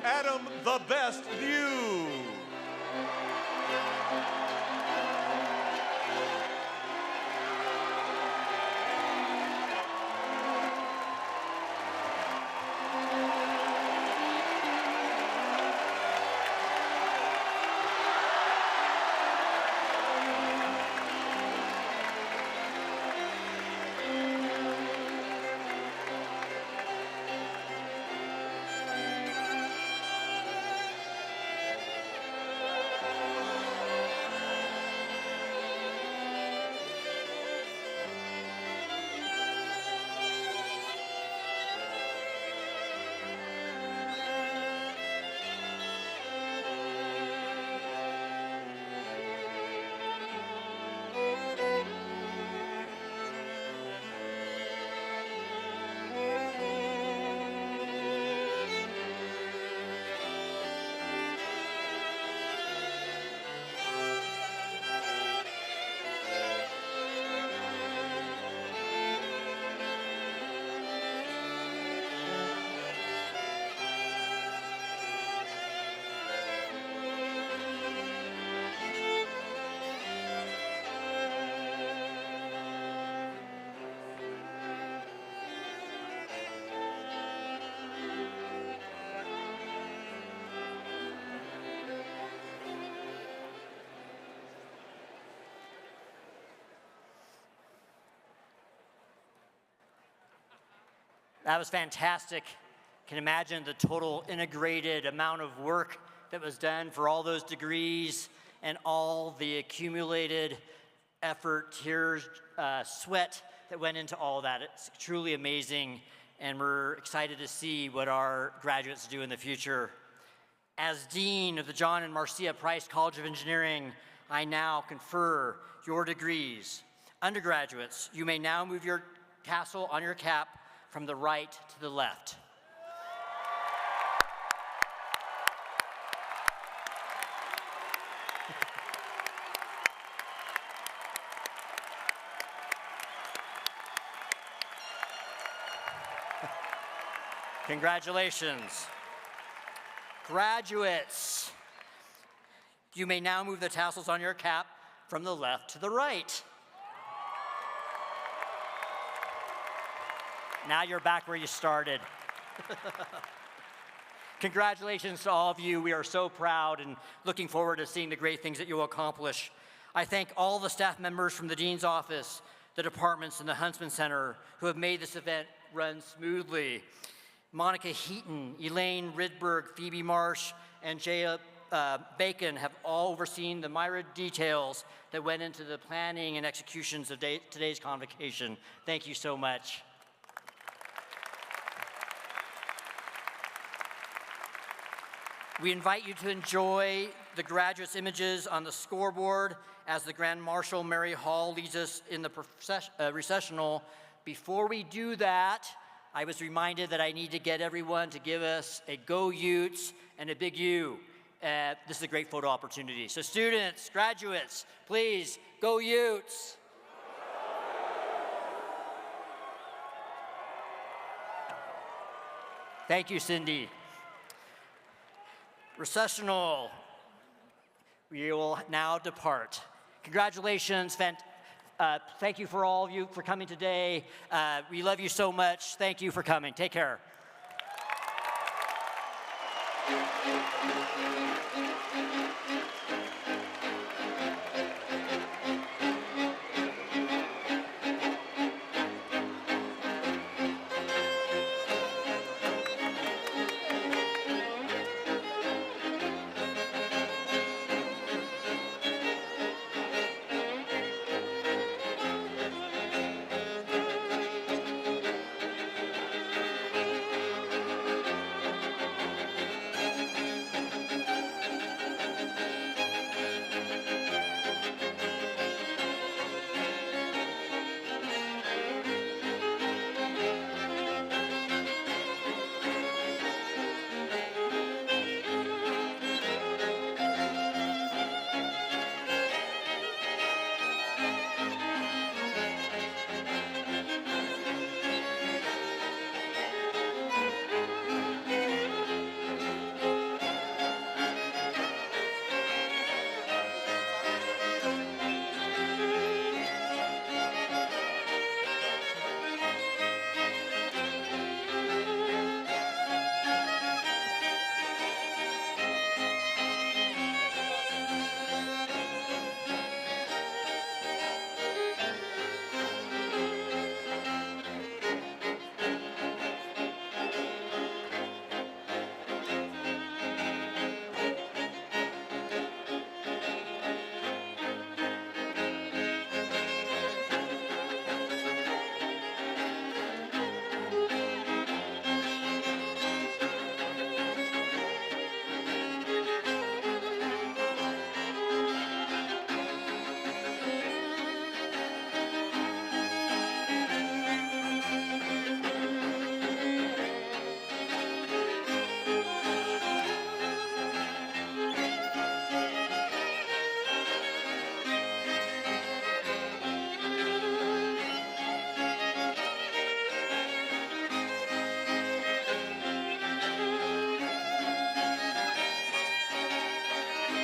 [SPEAKER 6] Adam the Best Liu.
[SPEAKER 4] That was fantastic. Can imagine the total integrated amount of work that was done for all those degrees and all the accumulated effort, tears, sweat that went into all that. It's truly amazing, and we're excited to see what our graduates do in the future. As Dean of the John and Marcia Price College of Engineering, I now confer your degrees. Undergraduates, you may now move your tassel on your cap from the right to the left. Congratulations. Graduates, you may now move the tassels on your cap from the left to the right. Now you're back where you started. Congratulations to all of you. We are so proud and looking forward to seeing the great things that you will accomplish. I thank all the staff members from the Dean's Office, the departments, and the Huntsman Center who have made this event run smoothly. Monica Heaton, Elaine Ridberg, Phoebe Marsh, and Jaya Bacon have all overseen the myriad details that went into the planning and executions of today's convocation. Thank you so much. We invite you to enjoy the graduates' images on the scoreboard as the Grand Marshal Mary Hall leads us in the recessional. Before we do that, I was reminded that I need to get everyone to give us a Go Utes and a big U. This is a great photo opportunity. So students, graduates, please, Go Utes. Thank you, Cindy. Recessional, we will now depart. Congratulations, thank you for all of you for coming today. We love you so much. Thank you for coming. Take care.